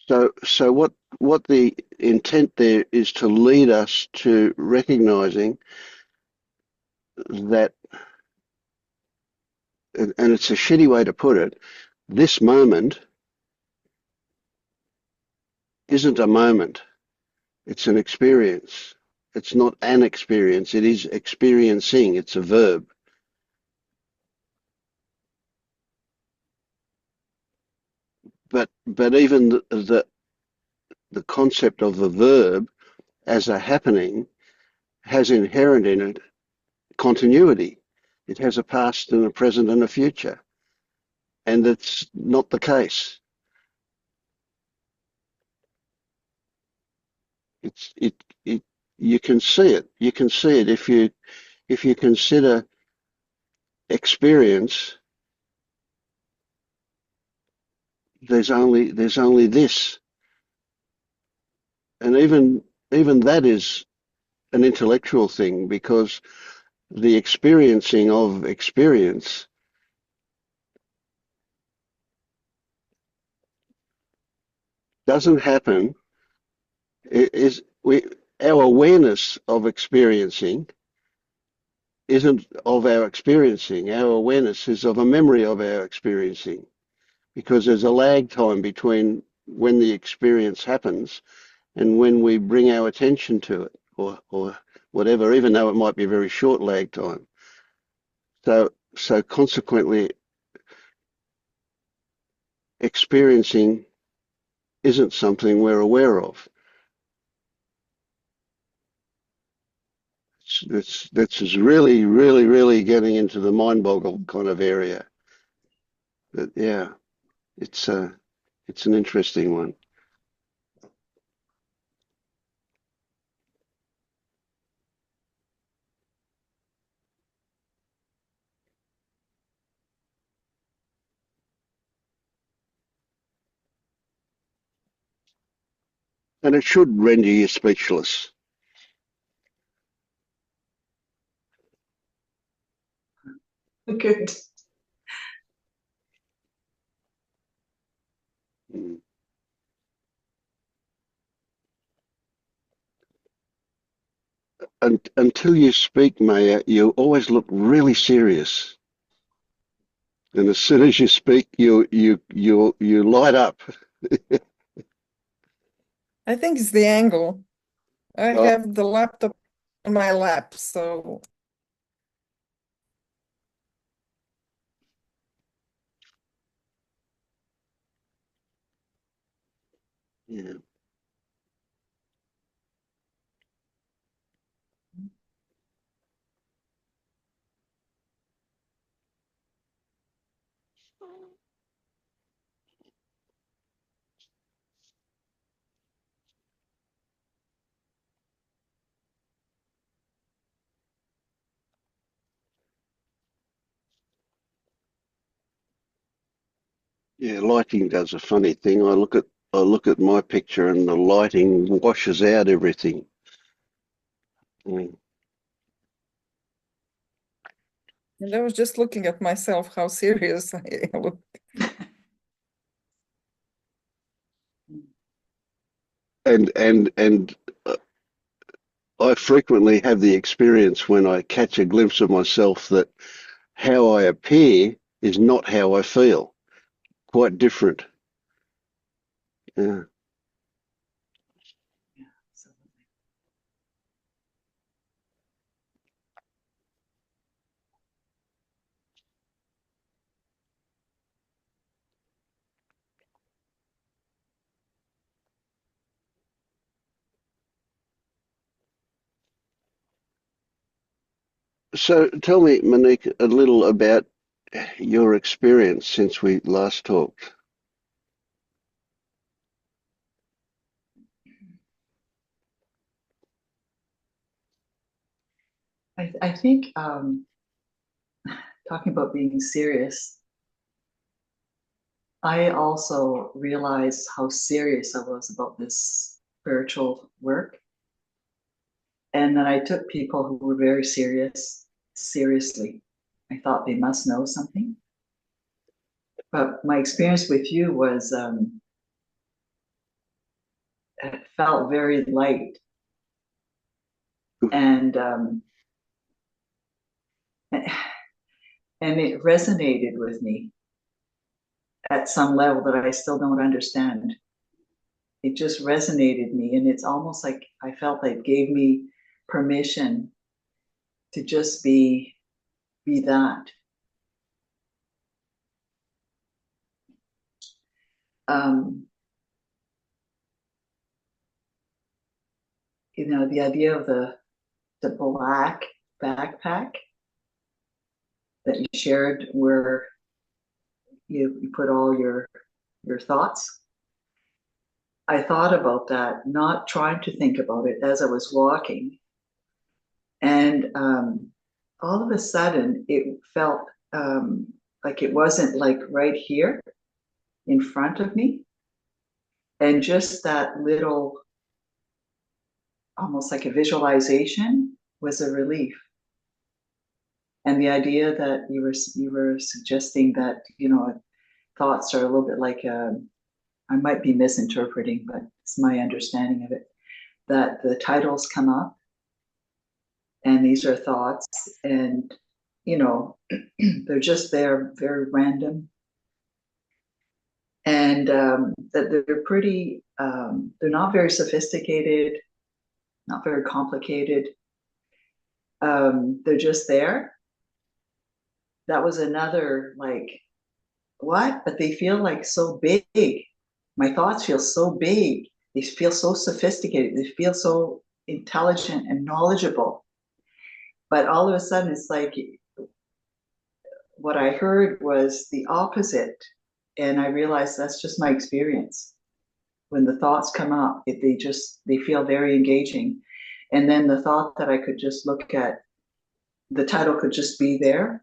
So what the intent there is to lead us to recognizing that, and it's a shitty way to put it, this moment isn't a moment, it's an experience. It's not an experience, it is experiencing, it's a verb. But even the concept of the verb as a happening has inherent in it continuity. It has a past and a present and a future. And that's not the case. It you can see it. You can see it if you consider experience, there's only this. And even that is an intellectual thing because the experiencing of experience doesn't happen. Is we our awareness of experiencing isn't of our experiencing. Our awareness is of a memory of our experiencing because there's a lag time between when the experience happens and when we bring our attention to it or whatever, even though it might be a very short lag time. So consequently, experiencing isn't something we're aware of. That's really, really, really getting into the mind boggle kind of area. But yeah, it's it's an interesting one. And it should render you speechless. Good. Mm. And until you speak, Maya, you always look really serious. And as soon as you speak, you light up. I think it's the angle. I Oh, have the laptop on my lap, so yeah. Yeah, lighting does a funny thing. I look at my picture and the lighting washes out everything. Mm. and I was just looking at myself, how serious I look. And I frequently have the experience when I catch a glimpse of myself that how I appear is not how I feel. Quite different. Yeah. Yeah, so So tell me, Monique, a little about your experience since we last talked. I think talking about being serious, I also realized how serious I was about this spiritual work. And then I took people who were very serious seriously. I thought they must know something. But my experience with you was felt very light, and it resonated with me at some level that I still don't understand. It just resonated me, and it's almost like I felt like it gave me permission to just be that. You know, the idea of the black backpack that you shared, where you put all your thoughts. I thought about that, not trying to think about it as I was walking, and all of a sudden it felt like it wasn't like right here in front of me, and just that little, almost like a visualization, was a relief. And the idea that you were suggesting that, you know, thoughts are a little bit like I might be misinterpreting, but it's my understanding of it, that the titles come up and these are thoughts, and you know, they're just there, very random, and that they're pretty they're not very sophisticated, not very complicated. They're just there. That was another, like, what? But they feel like so big. My thoughts feel so big. They feel so sophisticated. They feel so intelligent and knowledgeable. But all of a sudden, it's like what I heard was the opposite. And I realized that's just my experience. When the thoughts come up, they feel very engaging. And then the thought that I could just look at, the title could just be there.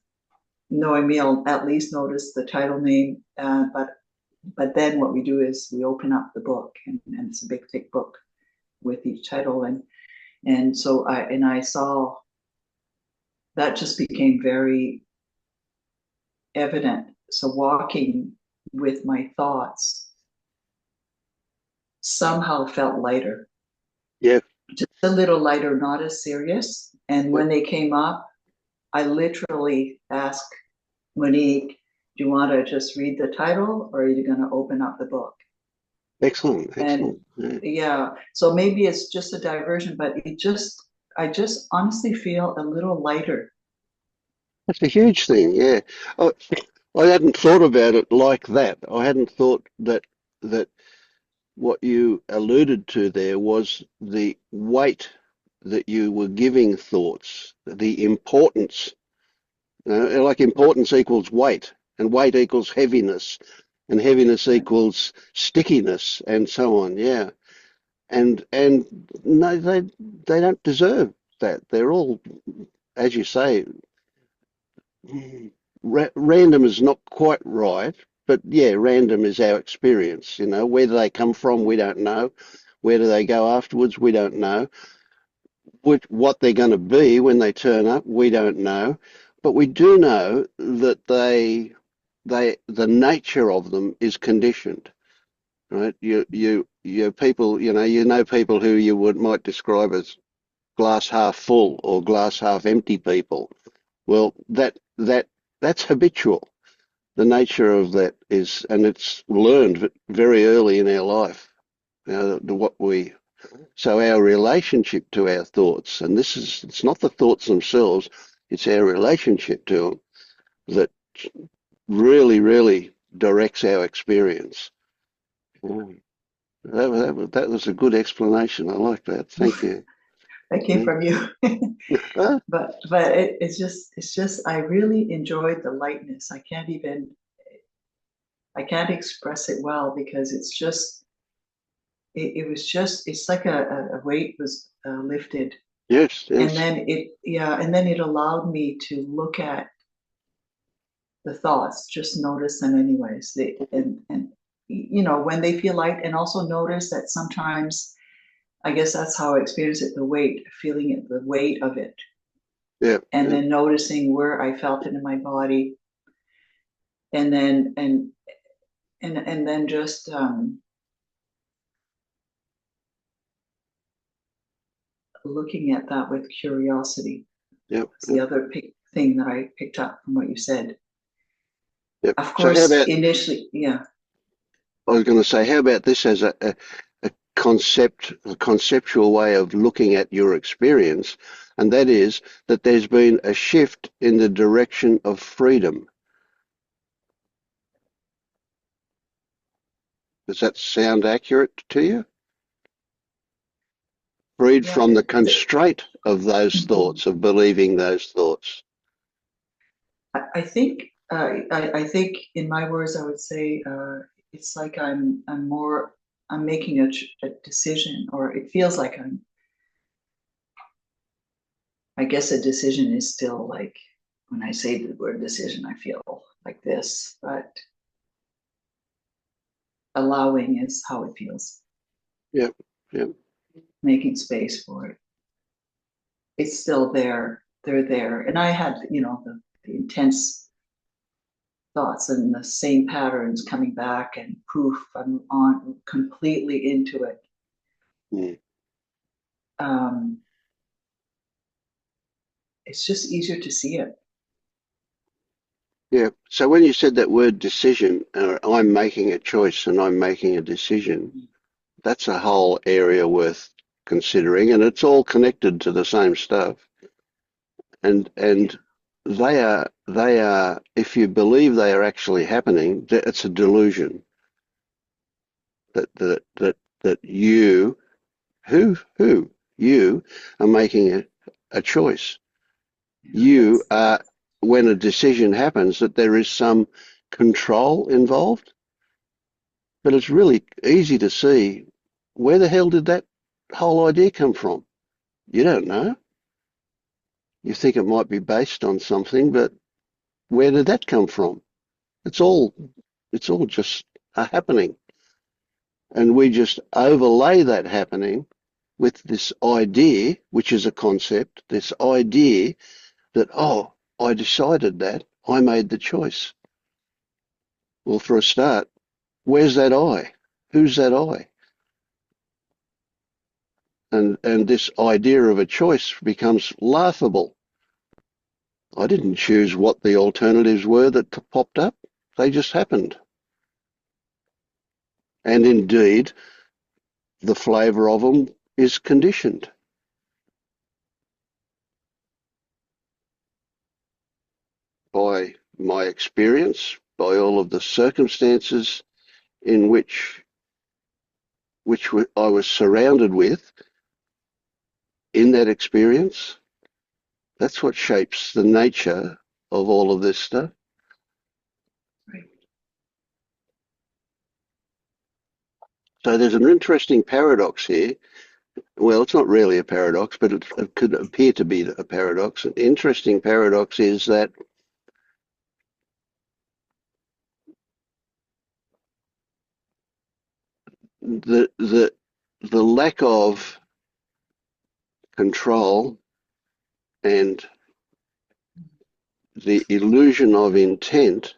Knowing me, I'll at least notice the title name. But then what we do is we open up the book, and it's a big thick book with each title, and so I saw that just became very evident. So walking with my thoughts somehow felt lighter. Yeah. Just a little lighter, not as serious. And when they came up, I literally asked Monique, do you want to just read the title, or are you going to open up the book? Excellent. And yeah, so maybe it's just a diversion, but I just honestly feel a little lighter. That's a huge thing. Yeah. Oh, I hadn't thought about it like that. I hadn't thought that what you alluded to there was the weight that you were giving thoughts, the importance. Like importance equals weight, and weight equals heaviness, and heaviness equals stickiness, and so on. Yeah, and no, they don't deserve that. They're all, as you say, random is not quite right, but yeah, random is our experience. You know, where do they come from? We don't know. Where do they go afterwards? We don't know. What they're going to be when they turn up? We don't know. But we do know that the nature of them is conditioned, right? You people, you know people who might describe as glass half full or glass half empty people. Well, that's habitual. The nature of that is, and it's learned very early in our life. So our relationship to our thoughts, and it's not the thoughts themselves, it's our relationship to them that really, really directs our experience. Mm. That was a good explanation. I like that. Thank you. That came from you. But it's just I really enjoyed the lightness. I can't express it well, because it's like a weight was lifted. Yes, And yes. then it allowed me to look at the thoughts, just notice them anyways. And you know, when they feel light, and also notice that sometimes, I guess that's how I experience it, the weight, feeling it, the weight of it. Yeah. And then noticing where I felt it in my body. And then just looking at that with curiosity. Yep. That's the other thing that I picked up from what you said. Yep. Of So how course, about, initially, yeah. I was going to say, how about this as a conceptual way of looking at your experience, and that is that there's been a shift in the direction of freedom. Does that sound accurate to you? Freed Yeah, from the constraint of those thoughts, of believing those thoughts. I think I think in my words I would say it's like I'm making a decision, or it feels like I guess a decision is still like, when I say the word decision I feel like this, but allowing is how it feels. Yep. Yep. Making space for it. It's still there. They're there. And I had, the intense thoughts and the same patterns coming back, and poof, I'm on completely into it. Mm. It's just easier to see it. Yeah. So when you said that word decision, I'm making a choice and I'm making a decision, that's a whole area worth considering, and it's all connected to the same stuff. And they are, if you believe they are actually happening, it's a delusion that you, who you are making a choice. You are, when a decision happens, that there is some control involved. But it's really easy to see, where the hell did that whole idea come from? You don't know. You think it might be based on something, but where did that come from? It's all just a happening. And we just overlay that happening with this idea, which is a concept, this idea that, oh, I decided that, I made the choice. Well, for a start, where's that I? Who's that I? And this idea of a choice becomes laughable. I didn't choose what the alternatives were that popped up. They just happened. And indeed, the flavour of them is conditioned by my experience, by all of the circumstances in which I was surrounded with in that experience. That's what shapes the nature of all of this stuff. Right. So there's an interesting paradox here. Well, it's not really a paradox, but it could appear to be a paradox. An interesting paradox is that the the the lack of control and the illusion of intent,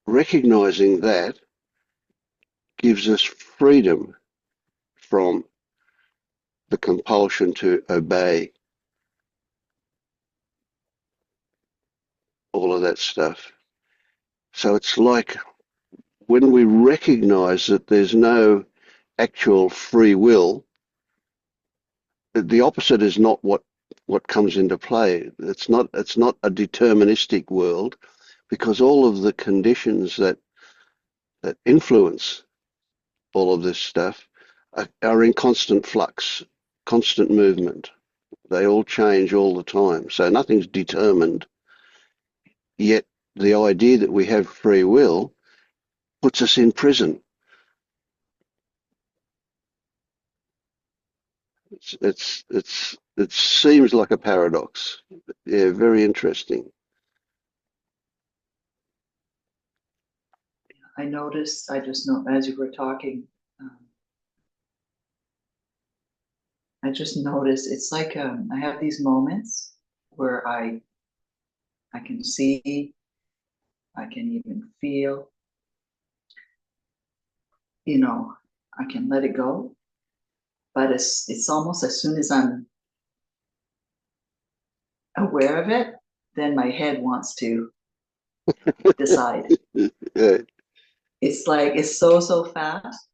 recognizing that, gives us freedom from the compulsion to obey, all of that stuff. So it's like, when we recognize that there's no actual free will, the opposite is not what comes into play. It's not a deterministic world, because all of the conditions that influence all of this stuff are in constant flux, constant movement. They all change all the time. So nothing's determined. Yet the idea that we have free will puts us in prison. It seems like a paradox. Yeah, very interesting. I noticed, I just know as you were talking, I just noticed it's like I have these moments where I can see, I can even feel, you know, I can let it go. But it's almost as soon as I'm aware of it, then my head wants to decide. Yeah. It's like, it's so fast.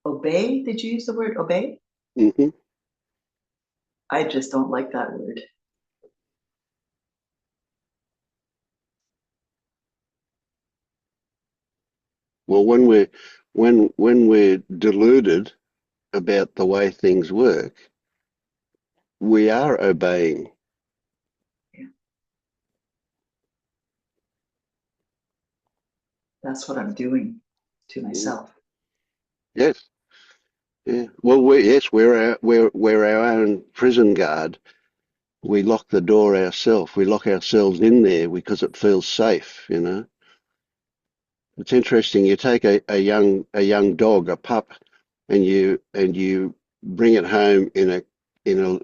Obey? Did you use the word obey? Mm-hmm. I just don't like that word. Well, when we're deluded about the way things work, we are obeying. Yeah. That's what I'm doing to myself. Yes. Yeah. Well, we're our own prison guard. We lock the door ourselves. We lock ourselves in there because it feels safe, you know. It's interesting. You take a young dog, a pup, and you bring it home in a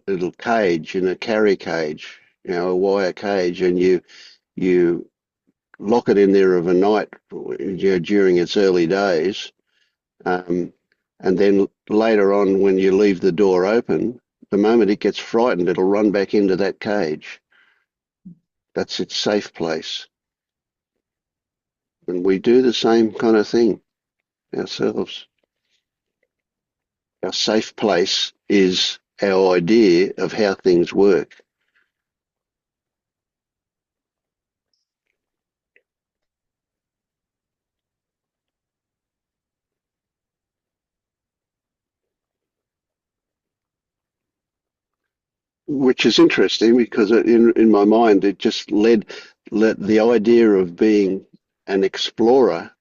little cage, in a carry cage, you know, a wire cage, and you lock it in there of a night, you know, during its early days, um, and then later on, when you leave the door open, the moment it gets frightened, it'll run back into that cage. That's its safe place. And we do the same kind of thing ourselves. Our safe place is our idea of how things work. Which is interesting because in my mind it just led the idea of being an explorer,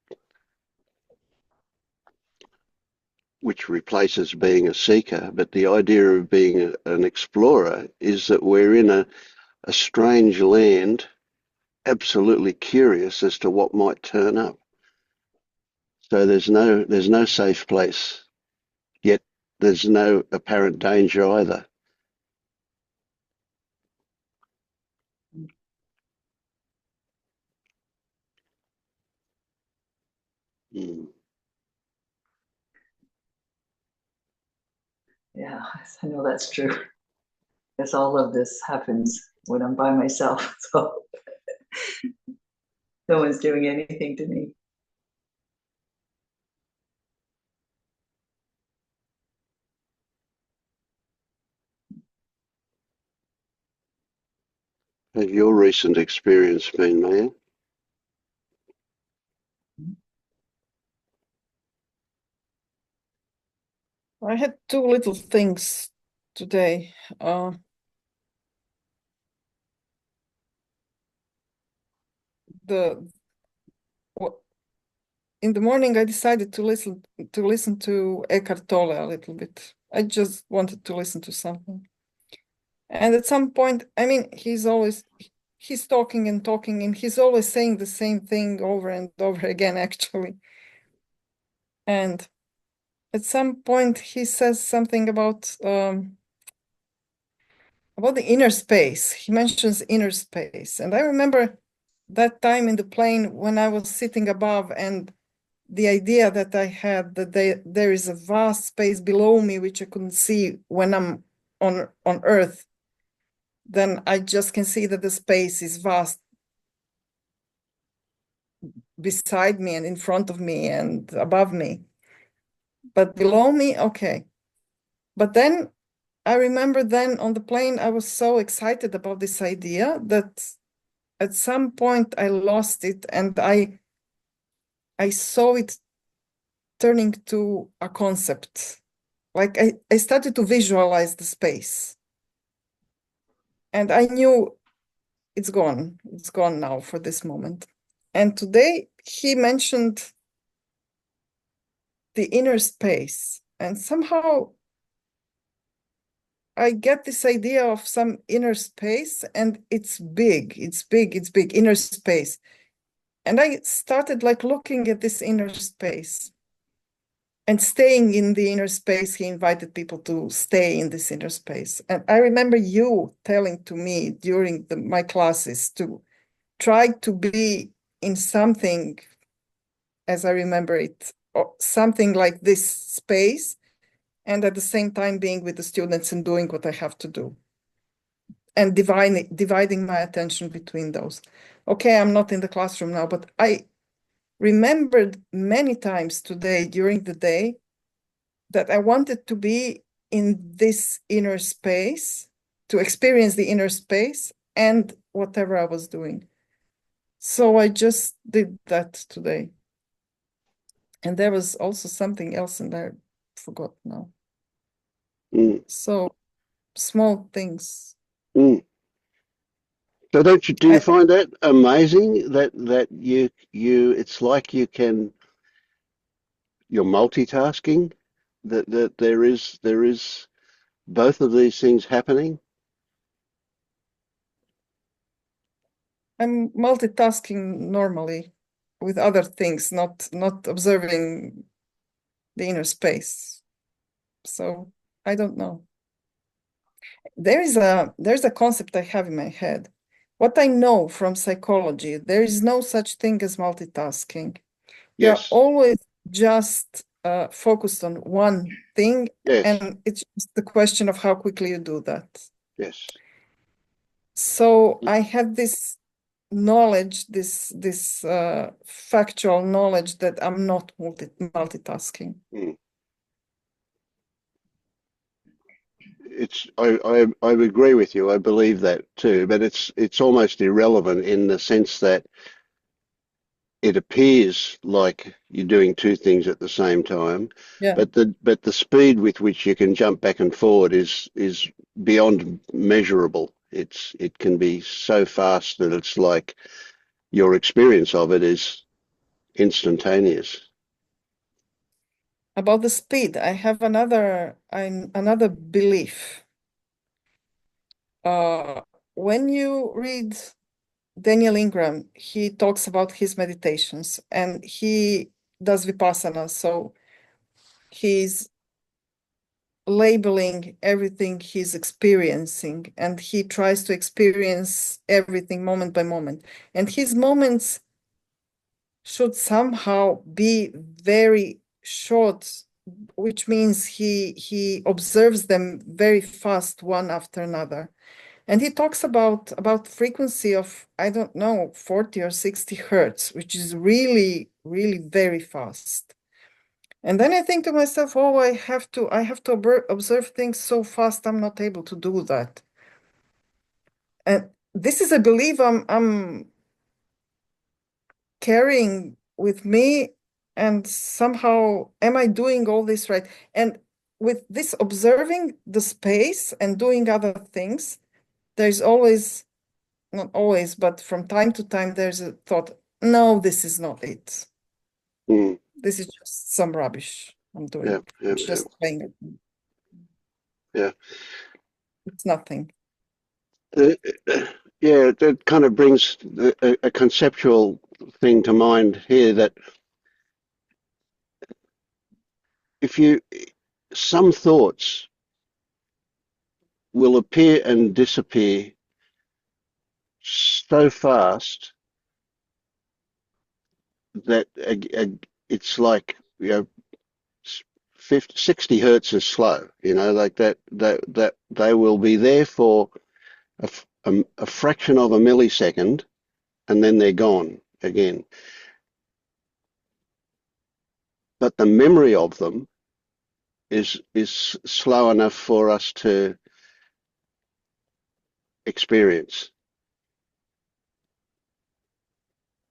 which replaces being a seeker, but the idea of being an explorer is that we're in a strange land, absolutely curious as to what might turn up. So there's no safe place, yet there's no apparent danger either. Mm. Yeah, I know that's true. Because all of this happens when I'm by myself. So no one's doing anything to me. Have your recent experience been, Maja? I had two little things today. The in the morning I decided to listen to Eckhart Tolle a little bit. I just wanted to listen to something. And at some point, I mean, he's talking and talking, and he's always saying the same thing over and over again, actually. And at some point, he says something about the inner space. He mentions inner space, and I remember that time in the plane when I was sitting above, and the idea that I had that there is a vast space below me which I couldn't see when I'm on Earth. Then I just can see that the space is vast beside me and in front of me and above me. But below me, okay. But then I remember then on the plane, I was so excited about this idea that at some point I lost it, and I saw it turning to a concept. Like I started to visualize the space. And I knew it's gone. It's gone now for this moment. And today he mentioned the inner space. And somehow I get this idea of some inner space, and it's big, it's big, it's big, inner space. And I started like looking at this inner space and staying in the inner space. He invited people to stay in this inner space. And I remember you telling to me during my classes to try to be in something, as I remember it, something like this space, and at the same time being with the students and doing what I have to do, and dividing my attention between those. Okay, I'm not in the classroom now, but I remembered many times today during the day that I wanted to be in this inner space, to experience the inner space and whatever I was doing. So I just did that today. And there was also something else and I forgot now. So small things. So do you find that amazing that you it's like you're multitasking, that there is both of these things happening? I'm multitasking normally with other things, not observing the inner space. So I don't know. There's a concept I have in my head. What I know from psychology, there is no such thing as multitasking. You're Yes. always just focused on one thing, Yes. and it's just the question of how quickly you do that. Yes. So I have this knowledge, this factual knowledge that I'm not multitasking. I agree with you. I believe that too, but it's almost irrelevant in the sense that it appears like you're doing two things at the same time. Yeah. But the speed with which you can jump back and forward is beyond measurable. It can be so fast that it's like your experience of it is instantaneous. About the speed, I have another belief. When you read Daniel Ingram, he talks about his meditations and he does vipassana. So he's labeling everything he's experiencing and he tries to experience everything moment by moment. And his moments should somehow be very short, which means he observes them very fast, one after another. And he talks about frequency of, I don't know, 40 or 60 hertz, which is really, really very fast. And then I think to myself, oh, I have to observe things so fast, I'm not able to do that. And this is a belief I'm carrying with me, and somehow, am I doing all this right? And with this observing the space and doing other things, there's always, not always, but from time to time, there's a thought, no, this is not it. This is just some rubbish I'm doing. It's just playing it. Yeah. It's nothing. Yeah, that kind of brings a conceptual thing to mind here, that some thoughts will appear and disappear so fast that it's like, 60 hertz is slow, like that they will be there for a fraction of a millisecond and then they're gone again. But the memory of them is slow enough for us to experience.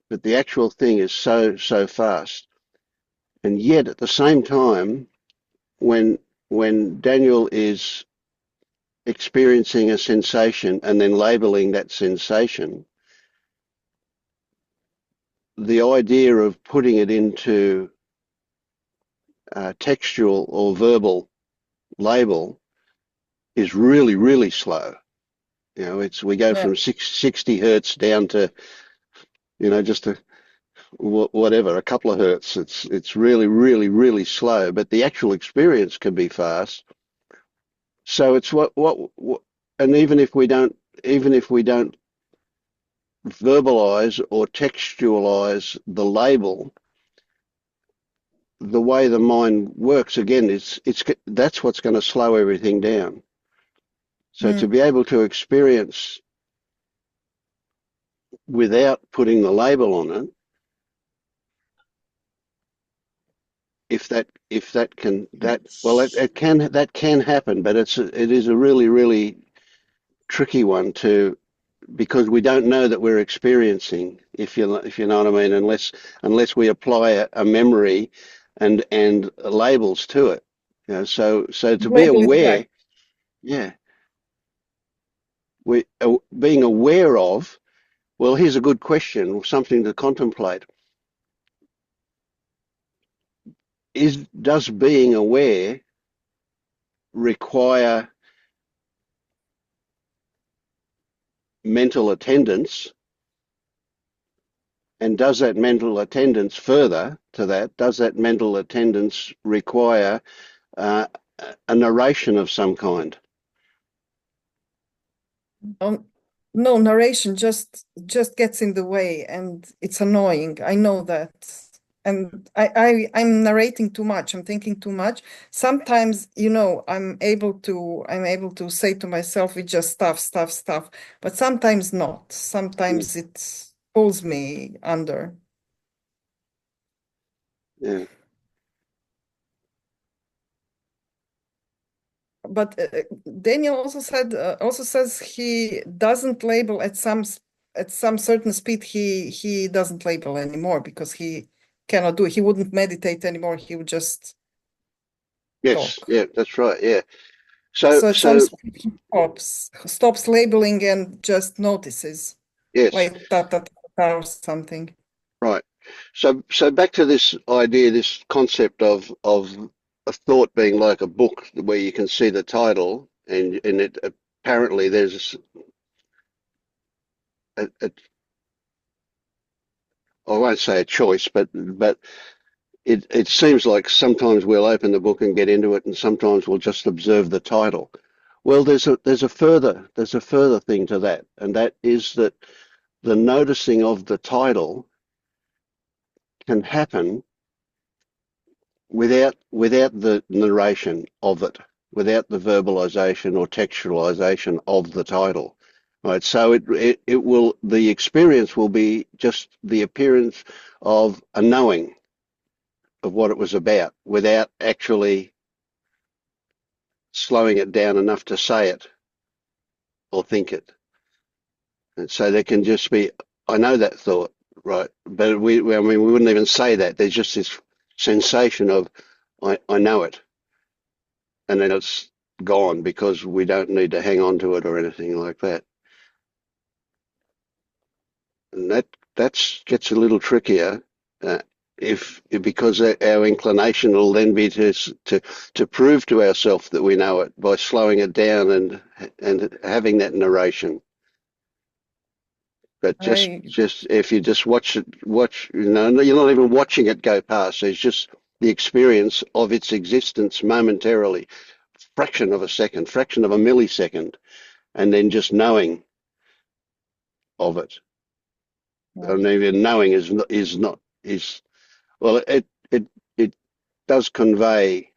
But the actual thing is so fast. And yet at the same time, when Daniel is experiencing a sensation and then labeling that sensation, the idea of putting it into textual or verbal label is really, really slow. We go from 60 hertz down to, just whatever, a couple of hertz. It's really, really, really slow, but the actual experience can be fast. So it's what, and even if we don't verbalize or textualize the label, the way the mind works again is that's what's going to slow everything down. So to be able to experience without putting the label on it, that can happen, but it is a really tricky one to, because we don't know that we're experiencing, if you know what I mean, unless we apply a memory and labels to it. You know, so to be Label it aware, back. yeah, being aware of. Well, here's a good question, something to contemplate. Does being aware require mental attendance? And does that mental attendance further to that, does that mental attendance require uh, a narration of some kind? No, narration just gets in the way, and it's annoying. I know that. And I'm narrating too much. I'm thinking too much. Sometimes, I'm able to say to myself, it's just stuff. But sometimes not. Mm, Sometimes it pulls me under. yeah, But Daniel also says he doesn't label at some certain speed. He doesn't label anymore because he cannot do it. He wouldn't meditate anymore. He would just yes, talk. yeah, that's right, yeah. So, So at some so speed he stops labeling and just notices, yes, like ta or something. right. So back to this idea, this concept of a thought being like a book where you can see the title, and it apparently there's a I won't say a choice, but it seems like sometimes we'll open the book and get into it, and sometimes we'll just observe the title. Well, there's a further thing to that, and that is that the noticing of the title can happen without the narration of it, without the verbalization or textualization of the title. Right, so the experience will be just the appearance of a knowing of what it was about without actually slowing it down enough to say it or think it. And so there can just be, I know that thought, right? But I mean, we wouldn't even say that. There's just this sensation of, I know it. And then it's gone because we don't need to hang on to it or anything like that. And that gets a little trickier. Uh, if because our inclination will then be to prove to ourselves that we know it by slowing it down and having that narration. But I just if you just watch, you're not even watching it go past. It's just the experience of its existence momentarily, fraction of a second, fraction of a millisecond, and then just knowing of it. uh, And even knowing is well, it does convey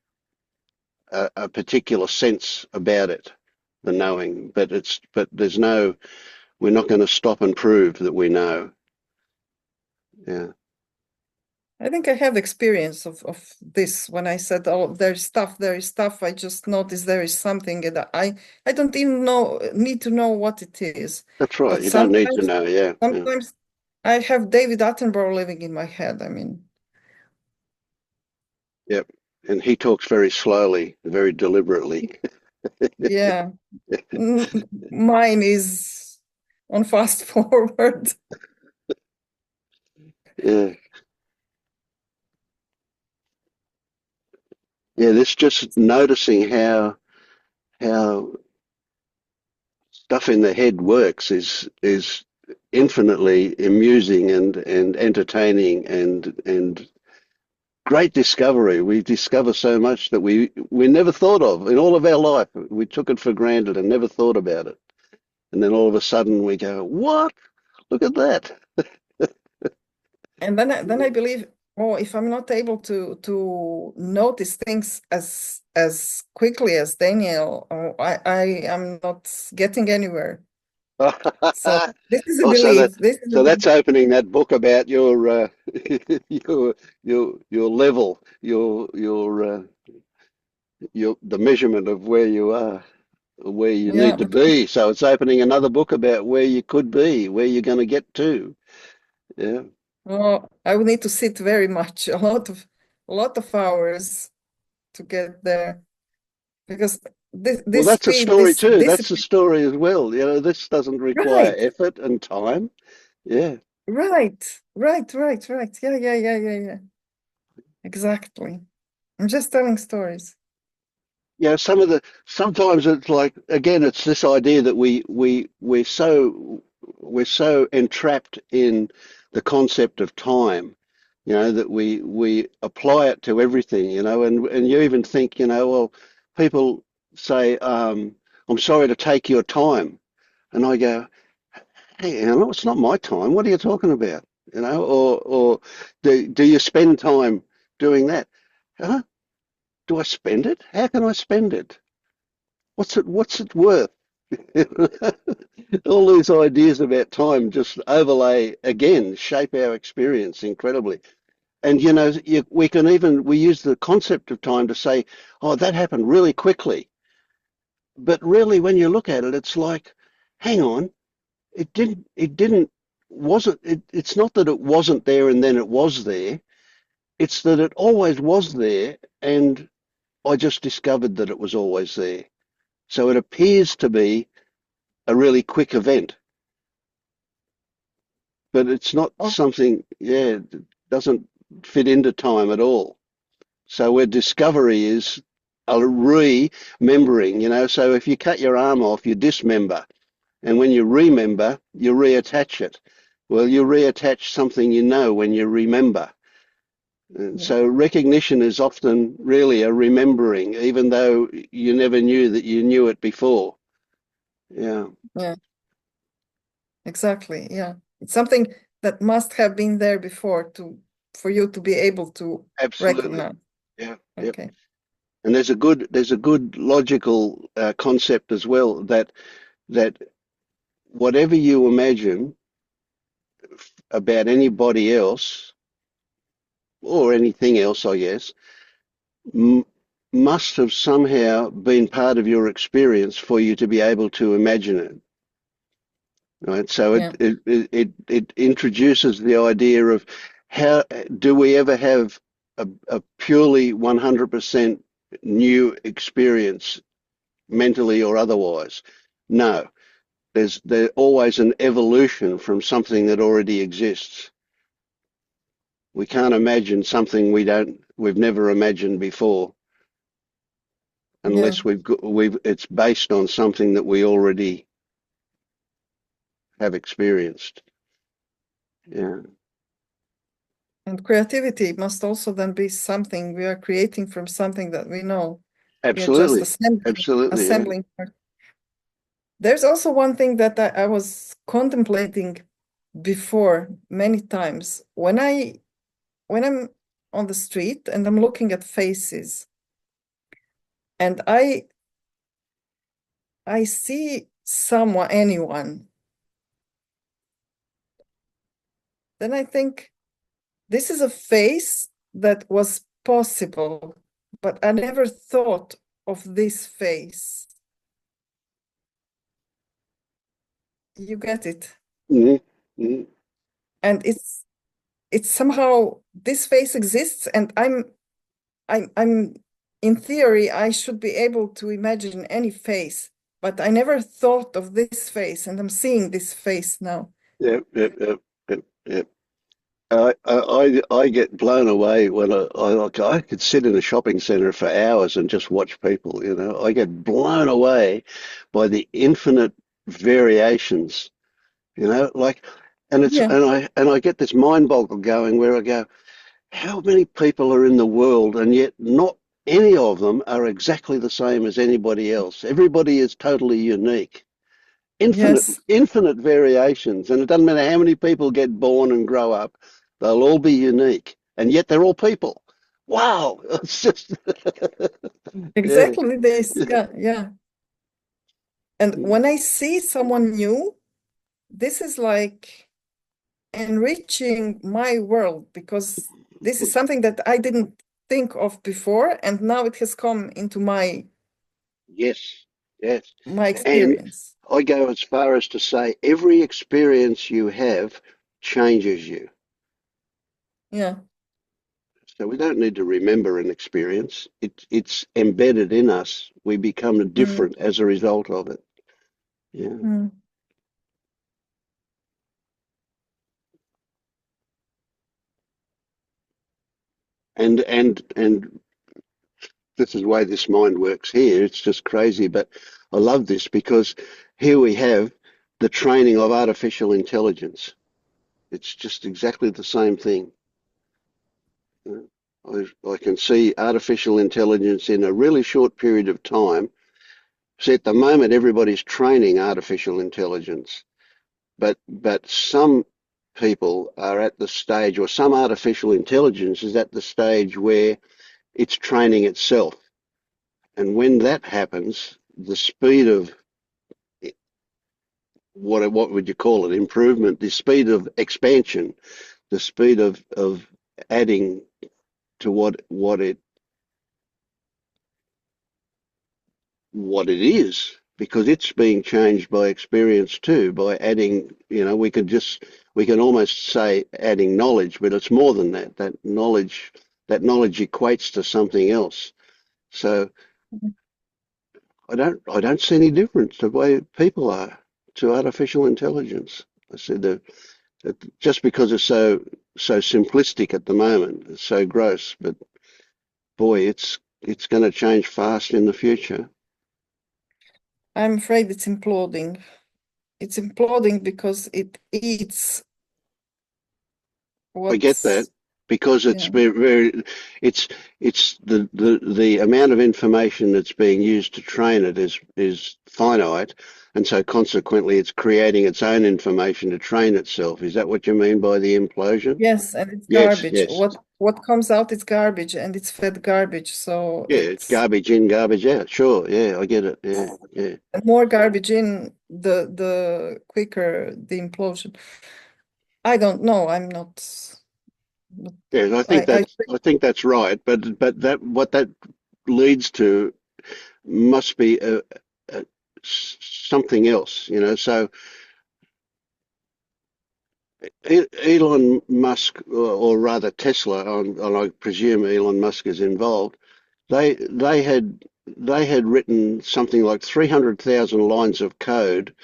a particular sense about it, the knowing, but there's no, we're not going to stop and prove that we know. Yeah, I think I have experience of this when I said, "Oh, there is stuff." I just noticed there is something, and I don't even need to know what it is. that's right. But You don't need to sometimes know. Yeah, yeah. sometimes I have David Attenborough living in my head. I mean, Yep. And he talks very slowly, very deliberately. yeah, mine is on fast forward. Yeah. Yeah, this just noticing how stuff in the head works is infinitely amusing and entertaining and great discovery. We discover so much that we never thought of in all of our life. We took it for granted and never thought about it. And then all of a sudden we go, what? Look at that. And then I believe or if I'm not able to notice things as quickly as Daniel, I am not getting anywhere. So this is a Oh, belief. This is a so belief. that's opening that book about your your level, your the measurement of where you are, where you Yeah, need to but be. So it's opening another book about where you could be, where you're going to get to. Yeah. I would need to sit very much, a lot of hours to get there, because Well, this that's a speed, story this too. That's a discipline. story as well. You know, this doesn't require Right, effort and time. Yeah. right. Yeah. Exactly. I'm just telling stories. Yeah, sometimes it's like again, it's this idea that we're so entrapped in the concept of time, that we apply it to everything, and you even think, well, people say, I'm sorry to take your time, and I go, hey, it's not my time. What are you talking about? Or do you spend time doing that? Huh? Do I spend it? How can I spend it? What's it worth? All these ideas about time just overlay again, shape our experience incredibly. And we use the concept of time to say, oh, that happened really quickly. But really, when you look at it, it's like, hang on, it didn't, it's not that it wasn't there and then it was there. It's that it always was there, and I just discovered that it was always there. So it appears to be a really quick event, but it's not Oh, something, yeah, it doesn't fit into time at all. So where discovery is a remembering, so if you cut your arm off, you dismember. And when you remember, you reattach it. Well, you reattach something when you remember. And yeah, so recognition is often really a remembering, even though you never knew that you knew it before. Yeah, yeah, exactly. Yeah. It's something that must have been there before for you to be able to absolutely. recognize. Yeah, yep. Okay. And there's a good logical concept as well that whatever you imagine about anybody else or anything else, I guess, m must have somehow been part of your experience for you to be able to imagine it. Right? So it Yeah. it it introduces the idea of how do we ever have a purely 100% new experience mentally or otherwise? No. There's always an evolution from something that already exists. We can't imagine something we've never imagined before Yeah. unless it's based on something that we already have experienced. Yeah, And creativity must also then be something we are creating from something that we know. We are just absolutely, absolutely. Yeah, assembling. There's also one thing that I was contemplating before many times when I'm on the street and I'm looking at faces and I see anyone, then I think this is a face that was possible, but I never thought of this face. You get it? hmm hmm And it's somehow this face exists, and I'm in theory I should be able to imagine any face, but I never thought of this face, and I'm seeing this face now. Yep, yep, yep, yep, yep. I get blown away when I could sit in a shopping centre for hours and just watch people. I get blown away by the infinite variations. Like, Yeah. and I get this mind boggle going where I go, how many people are in the world, and yet not any of them are exactly the same as anybody else. Everybody is totally unique. Infinite, Yes. infinite variations, and it doesn't matter how many people get born and grow up, they'll all be unique. and yet they're all people. Wow, it's just yeah. Exactly this. Yeah, yeah. And when I see someone new, this is like enriching my world because this is something that I didn't think of before, and now it has come into Yes, yes. my And experience. I go as far as to say every experience you have changes you. Yeah. So we don't need to remember an experience. It's embedded in us. We become Mm, different as a result of it. Yeah. mm. And this is the way this mind works here. It's just crazy, but I love this because here we have the training of artificial intelligence. It's just exactly the same thing. I can see artificial intelligence in a really short period of time. See, at the moment, everybody's training artificial intelligence, but some people are at the stage, or some artificial intelligence is at the stage where it's training itself. And when that happens, the speed of what would you call it? Improvement, the speed of expansion, the speed of adding to what it is, because it's being changed by experience too, by adding, we can almost say adding knowledge, but it's more than that. That knowledge equates to something else. So I don't see any difference the way people are to artificial intelligence. I said that just because it's so simplistic at the moment, it's so gross, but boy, it's going to change fast in the future. I'm afraid it's imploding. It's imploding because it eats I get that what's, because it's yeah. very, it's the amount of information that's being used to train it is finite, and so consequently it's creating its own information to train itself. Is that what you mean by the implosion? Yes, and it's Yes, garbage. yes. What comes out is garbage and it's fed garbage. So Yeah, it's garbage in, garbage out. Sure, yeah, I get it. Yeah, yeah. more garbage in, the quicker the implosion. I don't know. I'm not Yeah, I think I that's I think that's right, but that what that leads to must be something else, So Elon Musk, or rather Tesla, and I presume Elon Musk is involved. They had written something like 300,000 lines of code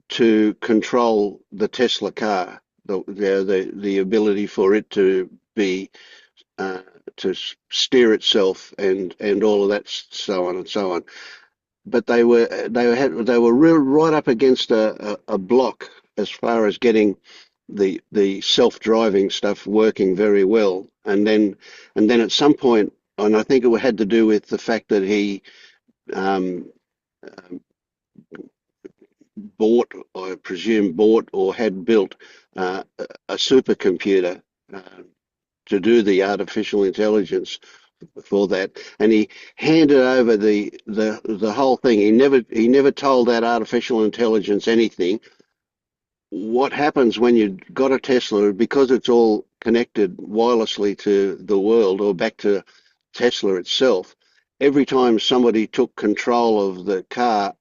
to control the Tesla car, the ability for it to be uh, to steer itself and all of that, so on and so on. But they were real right up against a block as far as getting the self-driving stuff working very well. And then at some point, and I think it had to do with the fact that he um, bought or had built a supercomputer uh, to do the artificial intelligence for that, and he handed over the whole thing. He never told that artificial intelligence anything. What happens when you got a Tesla, because it's all connected wirelessly to the world or back to Tesla itself, every time somebody took control of the car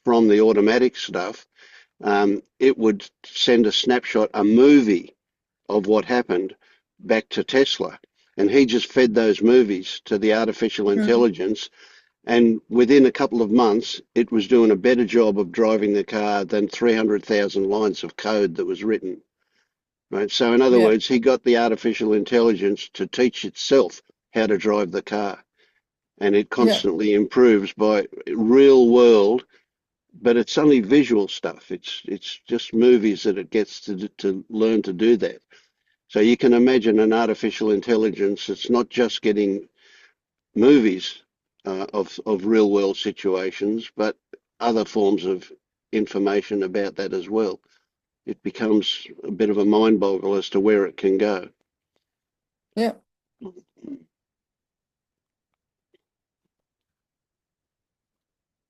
from the automatic stuff, it would send a snapshot, a movie of what happened back to Tesla. And he just fed those movies to the artificial Mhm. intelligence. And within a couple of months, it was doing a better job of driving the car than 300,000 lines of code that was written. Right. So, in other Yeah, words, he got the artificial intelligence to teach itself how to drive the car. And it yeah, constantly improves by real world, but it's only visual stuff. It's just movies that it gets to learn to do that. So you can imagine an artificial intelligence that's not just getting movies of real world situations, but other forms of information about that as well. It becomes a bit of a mind boggle as to where it can go. Yeah.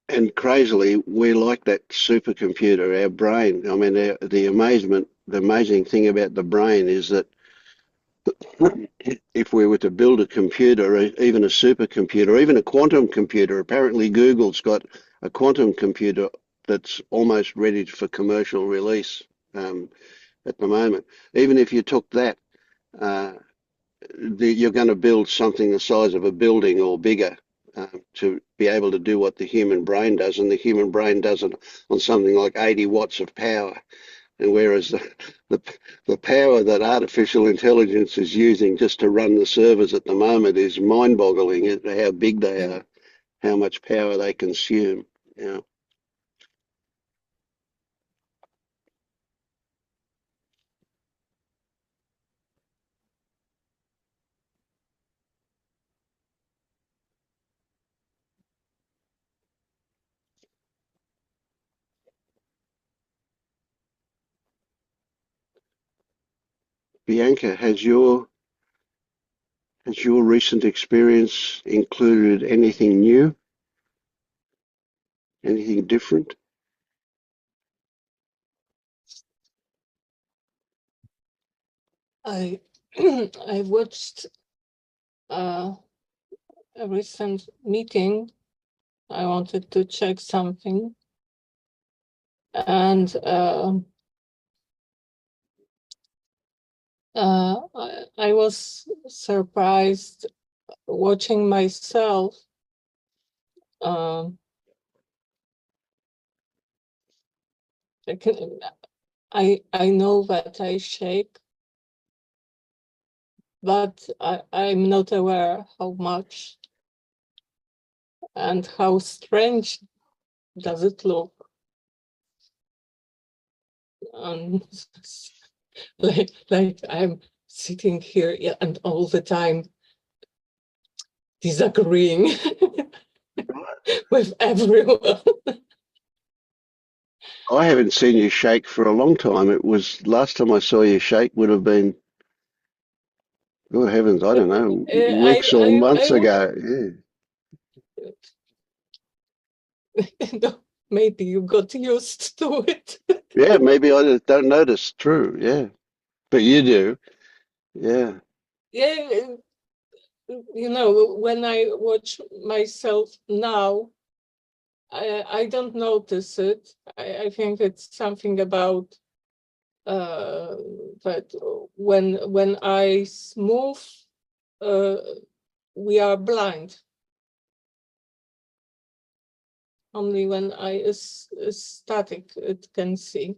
And crazily, we like that supercomputer, our brain. I mean, the amazing thing about the brain is that if we were to build a computer, even a supercomputer, even a quantum computer, apparently Google's got a quantum computer that's almost ready for commercial release at the moment. Even if you took that, uh, you're going to build something the size of a building or bigger to be able to do what the human brain does, and the human brain does it on something like 80 watts of power. And whereas the the power that artificial intelligence is using just to run the servers at the moment is mind-boggling at how big they Yeah. are, how much power they consume. Yeah. Bianca, has your recent experience included anything new, anything different? I I watched a recent meeting. I wanted to check something, and I was surprised watching myself. Um, I can, I know that I shake, but I'm not aware how much and how strange does it look. And like I'm sitting here, yeah, and all the time disagreeing with everyone. I haven't seen you shake for a long time. It was last time I saw you shake would have been, good heavens, I don't know, weeks or months ago. Yeah. Maybe you got used to it. Yeah, maybe I just don't notice. True. Yeah. But you do. Yeah. Yeah, you know, when I watch myself now, I don't notice it. I think it's something about uh, that when eyes move, uh, we are blind. Only when eye is static, it can see.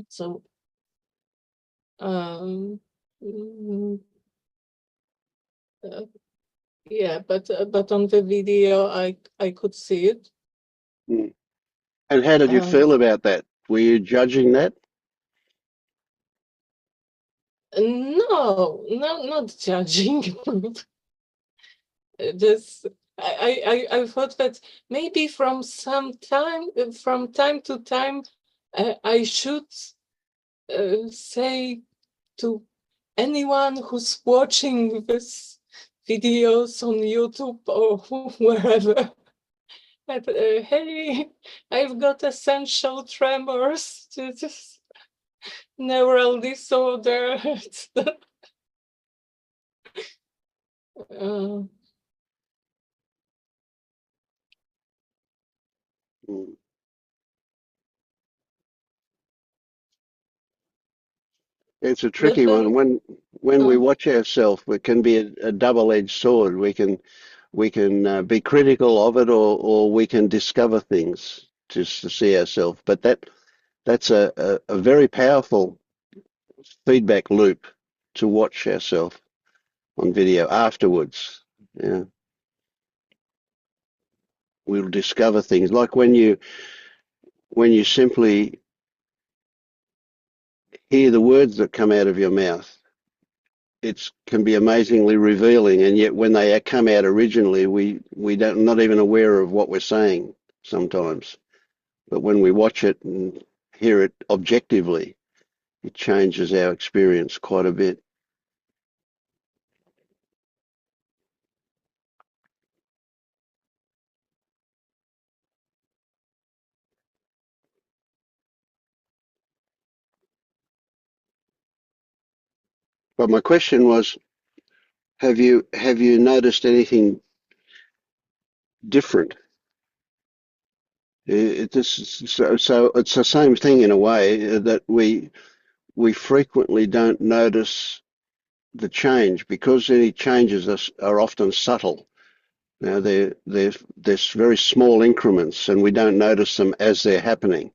So, um, mm, uh, yeah, but on the video, I could see it. Mm. And how did you And feel about that? Were you judging that? no, not judging. Just I thought that maybe from time to time, I should say to anyone who's watching this videos on YouTube or wherever that hey, I've got essential tremors, just neural disorder. uh, Mm. It's a but tricky then one. When we uh, watch ourselves, it can be a double-edged sword. We can be critical of it, or we can discover things just to see ourselves. But that's a very powerful feedback loop to watch ourselves on video afterwards. Yeah, we'll discover things like when you simply hear the words that come out of your mouth. It can be amazingly revealing, and yet when they come out originally, we don't not even aware of what we're saying sometimes. But when we watch it and hear it objectively, it changes our experience quite a bit. But my question was, have you noticed anything different? So it's the same thing in a way that we frequently don't notice the change because any changes are often subtle. Now they're very small increments, and we don't notice them as they're happening.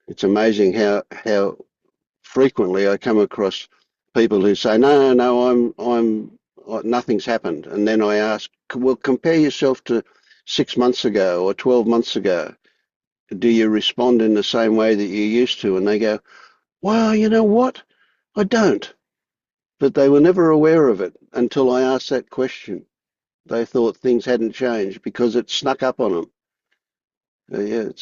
It's amazing how frequently I come across people who say, "No, no, nothing's happened," and then I ask, "Well, compare yourself to 6 months ago or 12 months ago. Do you respond in the same way that you used to?" And they go, "Well, you know what? I don't." But they were never aware of it until I asked that question. They thought things hadn't changed because it snuck up on them. Yeah,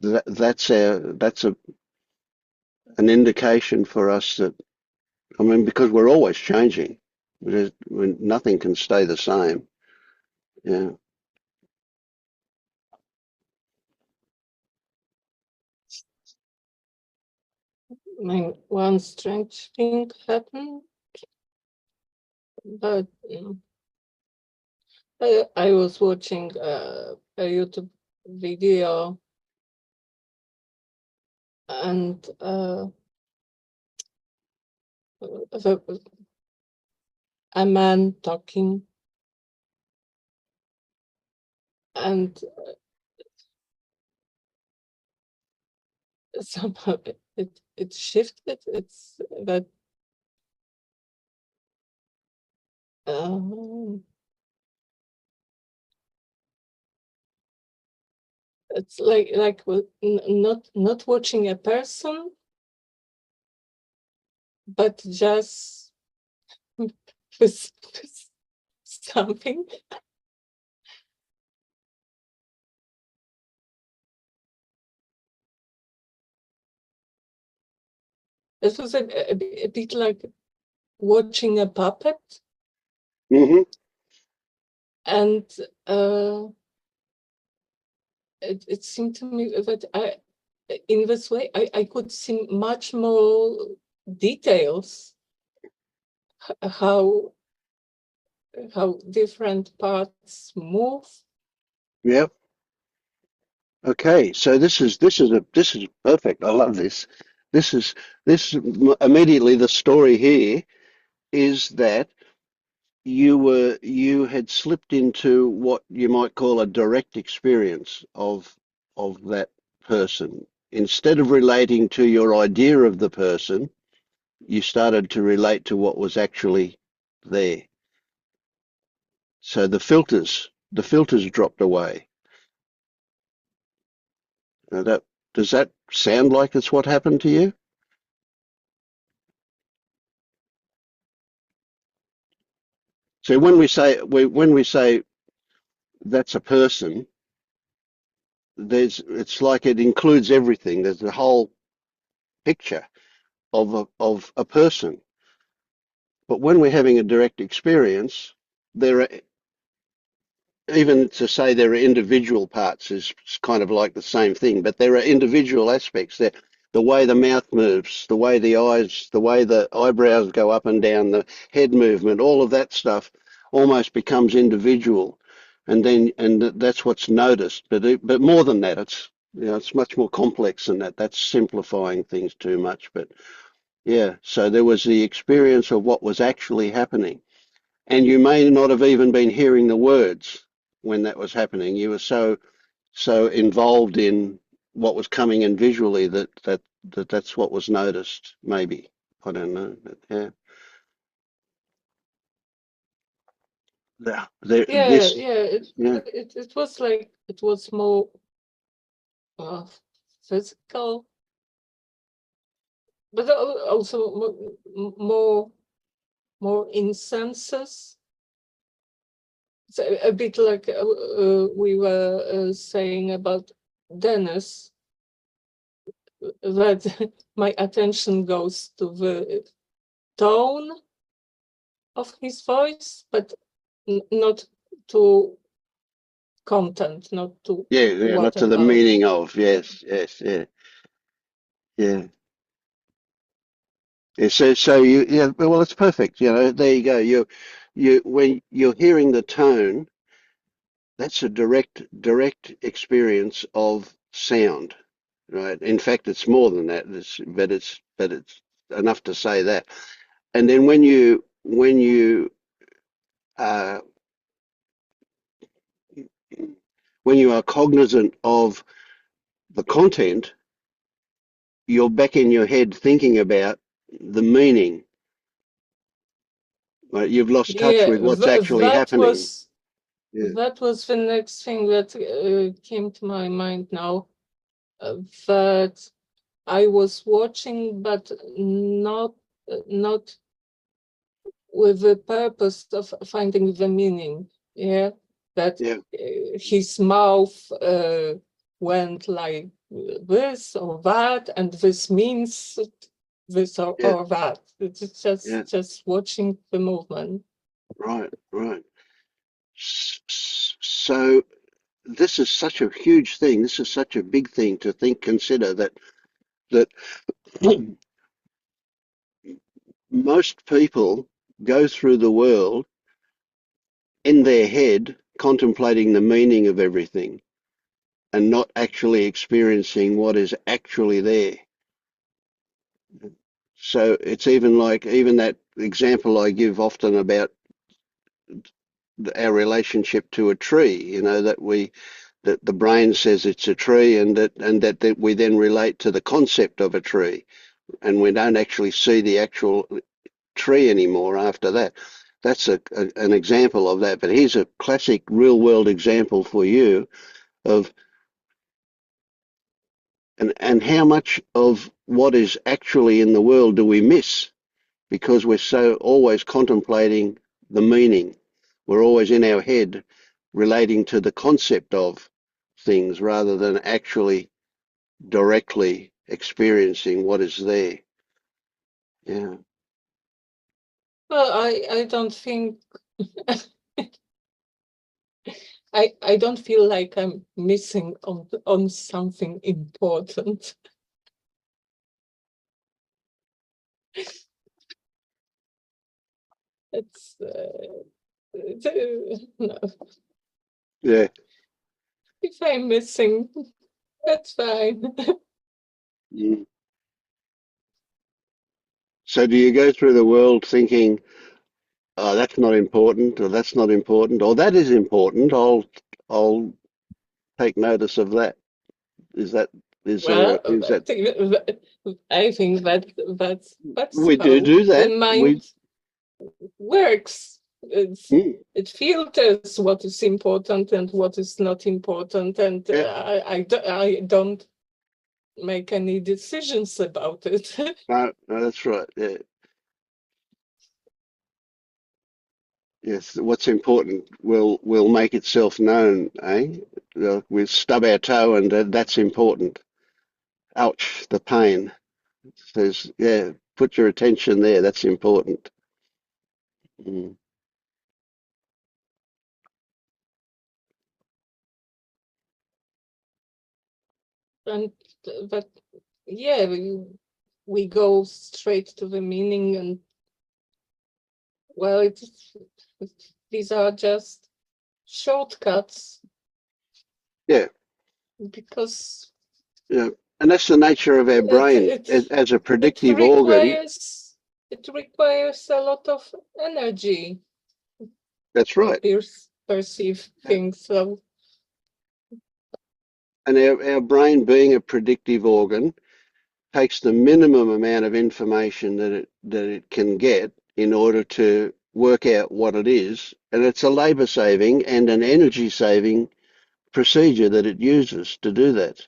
that's an indication for us that, I mean, because we're always changing. Nothing can stay the same. Yeah. I mean, one strange thing happened, but I was watching a YouTube video, and a man talking, and somehow it shifted. It's that it's like not watching a person, but just with something. It was a bit like watching a puppet, Hmm. and it seemed to me that in this way, I could see much more details, how different parts move. Yeah. Okay. So this is perfect. I love this. This immediately the story here is that you had slipped into what you might call a direct experience of that person. Instead of relating to your idea of the person, you started to relate to what was actually there. So the filters dropped away. Now does that sound like it's what happened to you? So when we say that's a person, it's like it includes everything. There's the whole picture of a person. But when we're having a direct experience, there are, even to say there are individual parts is kind of like the same thing, but there are individual aspects that the way the mouth moves, the way the eyes, the way the eyebrows go up and down, the head movement, all of that stuff almost becomes individual. And that's what's noticed. But more than that, it's much more complex than that. That's simplifying things too much. But yeah, so there was the experience of what was actually happening. And you may not have even been hearing the words when that was happening. You were so involved in what was coming in visually that's what was noticed, maybe. I don't know. But yeah. Yeah, This, yeah. it was like it was more physical, but also more in senses. It's a bit like we were saying about Dennis, that my attention goes to the tone of his voice, but not to content, not to Yeah, not what to the about. meaning of. Yes, yeah, yeah. Yeah, so you, yeah, well, it's perfect. You know, there you go. When you're hearing the tone, that's a direct experience of sound, right? In fact, it's more than that. But it's enough to say that. And then uh, when you are cognizant of the content, you're back in your head thinking about the meaning. Right? You've lost touch Yeah, with what's actually happening. Yeah, that was the next thing that came to my mind now. That I was watching, but not with the purpose of finding the meaning. Yeah, that yeah, his mouth went like this or that, and this means this yeah, or that. It's yeah. just watching the movement. Right, right. So this is such a huge thing. This is such a big thing to consider that most people go through the world in their head contemplating the meaning of everything and not actually experiencing what is actually there. So it's even that example I give often about our relationship to a tree, you know, that the brain says it's a tree and that we then relate to the concept of a tree and we don't actually see the actual tree anymore after that. That's an example of that. But here's a classic real world example for you of and how much of what is actually in the world do we miss because we're so always contemplating the meaning. We're always in our head relating to the concept of things rather than actually directly experiencing what is there. Yeah. Well, I don't think I don't feel like I'm missing on something important. It's no. Yeah. If I'm missing, that's fine. Mm. So do you go through the world thinking, oh, that's not important, or that's not important, or that is important. I'll take notice of that. Is that Well, is that I think that's we do how do the that? mind works. Mm, It filters what is important and what is not important, and yeah, I don't make any decisions about it. no, no, that's right. Yeah, yes. What's important will make itself known, eh? We stub our toe, and that's important. Ouch, the pain. Says, yeah, put your attention there. That's important. Mm. And but yeah, we go straight to the meaning, and well, these are just shortcuts Yeah, because yeah, and that's the nature of our it brain it as a it predictive organ. requires it requires a lot of energy That's to right. perceive Yeah. things. So And our brain, being a predictive organ, takes the minimum amount of information that it can get in order to work out what it is. And it's a labor saving and an energy saving procedure that it uses to do that.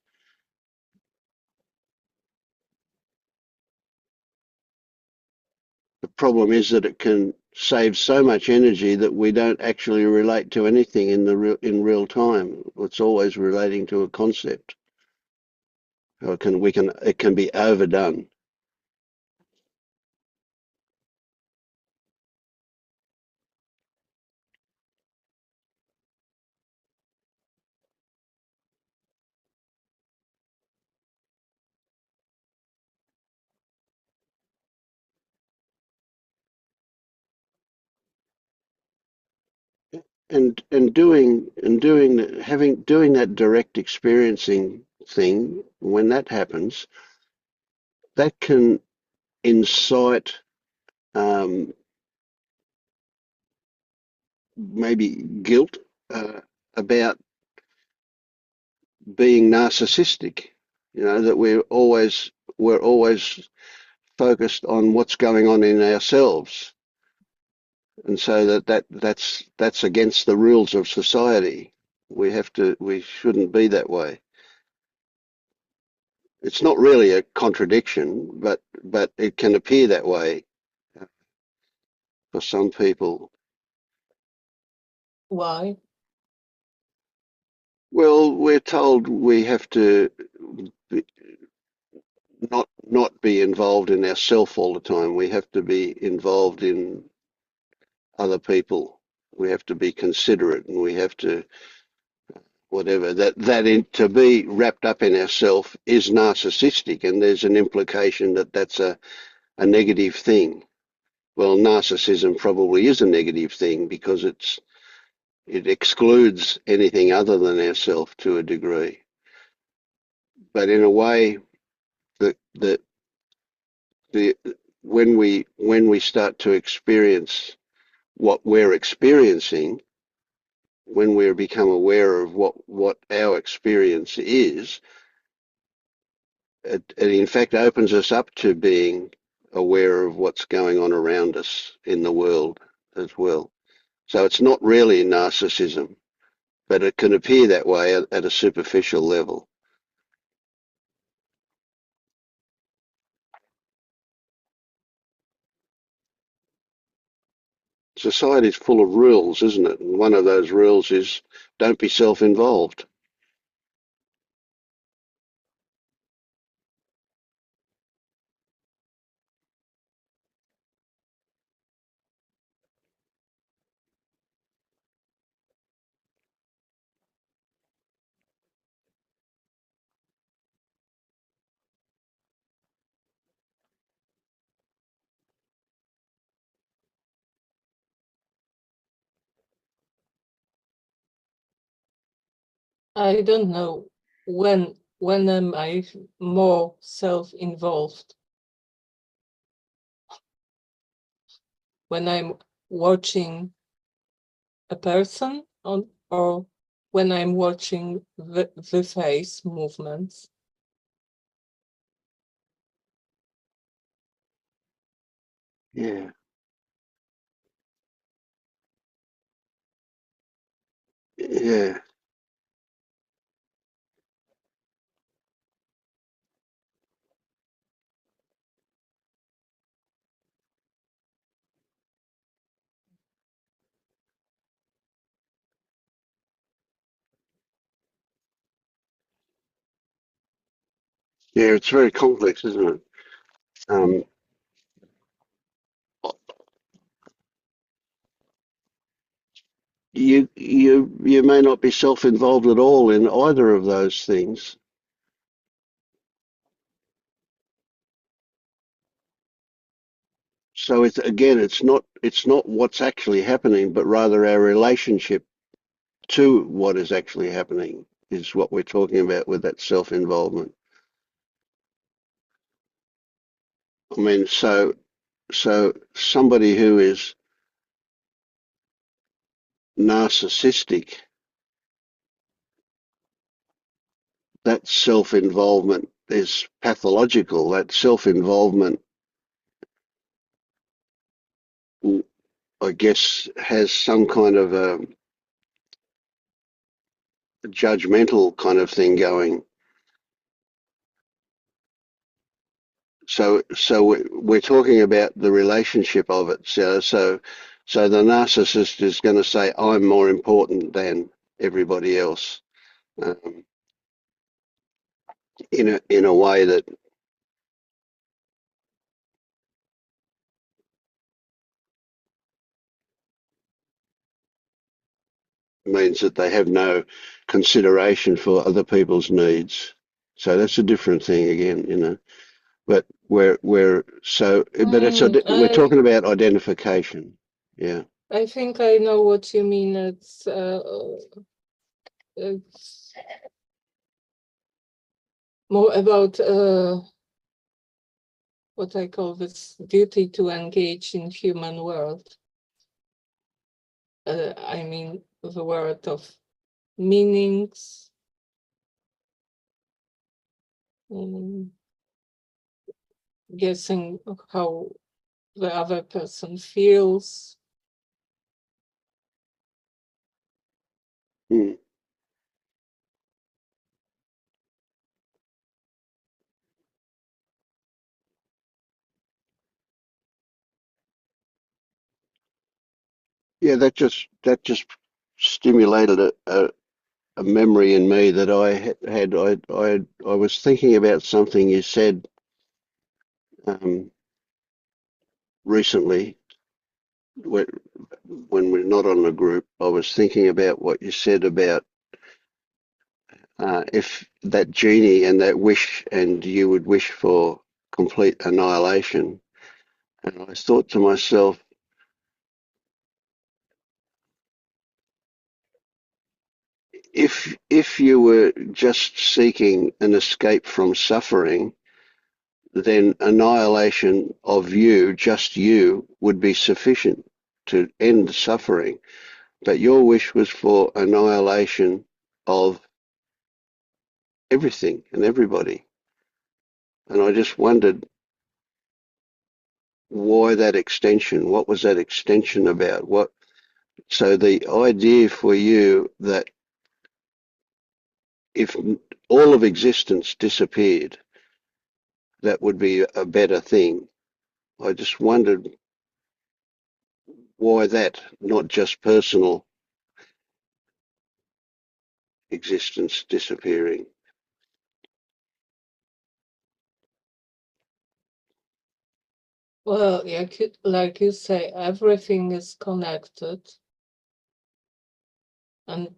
The problem is that it can save so much energy that we don't actually relate to anything in real time. It's always relating to a concept. Or it can be overdone. doing that direct experiencing thing, when that happens, that can incite maybe guilt about being narcissistic. You know, that we're always focused on what's going on in ourselves, and so that's against the rules of society. We shouldn't be that way. It's not really a contradiction, but it can appear that way for some people. Why? Well, we're told we have to be, not be involved in ourself all the time. We have to be involved in other people. We have to be considerate, and we have to whatever to be wrapped up in ourself is narcissistic, and there's an implication that that's a negative thing. Well, narcissism probably is a negative thing because it excludes anything other than ourself to a degree. But in a way that the when we start to experience what we're experiencing, when we become aware of what our experience is, it in fact opens us up to being aware of what's going on around us in the world as well. So it's not really narcissism, but it can appear that way at a superficial level. Society's full of rules, isn't it? And one of those rules is don't be self-involved. I don't know when am I more self-involved? When I'm watching a person or when I'm watching the face movements. Yeah, yeah, yeah. It's very complex, isn't it? Um, you may not be self-involved at all in either of those things. So it's not what's actually happening, but rather our relationship to what is actually happening is what we're talking about with that self-involvement. I mean, so somebody who is narcissistic, that self-involvement is pathological. That self-involvement, I guess, has some kind of a judgmental kind of thing going. So we're talking about the relationship of it. So the narcissist is going to say, "I'm more important than everybody else," um, in a way that means that they have no consideration for other people's needs. So that's a different thing again, you know. But we're talking about identification. Yeah. I think I know what you mean. It's more about what I call this duty to engage in human world. I mean, the world of meanings, guessing how the other person feels. Hmm. Yeah, that just stimulated a memory in me that I had. I was thinking about something you said recently when we're not on a group. I was thinking about what you said about if that genie and that wish, and you would wish for complete annihilation. And I thought to myself, if you were just seeking an escape from suffering, then annihilation of you, just you, would be sufficient to end suffering. But your wish was for annihilation of everything and everybody. And I just wondered why that extension? What was that extension about? So the idea for you that if all of existence disappeared, that would be a better thing. I just wondered why that, not just personal existence disappearing. Well, like you say, everything is connected, and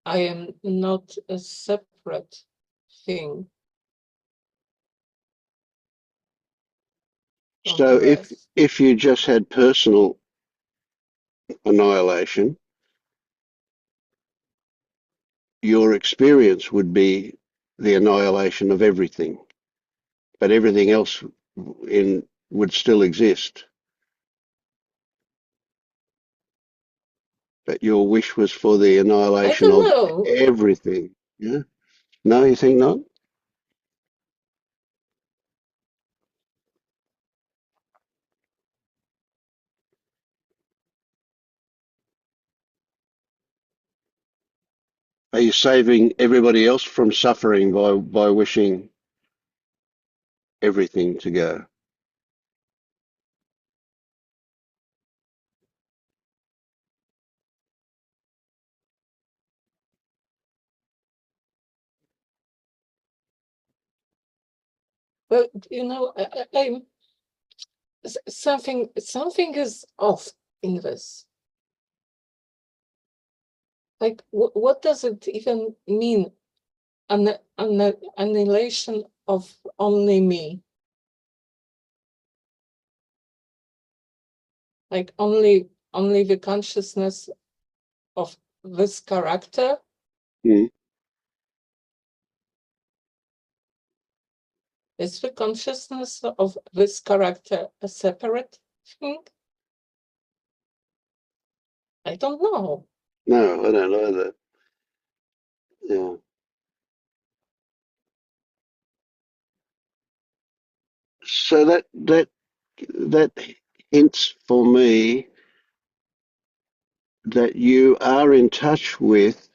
I am not a separate thing from So the rest. if you just had personal annihilation, your experience would be the annihilation of everything, but everything else would still exist. But your wish was for the I annihilation don't of know. everything. Yeah? No, you think not? Are you saving everybody else from suffering by wishing everything to go? But you know, something is off in this. Like, what does it even mean? An annihilation of only me. Like only the consciousness of this character. Mm. Is the consciousness of this character a separate thing? I don't know. No, I don't know that. Yeah. So that hints for me that you are in touch with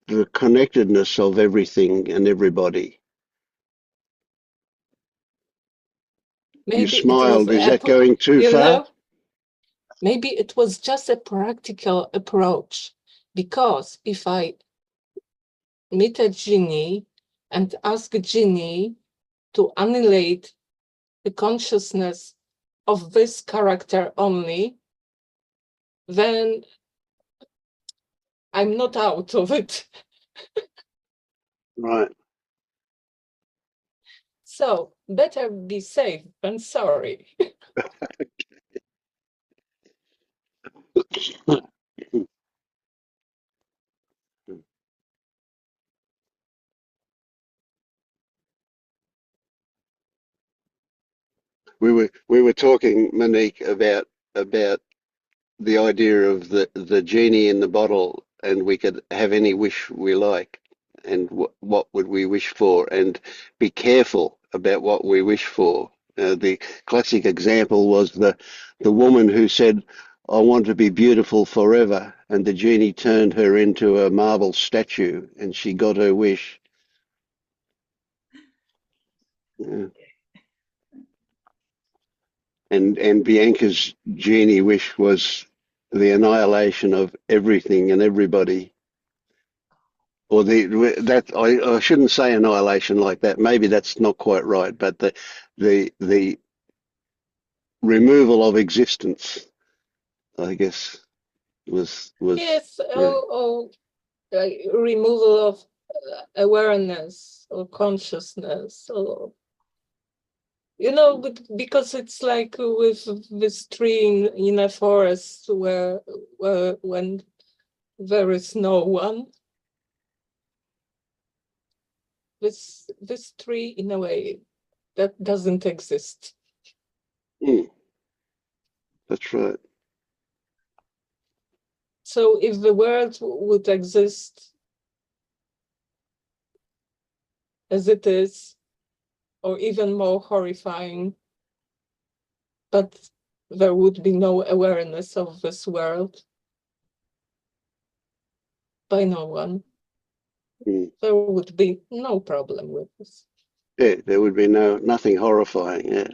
the connectedness of everything and everybody. You Maybe it was smiled. Is that going too far? maybe it was just a practical approach, because if I meet a genie and ask a genie to annihilate the consciousness of this character only, then I'm not out of it. Right. So better be safe than sorry. We were talking, Monique, about the idea of the genie in the bottle, and we could have any wish we like, and what would we wish for, and be careful about what we wish for. The classic example was the woman who said, "I want to be beautiful forever," and the genie turned her into a marble statue, and she got her wish. Yeah. And Bianca's genie wish was the annihilation of everything and everybody. Or I shouldn't say annihilation like that. Maybe that's not quite right, but the removal of existence, I guess, was Yes, yeah. removal of awareness or consciousness, or because it's like with this tree in a forest where when there is no one, this tree in a way that doesn't exist. That's right. So if the world would exist as it is, or even more horrifying, but there would be no awareness of this world by no one, there would be no problem with this. Yeah, there would be nothing horrifying. Yeah.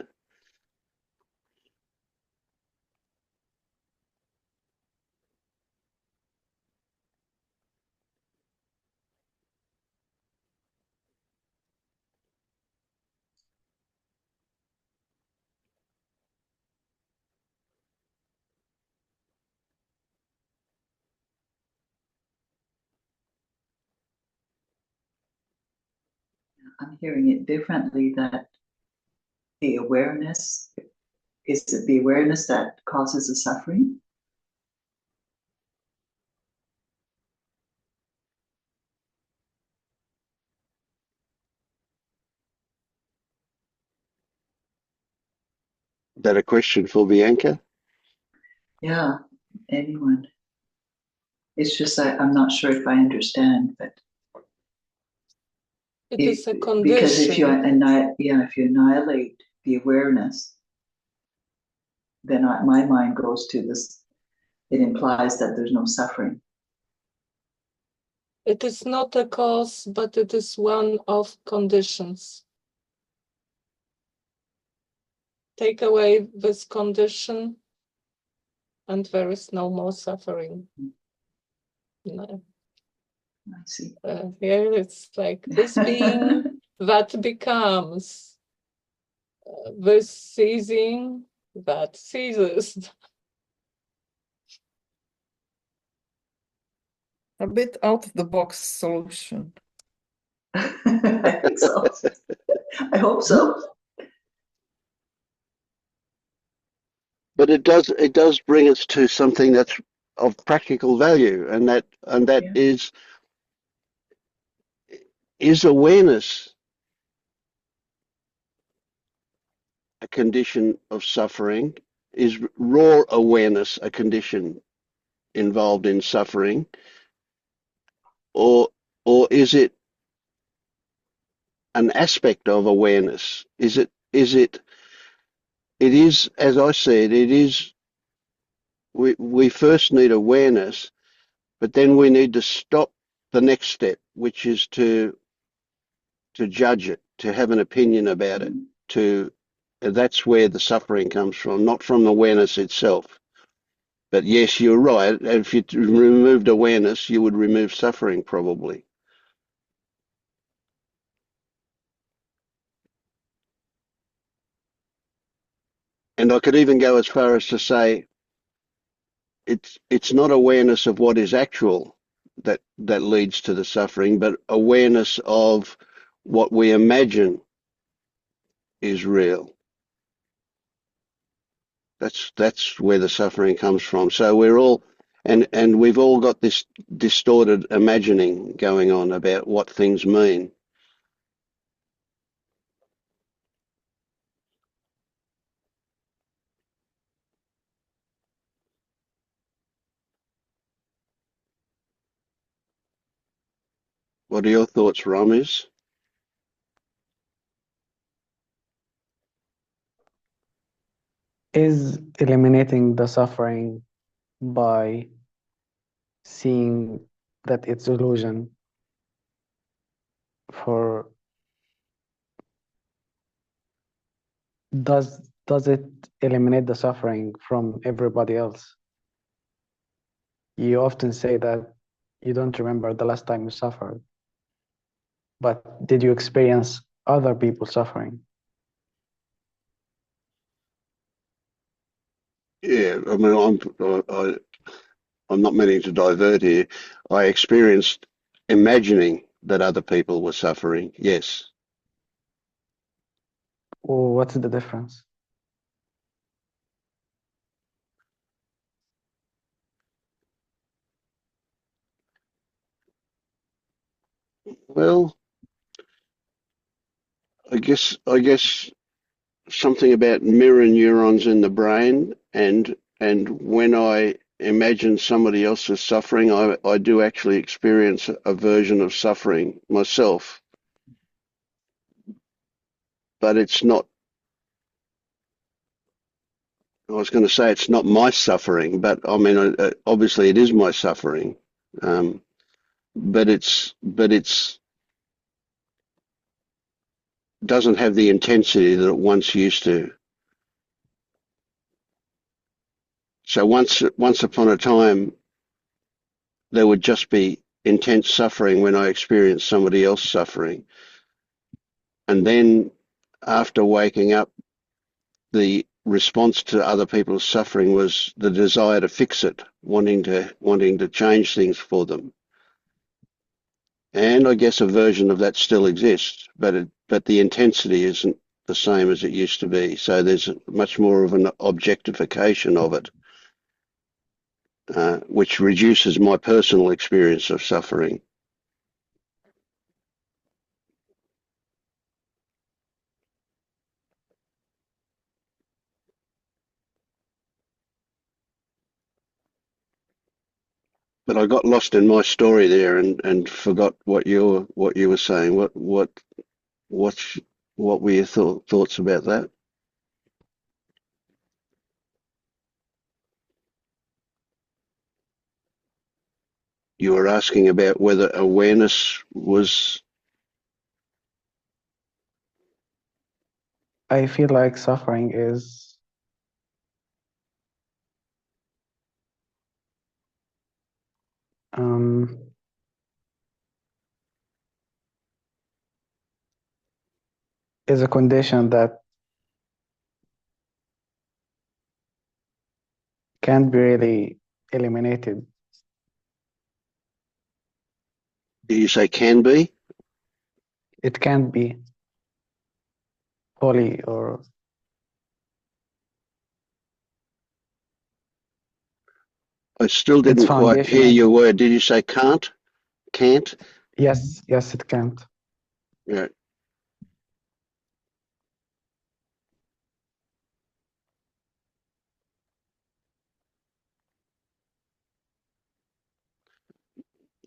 I'm hearing it differently, that the awareness, is it the awareness that causes the suffering? Is that a question for Bianca? Yeah, anyone. It's just that I'm not sure if I understand, but It is a because if you condition. if you annihilate the awareness, then my mind goes to this. It implies that there's no suffering. It is not a cause, but it is one of conditions. Take away this condition, and there is no more suffering. No. I see. Here it's like this being that becomes, this ceasing that ceases. A bit out of the box solution. I think so. I hope so. But it does bring us to something that's of practical value, and that Yeah. is awareness a condition of suffering? Is raw awareness a condition involved in suffering, or is it an aspect of awareness? It is, as I said, it is. We first need awareness, but then we need to stop the next step, which is to judge it, to have an opinion about it. That's where the suffering comes from, not from awareness itself. But yes, you're right. If you removed awareness, you would remove suffering probably. And I could even go as far as to say it's not awareness of what is actual that leads to the suffering, but awareness of what we imagine is real. That's where the suffering comes from. So we're all and we've all got this distorted imagining going on about what things mean. What are your thoughts, Ramesh? Is eliminating the suffering by seeing that it's illusion for does it eliminate the suffering from everybody else? You often say that you don't remember the last time you suffered, but did you experience other people suffering? Yeah, I mean, I'm not meaning to divert here. I experienced imagining that other people were suffering. Yes. Or what's the difference? Well, I guess something about mirror neurons in the brain, and when I imagine somebody else is suffering, I do actually experience a version of suffering myself, but it's not. I was going to say it's not my suffering, but I mean, obviously it is my suffering, um, but it's doesn't have the intensity that it once used to. So once upon a time, there would just be intense suffering when I experienced somebody else suffering. And then after waking up, the response to other people's suffering was the desire to fix it, wanting to change things for them. And I guess a version of that still exists, but the intensity isn't the same as it used to be. So there's much more of an objectification of it, which reduces my personal experience of suffering. But I got lost in my story there and forgot what you were saying. What what were your thoughts about that? You were asking about whether awareness was. I feel like suffering um, is a condition that can't be really eliminated. Did you say can be? It can't be wholly or I still it's didn't quite hear foundational. your word. Did you say can't? Can't? Yes, yes, it can't. Yeah.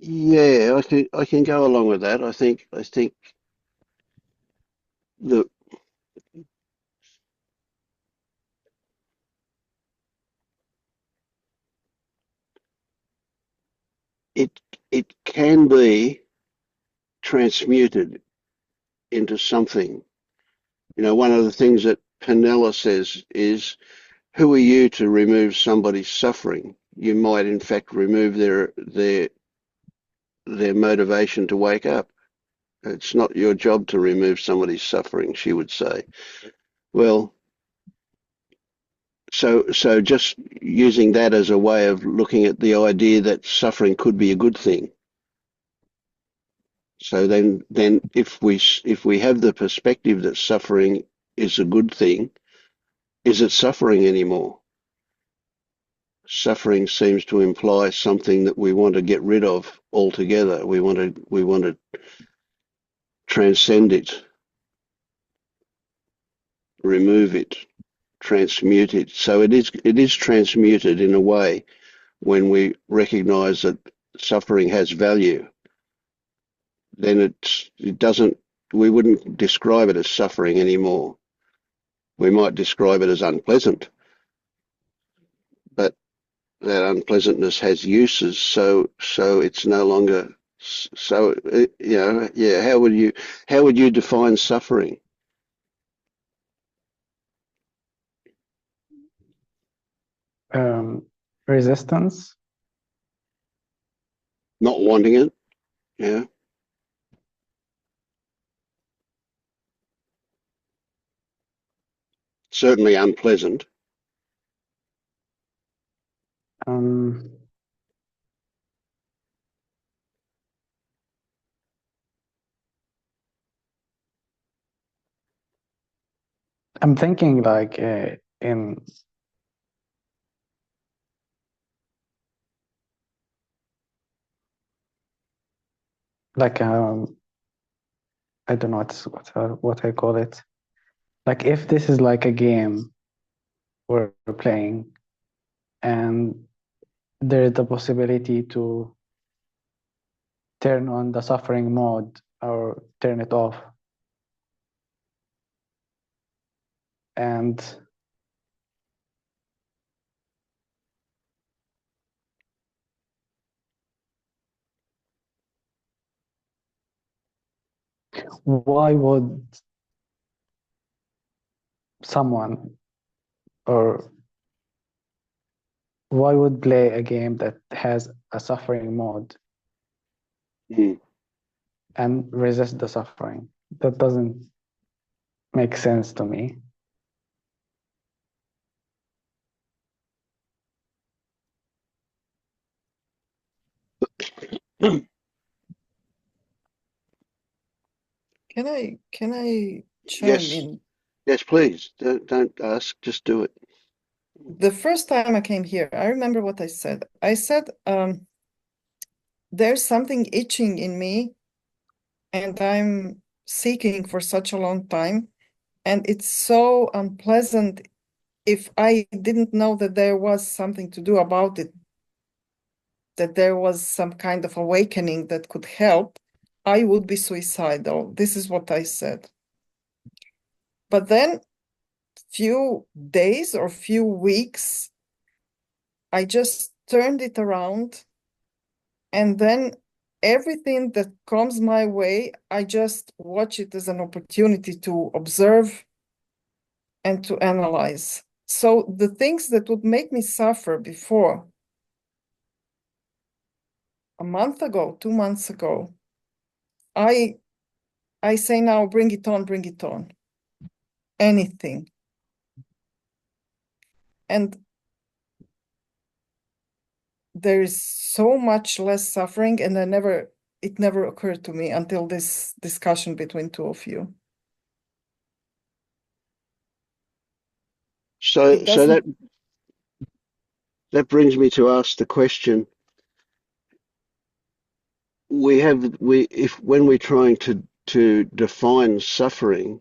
Yeah, I can go along with that. I think that it it can be transmuted into something. You know, one of the things that Penella says is, who are you to remove somebody's suffering? You might in fact remove their motivation to wake up. It's not your job to remove somebody's suffering, she would say. Well, so just using that as a way of looking at the idea that suffering could be a good thing. So then if we have the perspective that suffering is a good thing, is it suffering anymore? suffering seems to imply something that we want to get rid of altogether. We want to transcend it, remove it, transmute it. So it is transmuted in a way when we recognize that suffering has value. Then it doesn't. We wouldn't describe it as suffering anymore. We might describe it as unpleasant, but that unpleasantness has uses, so it's no longer so. Yeah. How would you define suffering? Resistance. Not wanting it. Yeah. Certainly unpleasant. Um, I'm thinking like in like I don't know what I call it. Like if this is like a game we're playing, and there is the possibility to turn on the suffering mode or turn it off, and why would someone or why would play a game that has a suffering mode Mm. and resist the suffering? That doesn't make sense to me. Can I chime Yes. in? Yes, please. Don't ask. Just do it. The first time I came here, I remember what I said. I said, there's something itching in me, and I'm seeking for such a long time. And it's so unpleasant if I didn't know that there was something to do about it, that there was some kind of awakening that could help, I would be suicidal. This is what I said. But then few days or few weeks, I just turned it around, and then everything that comes my way, I just watch it as an opportunity to observe and to analyze. So the things that would make me suffer before, a month ago, 2 months ago, I say now, bring it on, anything. And there is so much less suffering, and it never occurred to me until this discussion between two of you. So It doesn't. that brings me to ask the question. When we're trying to define suffering,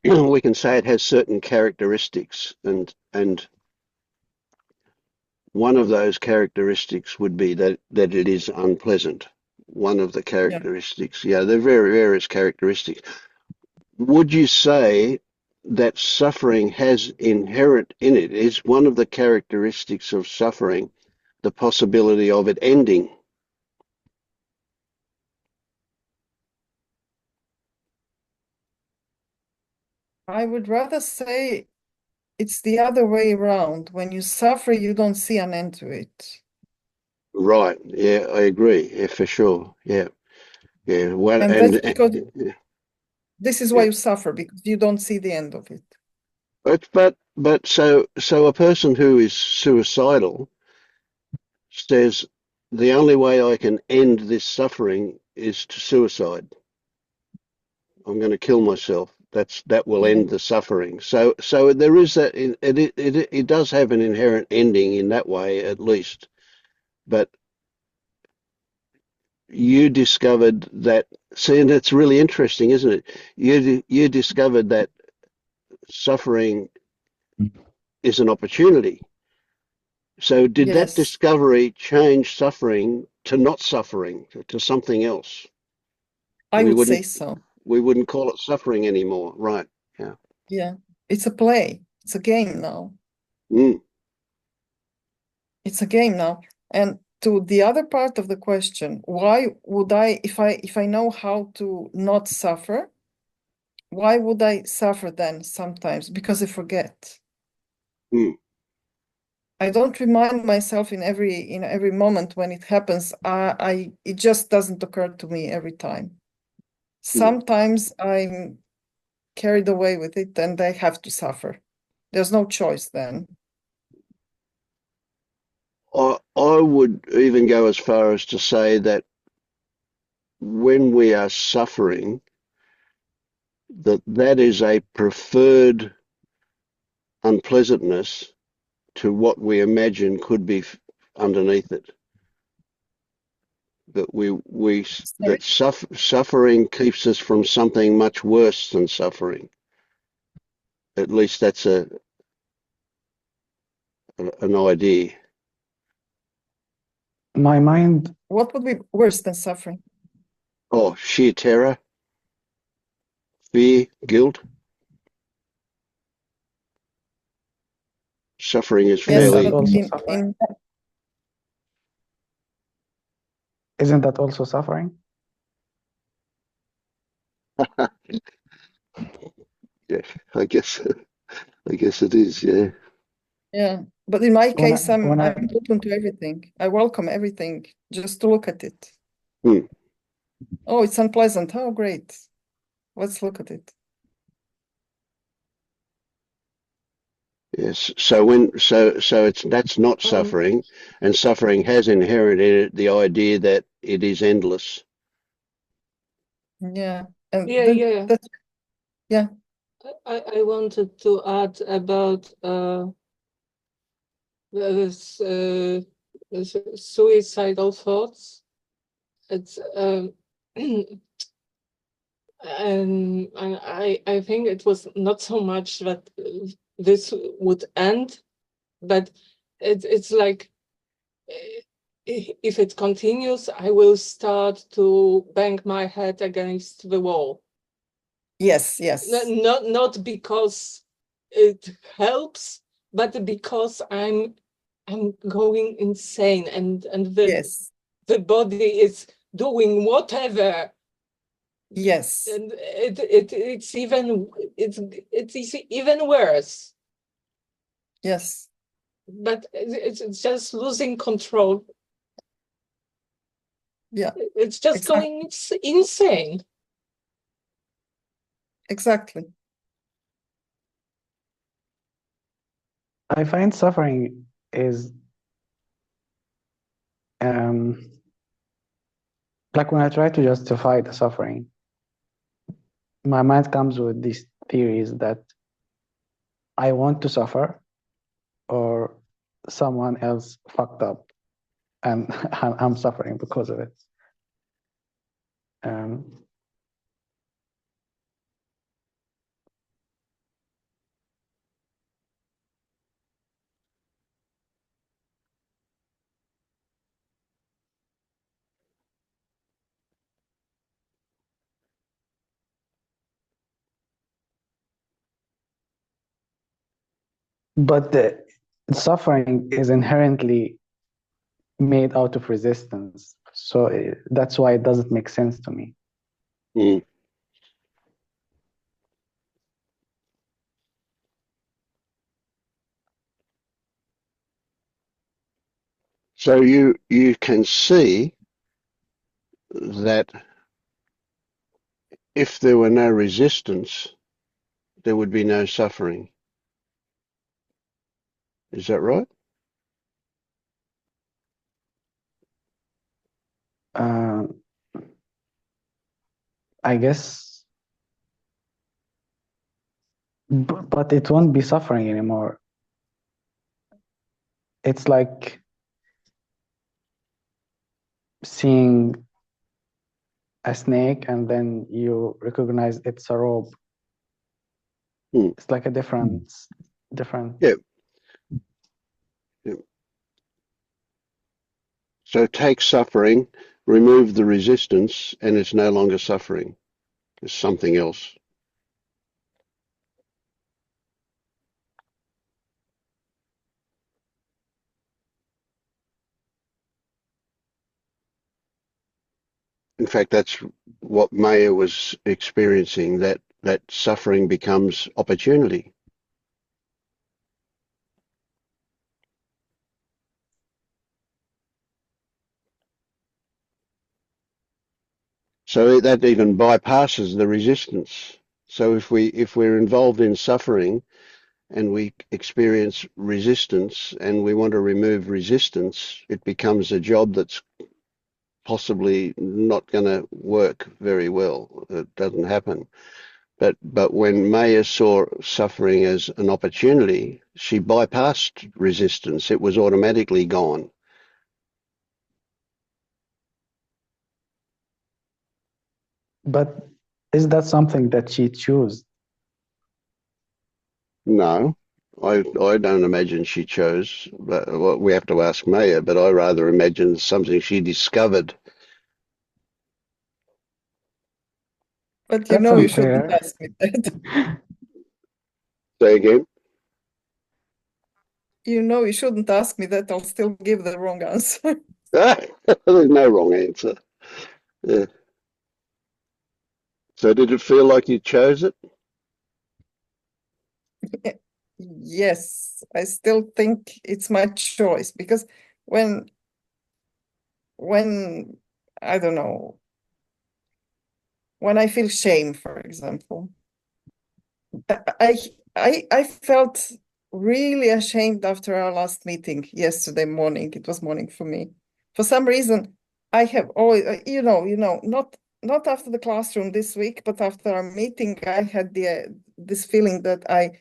we can say it has certain characteristics, and one of those characteristics would be that it is unpleasant. One of the Yeah. characteristics, yeah, there are various characteristics. Would you say that suffering has inherent in it, is one of the characteristics of suffering the possibility of it ending? I would rather say it's the other way around. When you suffer, you don't see an end to it. Right. Yeah, I agree. Yeah, for sure. Yeah. Yeah. Well, And that's and because yeah, this is why yeah. you suffer, because you don't see the end of it. But so a person who is suicidal says the only way I can end this suffering is to suicide. I'm going to kill myself. that will end the suffering. So there is that. It does have an inherent ending in that way, at least. But you discovered that. See, and it's really interesting, isn't it? You discovered that suffering is an opportunity. So did that Yes, discovery change suffering to not suffering, to something else? I We would wouldn't say so. we wouldn't call it suffering anymore, right? Yeah. Yeah, it's a play. It's a game now. Mm, It's a game now. And to the other part of the question, why would I, if I know how to not suffer, why would I suffer then sometimes? Because I forget. mm, I don't remind myself in every moment when it happens. It just doesn't occur to me every time. mm. Sometimes I'm carried away with it and I have to suffer. There's no choice then. I would even go as far as to say that when we are suffering, that is a preferred unpleasantness to what we imagine could be underneath it. That Sorry? suffering keeps us from something much worse than suffering. At least that's an idea. My mind, What would be worse than suffering? Oh, sheer terror, fear, guilt. Suffering is isn't Yes, that fairly. but also suffering? Isn't that also suffering? Yeah, I guess. I guess it is. Yeah. yeah, but in my When I, case, when I, I'm open to everything. I welcome everything just to look at it. Hmm. Oh, it's unpleasant. Oh, great. Let's look at it. Yes. So it's that's not Um, suffering, and suffering has inherent in it the idea that it is endless. Yeah, and yeah, then yeah. that's yeah. I wanted to add about this suicidal thoughts. It's and I think it was not so much that this would end, but it's like if it continues, I will start to bang my head against the wall. Yes, yes, Not because it helps, but because I'm going insane and yes, the body is doing whatever, yes, and it's even worse. yes. But it's just losing control. Yeah, It's just exactly, going insane. exactly. I find suffering is um, like when I try to justify the suffering, my mind comes with these theories that I want to suffer or someone else fucked up and I'm suffering because of it. Um, but the suffering is inherently made out of resistance. So that's why it doesn't make sense to me. Hmm. So you can see that if there were no resistance, there would be no suffering. Is that right? Uh, I guess But it won't be suffering anymore. It's like seeing a snake and then you recognize it's a rope. Hmm. It's like a different. Yeah. Yeah. So take suffering, remove the resistance, and it's no longer suffering. It's something else. In fact, that's what Maja was experiencing, that suffering becomes opportunity. So that even bypasses the resistance. So if we're involved in suffering and we experience resistance and we want to remove resistance, it becomes a job that's possibly not going to work very well. It doesn't happen. But when Maya saw suffering as an opportunity, she bypassed resistance. It was automatically gone. But is that something that she chose? No, I don't imagine she chose. But well, we have to ask Maya. But I rather imagine it's something she discovered. But That's you shouldn't unfair. ask me that. Say again. You shouldn't ask me that. I'll still give the wrong answer. There's no wrong answer. Yeah. So did it feel like you chose it? Yes, I still think it's my choice because when when I don't know, when I feel shame, for example, I I felt really ashamed after our last meeting yesterday morning. It was morning for me. For some reason, I have always, not after the classroom this week, but after our meeting, I had this feeling that I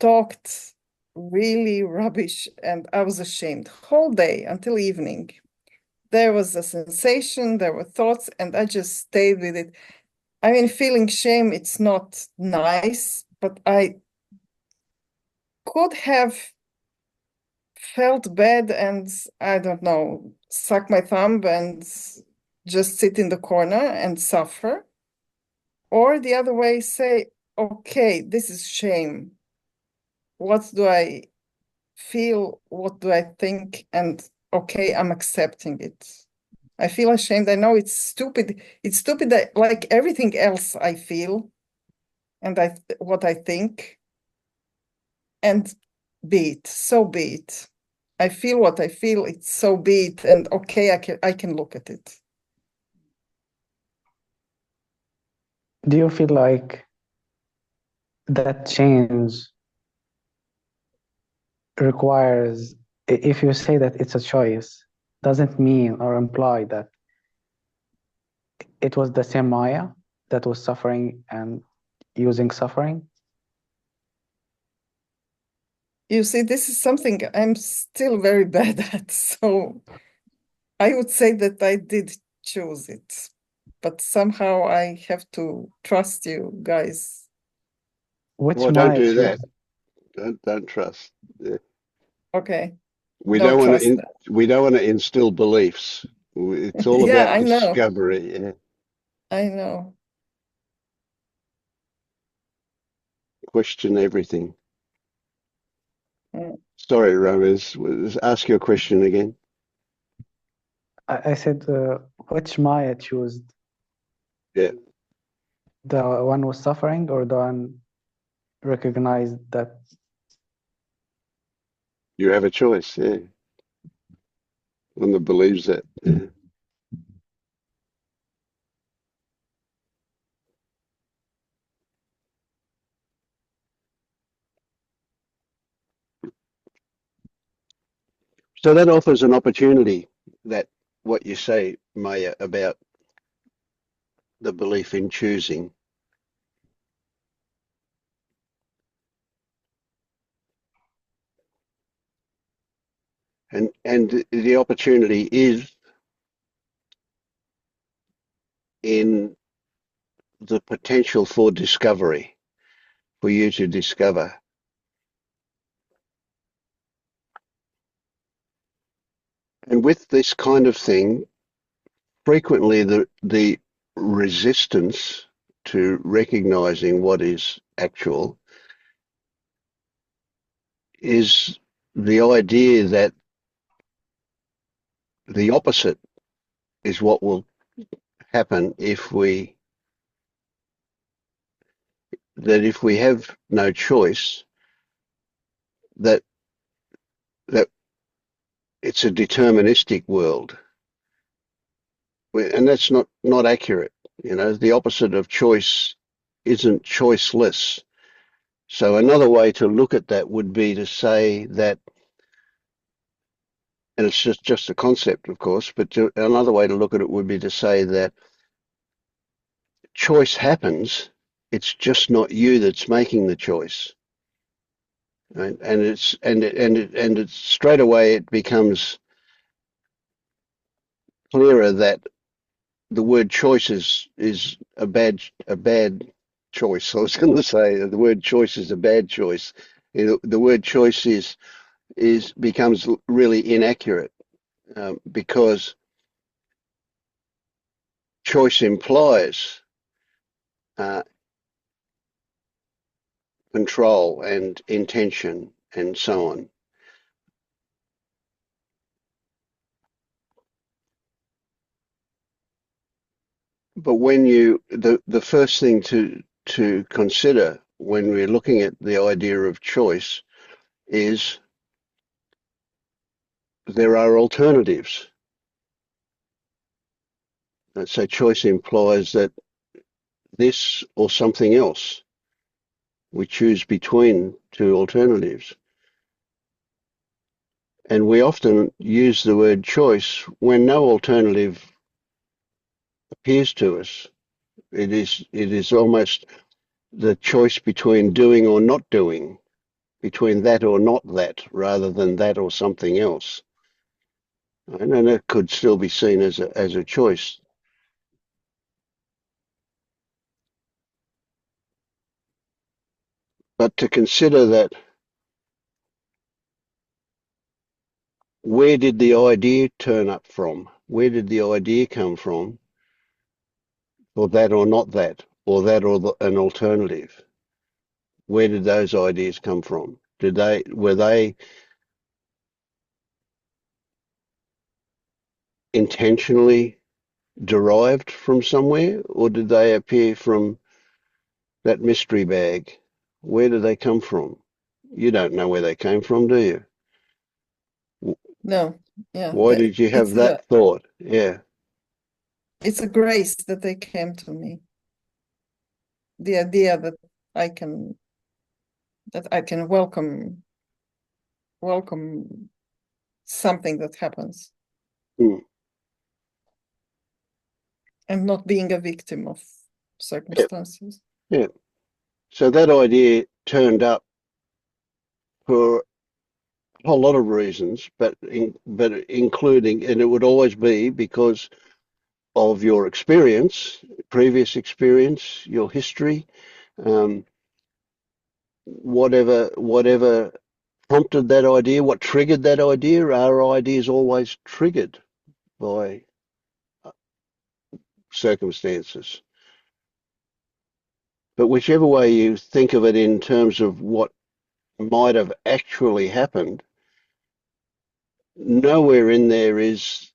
talked really rubbish and I was ashamed whole day until evening. There was a sensation, there were thoughts, and I just stayed with it. I mean, feeling shame, it's not nice, but I could have felt bad and I don't know, suck my thumb and just sit in the corner and suffer. Or the other way, say, okay, this is shame. What do I feel? What do I think? And okay, I'm accepting it. I feel ashamed. I know it's stupid. It's stupid that, like everything else I feel and what I think. And be it, so be it. I feel what I feel, it's so be it, and okay, I can look at it. Do you feel like that change requires, if you say that it's a choice, doesn't mean or imply that it was the same Maya that was suffering and using suffering? You see, this is something I'm still very bad at, so I would say that I did choose it, but somehow I have to trust you guys. Which Well, don't Maya do that. chose? Don't trust. Yeah. Okay, We don't don't want trust to. that. We don't want to instill beliefs. It's all Yeah, about I know, discovery. Yeah. I know. Question everything. Mm. Sorry, Rose. Ask your question again. I said, which Maya chose? Yeah. The one was suffering or the one recognized that? You have a choice. Yeah. One that believes that. Yeah. So that offers an opportunity, that what you say, Maya, about the belief in choosing. and the opportunity is in the potential for discovery, for you to discover. And with this kind of thing, frequently the resistance to recognizing what is actual is the idea that the opposite is what will happen if we have no choice, that that it's a deterministic world. And that's not accurate. You know, the opposite of choice isn't choiceless. So another way to look at that would be to say that, and it's just a concept, of course, but another way to look at it would be to say that choice happens. It's just not you that's making the choice. Right? And it's straight away it becomes clearer that the word choice is a bad choice. I was going to say the word choice is a bad choice. You know, the word choice becomes really inaccurate, because choice implies uh, control and intention and so on. But when the first thing to consider when we're looking at the idea of choice is there are alternatives. So choice implies that this or something else. We choose between two alternatives. And we often use the word choice when no alternative appears to us. It is almost the choice between doing or not doing, between that or not that, rather than that or something else. And it could still be seen as a choice. But to consider that, where did the idea turn up from? Where did the idea come from? Or that or not that, or that or an alternative? Where did those ideas come from? Were they intentionally derived from somewhere, or did they appear from that mystery bag? Where did they come from? You don't know where they came from, do you? No, yeah, Why did you have that thought? Yeah. It's a grace that they came to me. The idea that I can welcome something that happens. Mm. And not being a victim of circumstances. Yeah. So that idea turned up for a whole lot of reasons, but including, and it would always be because of your experience, previous experience, your history, um, whatever prompted that idea, what triggered that idea. Our ideas always triggered by circumstances. But whichever way you think of it in terms of what might have actually happened, nowhere in there is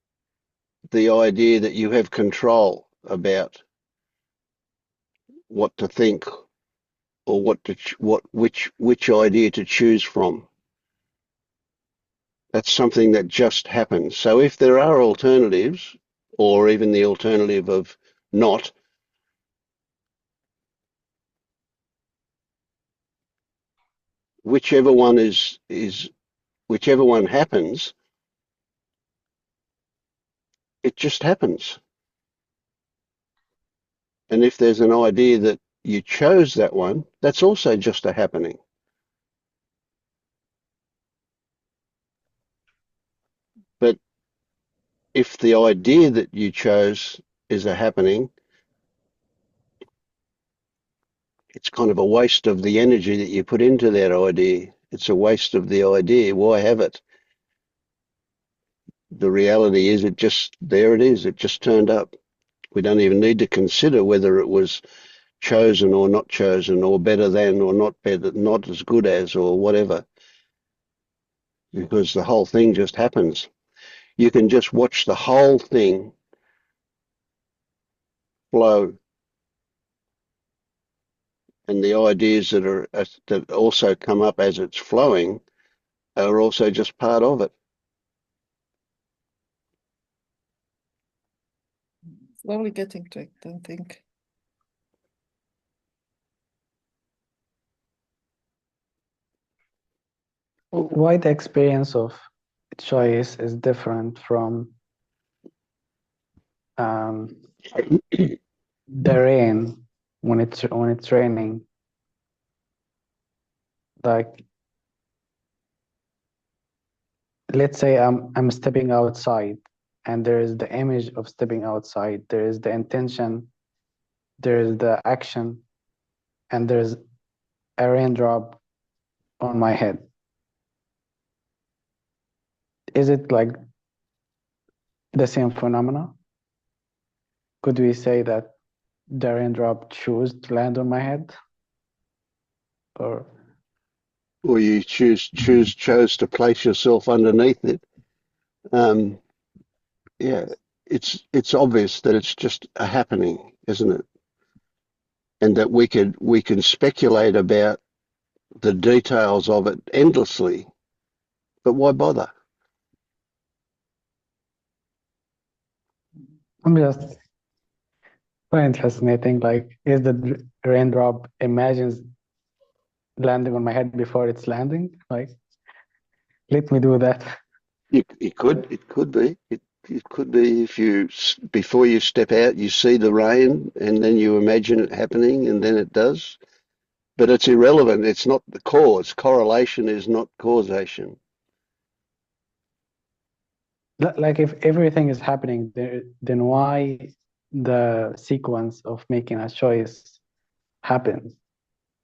the idea that you have control about what to think or which idea to choose from. That's something that just happens. So if there are alternatives, or even the alternative of not, whichever one whichever one happens, it just happens. And if there's an idea that you chose that one, that's also just a happening. if the idea that you chose is a happening, it's kind of a waste of the energy that you put into that idea. It's a waste of the idea. Why have it? The reality is there it is. It just turned up. We don't even need to consider whether it was chosen or not chosen, or better than or not better, not as good as, or whatever, because the whole thing just happens. You can just watch the whole thing flow, and the ideas that also come up as it's flowing are also just part of it. Slowly getting to it, I think. Why the experience of choice is different from the rain when it's raining? Like, let's say I'm stepping outside, and there is the image of stepping outside, there is the intention, there is the action, and there's a raindrop on my head. Is it like the same phenomena? Could we say that the raindrop chose to land on my head? Or you chose to place yourself underneath it. Yeah, it's obvious that it's just a happening, isn't it? And that we can speculate about the details of it endlessly, but why bother? I'm just find it fascinating. Like, is the raindrop imagines landing on my head before it's landing? Like, let me do that. It could be. It could be if before you step out, you see the rain and then you imagine it happening and then it does. But it's irrelevant. It's not the cause. Correlation is not causation. Like, if everything is happening, then why the sequence of making a choice happens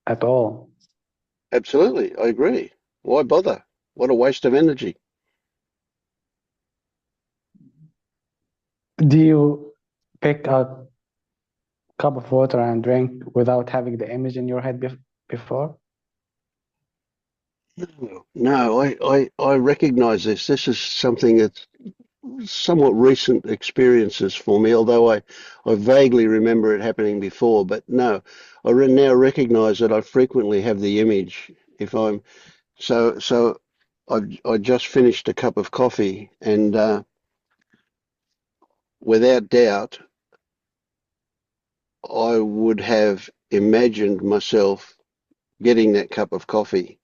at all? Absolutely, I agree. Why bother? What a waste of energy. Do you pick a cup of water and drink without having the image in your head before? No, I recognize this. This is something that's somewhat recent experiences for me, although I vaguely remember it happening before. But no, now recognize that I frequently have the image. If I'm so I just finished a cup of coffee, and without doubt, I would have imagined myself getting that cup of coffee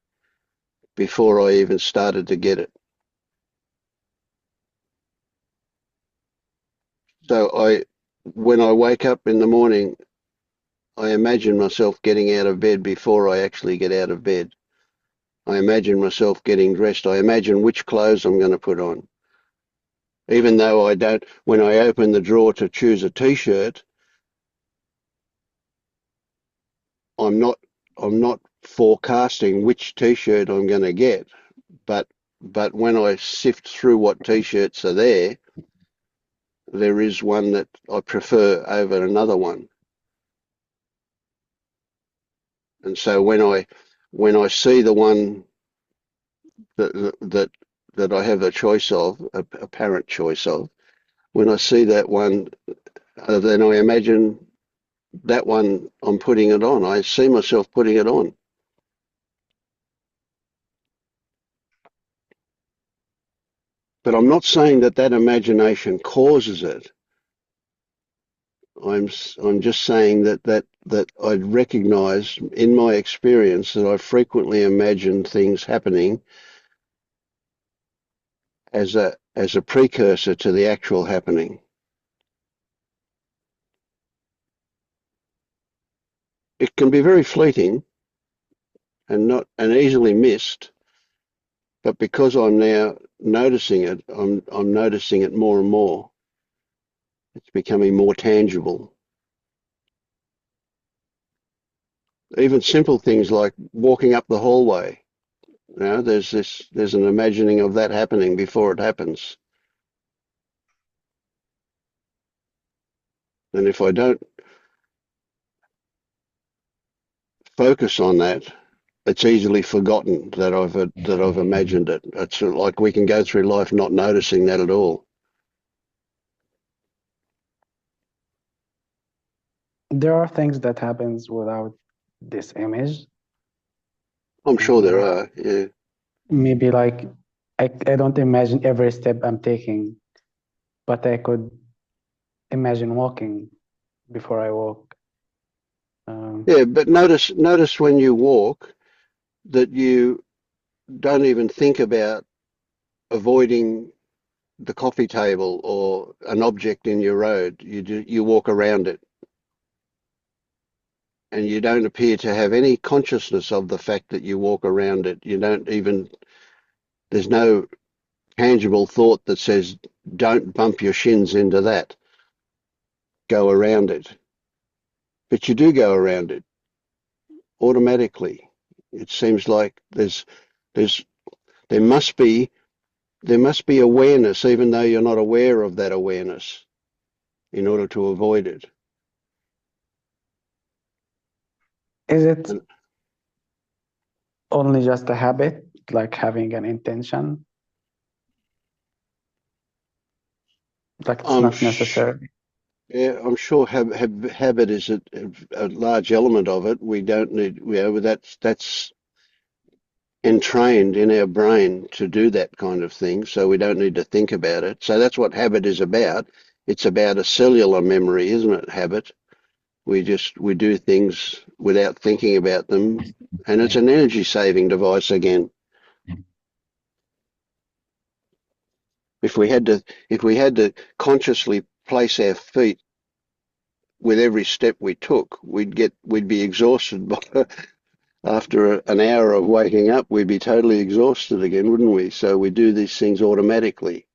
before I even started to get it. So when I wake up in the morning, I imagine myself getting out of bed before I actually get out of bed. I imagine myself getting dressed. I imagine which clothes I'm going to put on. Even though I don't, when I open the drawer to choose a t-shirt, I'm not, I'm not forecasting which t-shirt I'm going to get. But, but when I sift through what t-shirts are there is one that I prefer over another one. And so when I see the one that that that I have a choice of, a apparent choice of, when I see that one, then I imagine that one I'm putting it on. I see myself putting it on. But I'm not saying that imagination causes it. I'm just saying that I recognise in my experience that I frequently imagine things happening as a precursor to the actual happening. It can be very fleeting and not and easily missed, But because I'm now noticing it, I'm noticing it more and more. It's becoming more tangible. Even simple things like walking up the hallway. You know, there's an imagining of that happening before it happens. And if I don't focus on that, it's easily forgotten that I've imagined it. It's like we can go through life not noticing that at all. There are things that happens without this image. I'm sure there are, yeah. Maybe like I don't imagine every step I'm taking, but I could imagine walking before I walk. Yeah, but notice when you walk that you don't even think about avoiding the coffee table or an object in your road. You walk around it, and you don't appear to have any consciousness of the fact that you walk around it. You don't even There's no tangible thought that says don't bump your shins into that. Go around it, but you do go around it automatically. It seems like there's there must be awareness, even though you're not aware of that awareness, in order to avoid it. Is it And only just a habit, like having an intention? Like it's I'm not necessary. yeah, I'm sure habit is a large element of it. We don't need, that's entrained in our brain to do that kind of thing, so we don't need to think about it. So that's what habit is about. It's about a cellular memory, isn't it? Habit. We do things without thinking about them, and it's an energy saving device again. If we had to consciously place our feet with every step we took, we'd be exhausted by, after an hour of waking up, we'd be totally exhausted again, wouldn't we? So we do these things automatically.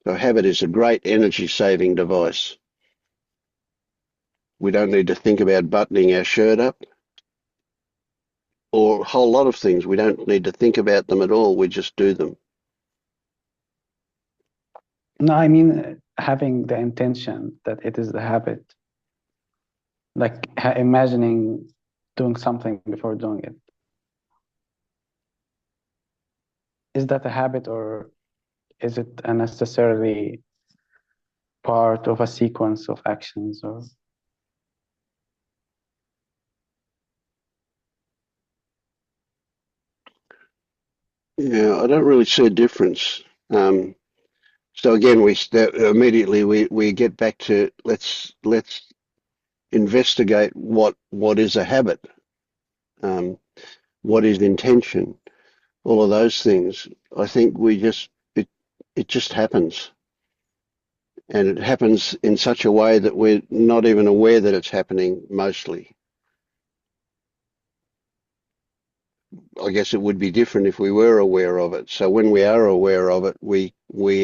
So habit is a great energy saving device. We don't need to think about buttoning our shirt up or a whole lot of things. We don't need to think about them at all. We just do them. No, I mean having the intention that it is the habit, like imagining doing something before doing it. Is that a habit, or is it a necessarily part of a sequence of actions? Or Yeah, I don't really see a difference. So again, immediately we get back to let's investigate what is a habit, um, what is intention, all of those things. I think it just happens, and it happens in such a way that we're not even aware that it's happening mostly. I guess it would be different if we were aware of it. So when we are aware of it, we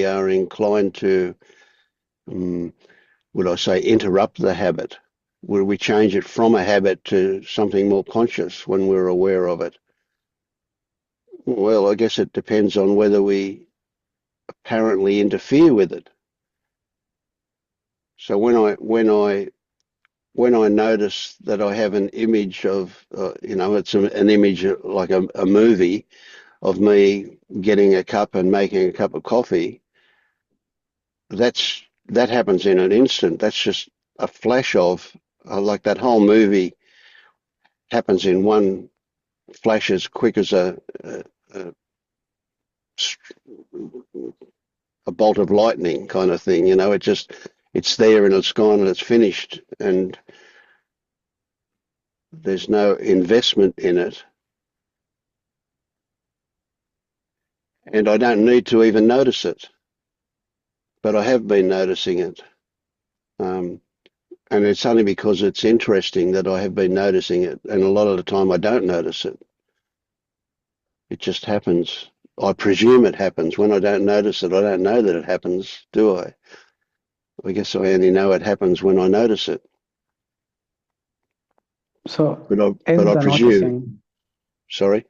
are inclined to, would I say, interrupt the habit? Would we change it from a habit to something more conscious when we're aware of it? Well, I guess it depends on whether we apparently interfere with it. So when I notice that I have an image of, it's an image like a movie of me getting a cup and making a cup of coffee, that happens in an instant. That's just a flash of, like that whole movie happens in one flash as quick as a, a bolt of lightning kind of thing. It's there and it's gone and it's finished, and there's no investment in it. And I don't need to even notice it, but I have been noticing it. Um, and it's only because it's interesting that I have been noticing it. And a lot of the time I don't notice it. It just happens. I presume it happens. When I don't notice it, I don't know that it happens, do I? I guess I only know it happens when I notice it. So But is I the presume. noticing Sorry?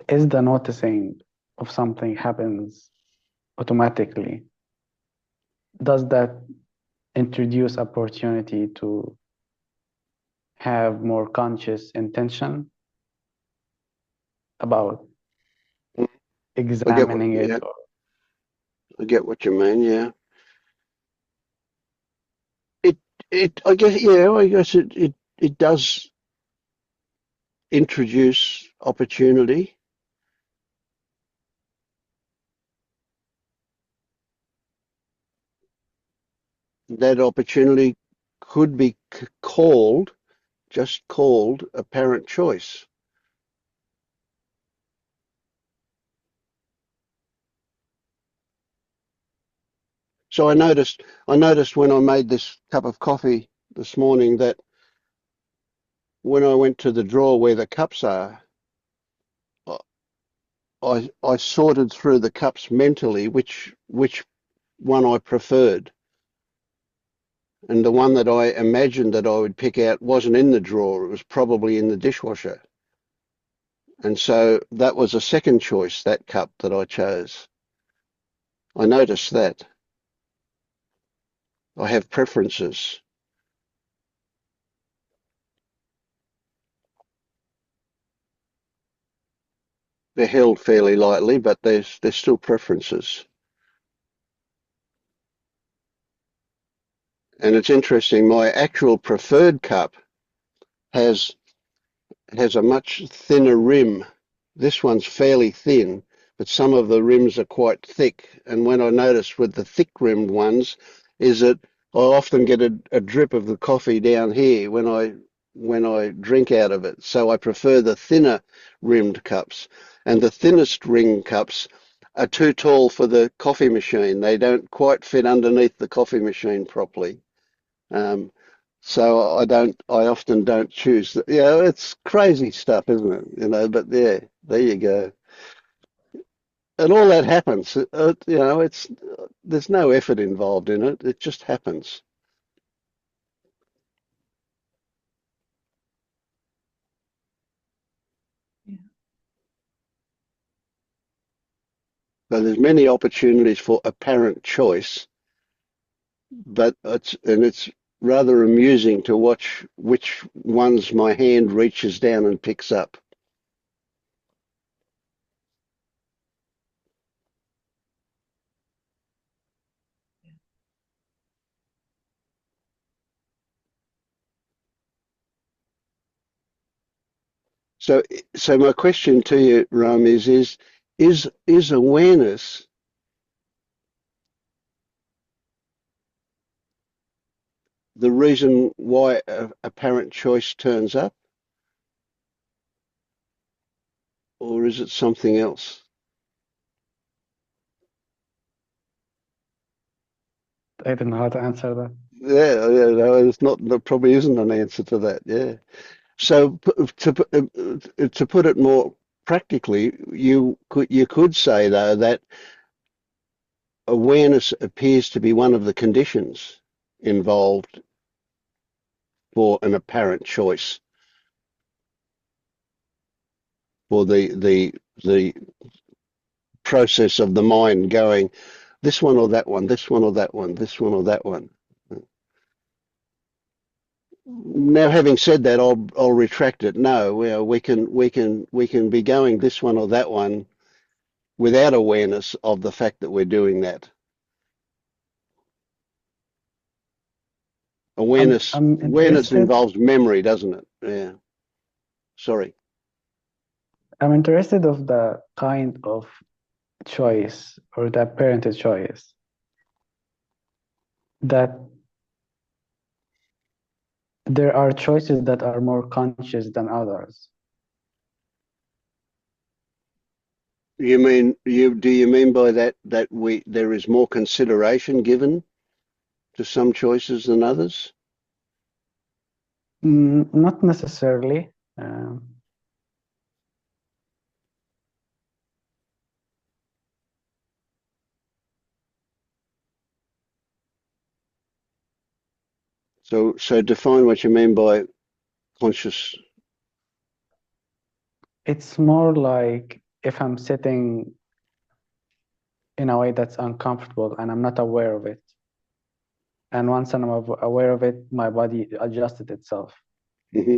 is the noticing of something happens automatically? Does that introduce opportunity to have more conscious intention about I get what, examining it? yeah, Or I get what you mean, yeah. I guess, yeah, I guess it does introduce opportunity. That opportunity could be called, just called, apparent choice. So I noticed when I made this cup of coffee this morning that when I went to the drawer where the cups are, I sorted through the cups mentally, which one I preferred. And the one that I imagined that I would pick out wasn't in the drawer. It was probably in the dishwasher. And so that was a second choice, that cup that I chose. I noticed that. I have preferences. They're held fairly lightly, but there's still preferences. And it's interesting, my actual preferred cup has a much thinner rim. This one's fairly thin, but some of the rims are quite thick. And when I notice with the thick rimmed ones is that I often get a drip of the coffee down here when I drink out of it. So I prefer the thinner rimmed cups. And the thinnest ring cups are too tall for the coffee machine. They don't quite fit underneath the coffee machine properly. Um, so I often don't choose. It's crazy stuff, isn't it? But yeah, there you go. And all that happens. There's no effort involved in it. It just happens. Yeah. So there's many opportunities for apparent choice, but it's rather amusing to watch which ones my hand reaches down and picks up. So, so my question to you, Ram, is awareness the reason why apparent choice turns up, or is it something else? I don't know how to answer that. Yeah, no, it's not. There probably isn't an answer to that. Yeah. So to put it more practically, you could say though that awareness appears to be one of the conditions involved for an apparent choice, for the process of the mind going this one or that one, this one or that one, this one or that one. Now, having said that, I'll retract it. No, we can be going this one or that one without awareness of the fact that we're doing that. Awareness Interested. involves memory, doesn't it? Yeah. Sorry. I'm interested of the kind of choice or the parented choice that there are choices that are more conscious than others. Do you mean by that there is more consideration given to some choices than others? Not necessarily. Um, So define what you mean by conscious. It's more like if I'm sitting in a way that's uncomfortable and I'm not aware of it. And once I'm aware of it, my body adjusted itself. Mm-hmm.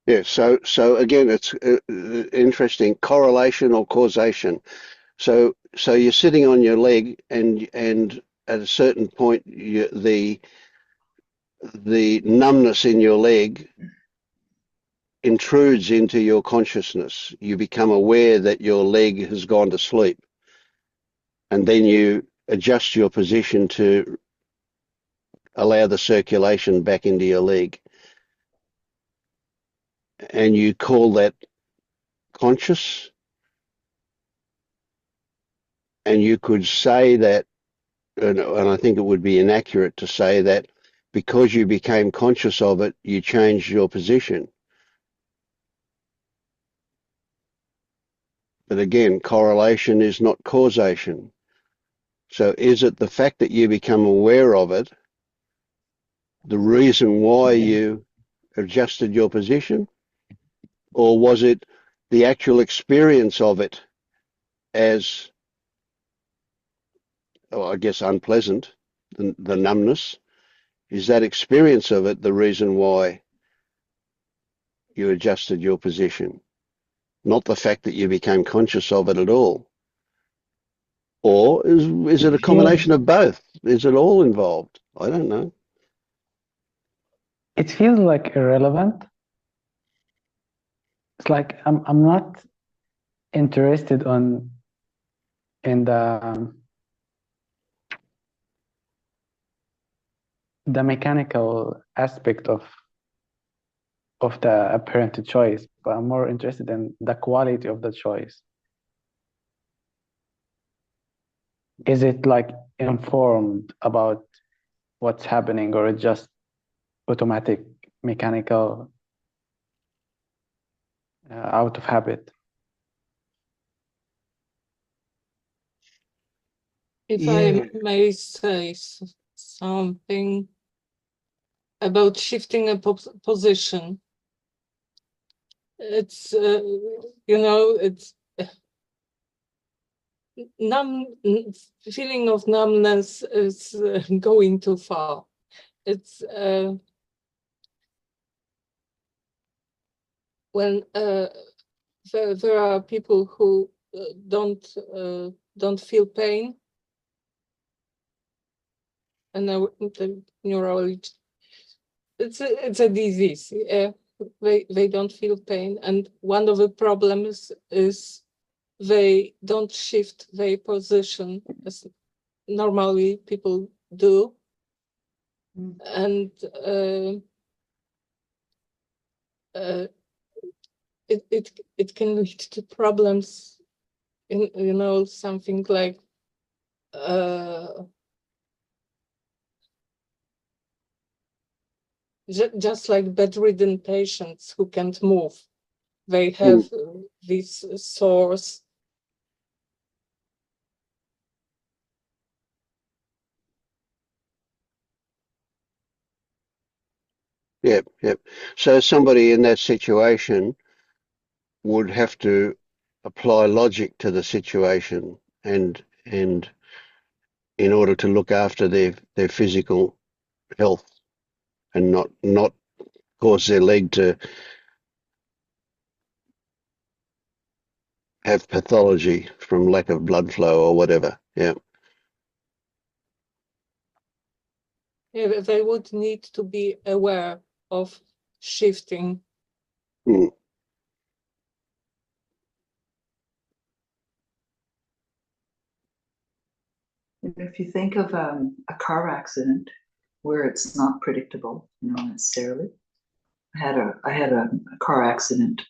Yeah. So again, it's interesting correlation or causation. So you're sitting on your leg, and at a certain point, the numbness in your leg intrudes into your consciousness. You become aware that your leg has gone to sleep, and then you adjust your position to allow the circulation back into your leg, and you call that conscious. And you could say that, and I think it would be inaccurate to say that because you became conscious of it, you changed your position. But again, correlation is not causation. So is it the fact that you become aware of it, the reason why you adjusted your position? Or was it the actual experience of it as, I guess, unpleasant, the numbness? Is that experience of it the reason why you adjusted your position? Not the fact that you became conscious of it at all? Or is it a combination of both? Is it all involved? I don't know. It feels like irrelevant. It's like I'm not interested in the mechanical aspect of the apparent choice, but I'm more interested in the quality of the choice. Is it like informed about what's happening, or it's just automatic, mechanical, out of habit? If Yeah. I may say something about shifting a position, it's it's feeling of numbness is going too far. It's when there are people who don't feel pain, and the neurologist, it's a disease. They don't feel pain, and one of the problems is they don't shift their position as normally people do, and it can lead to problems in something like just like bedridden patients who can't move. They have these sores. Yep, yep. So somebody in that situation would have to apply logic to the situation, and in order to look after their physical health, and not cause their leg to have pathology from lack of blood flow or whatever. Yeah. Yeah, they would need to be aware of shifting. Mm. If you think of a car accident where it's not predictable, necessarily. I had a car accident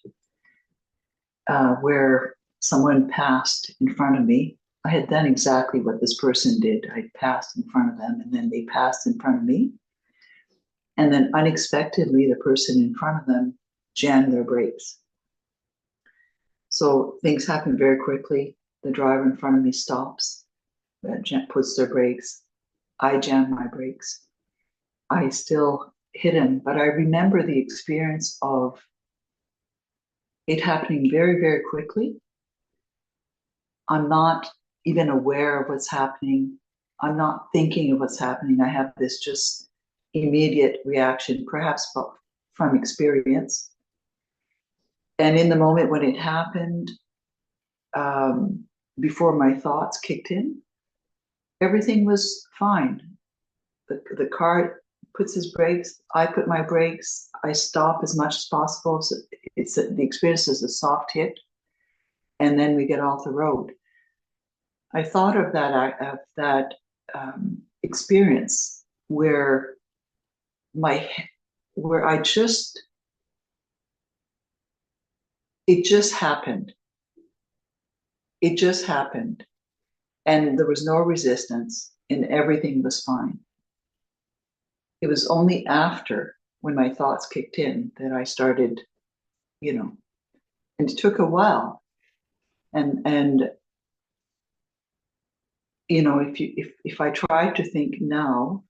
where someone passed in front of me. I had done exactly what this person did. I passed in front of them, and then they passed in front of me. And then unexpectedly, the person in front of them jammed their brakes. So things happen very quickly. The driver in front of me stops, puts their brakes. I jam my brakes. I still hit him, but I remember the experience of it happening very, very quickly. I'm not even aware of what's happening. I'm not thinking of what's happening. I have this just immediate reaction, perhaps from experience. And in the moment when it happened, before my thoughts kicked in, everything was fine. The car puts his brakes, I put my brakes, I stop as much as possible. So the experience is a soft hit, and then we get off the road. I thought of that experience where I just, it just happened. It just happened. And there was no resistance and everything was fine. It was only after, when my thoughts kicked in, that I started, and it took a while. And if I try to think now,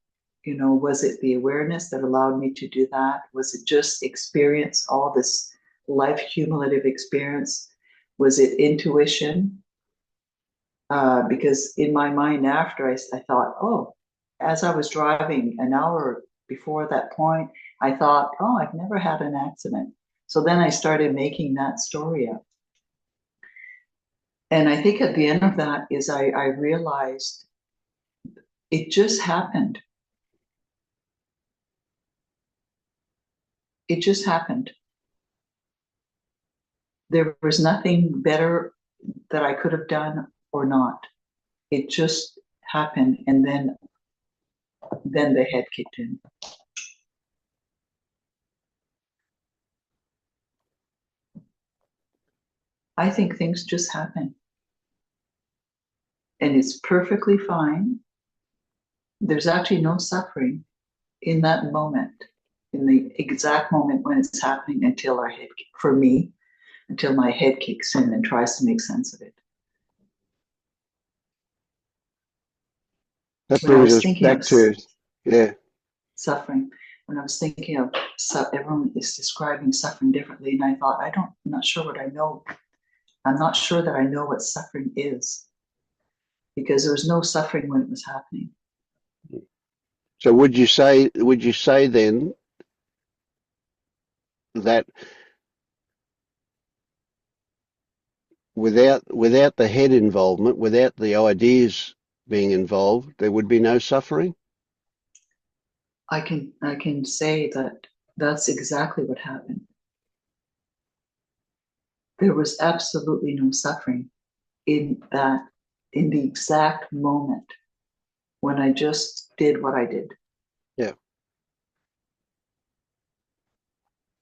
was it the awareness that allowed me to do that? Was it just experience, all this life cumulative experience? Was it intuition? Because in my mind after, I thought, oh, as I was driving an hour before that point, I thought, oh, I've never had an accident. So then I started making that story up. And I think at the end of that is I realized it just happened. It just happened. There was nothing better that I could have done or not. It just happened, and then the head kicked in. I think things just happen. And it's perfectly fine. There's actually no suffering in that moment, in the exact moment when it's happening, until for me, until my head kicks in and tries to make sense of it. That When I brings was us thinking back of to, yeah, suffering, when I was thinking of everyone is describing suffering differently, and I thought, I'm not sure what I know. I'm not sure that I know what suffering is, because there was no suffering when it was happening. so would you say then that without the head involvement, without the ideas being involved, there would be no suffering? I can say that that's exactly what happened. There was absolutely no suffering in the exact moment when I just did what I did. Yeah.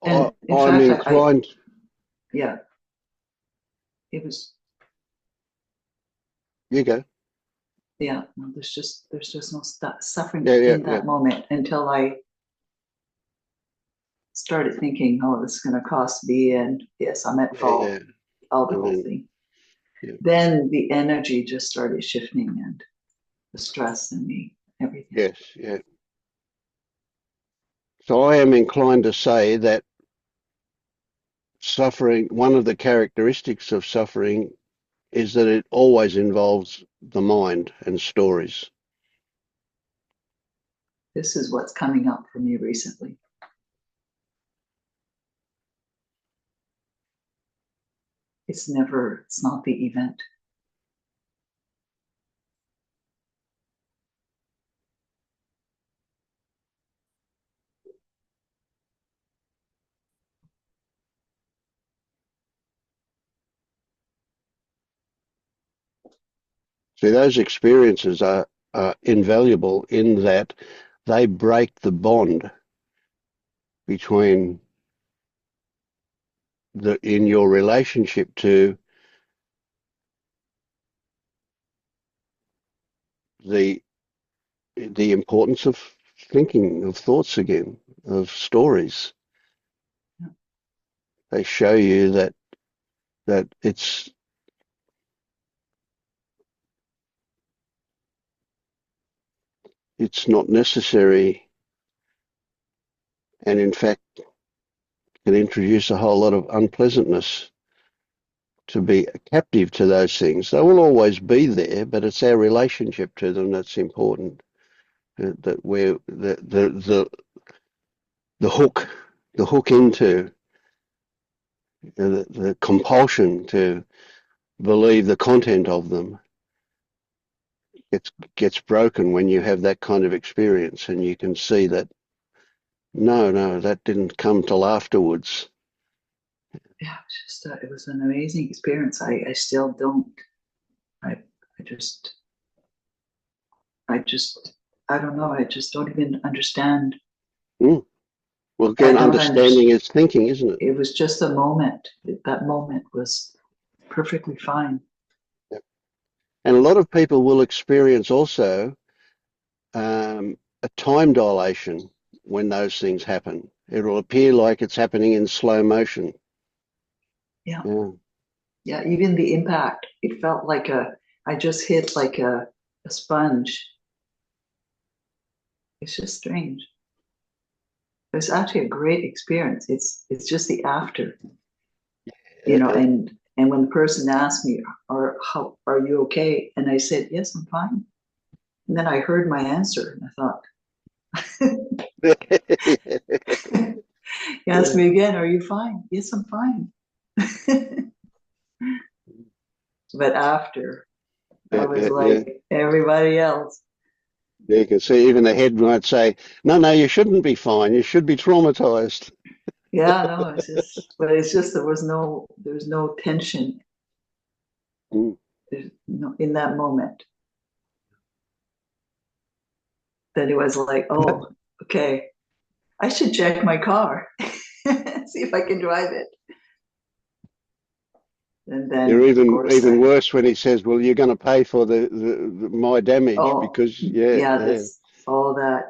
And in I'm fact, inclined. yeah, it was, You go. yeah, no, there's just no suffering Yeah, in that moment until I started thinking, oh, this is going to cost me, and yes, I'm at fault, yeah. all the And whole then, thing. yeah. Then the energy just started shifting, and the stress and everything. Yes, yeah. So I am inclined to say that suffering, one of the characteristics of suffering is that it always involves the mind and stories. This is what's coming up for me recently. It's not the event. See, those experiences are invaluable in that they break the bond between in your relationship to the importance of thinking, of thoughts again, of stories. Yeah. They show you that that it's not necessary, and in fact can introduce a whole lot of unpleasantness to be captive to those things. They will always be there, but it's our relationship to them that's important. That we're the hook into the compulsion to believe the content of them gets broken when you have that kind of experience, and you can see that no, that didn't come till afterwards. Yeah, it was an amazing experience. I still don't. I just I don't know. I just don't even understand. Mm. Well, again, understanding is thinking, isn't it? It was just a moment. That moment was perfectly fine. Yep. And a lot of people will experience also a time dilation when those things happen. It will appear like it's happening in slow motion. Yeah. Yeah. Yeah, even the impact, it felt like I just hit like a sponge. It's just strange. It was actually a great experience. It's just the after, and when the person asked me, how are you okay? And I said, yes, I'm fine. And then I heard my answer and I thought, he asked me again, are you fine? Yes, I'm fine. But after, I was like everybody else. You can see even the head might say, no, you shouldn't be fine. You should be traumatized. Yeah, no, it's just there was no tension. Mm. There's no, in that moment. Then it was like, oh, okay, I should check my car, see if I can drive it. And then, You're of course, even worse when he says, well, you're going to pay for my damage because, this, all that,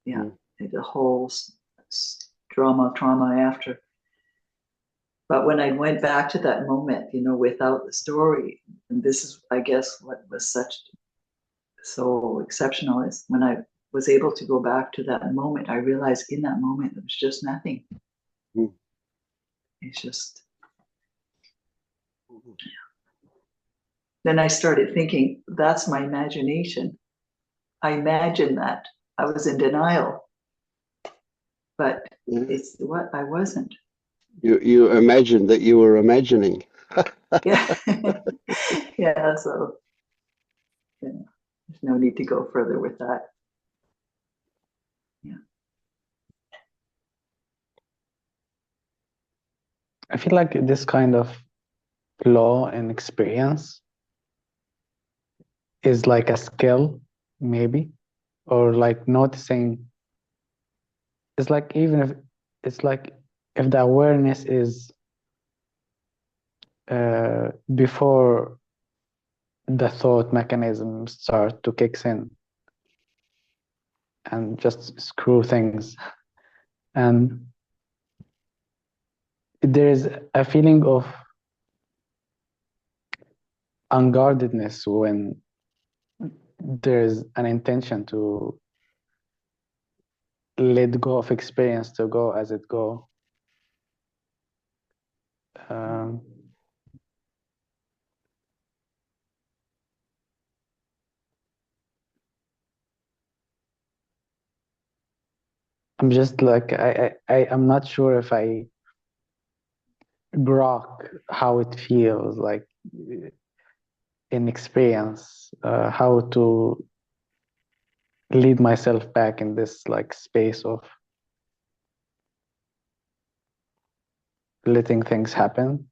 the whole trauma after. But when I went back to that moment, without the story, and this is, I guess, what was so exceptional is when I was able to go back to that moment, I realized in that moment, it was just nothing. Mm. It's just, then I started thinking, that's my imagination. I imagined that. I was in denial, but it's what I wasn't. You imagined that you were imagining. Yeah. Yeah. So there's no need to go further with that. Yeah. I feel like this kind of flow and experience is like a skill, maybe, or like noticing. It's like even if it's like if the awareness is before the thought mechanism start to kick in and just screw things, and there is a feeling of unguardedness when there's an intention to let go of experience to go as it go. Um, I'm just like I'm not sure if I grok how it feels like in experience, how to lead myself back in this like space of letting things happen.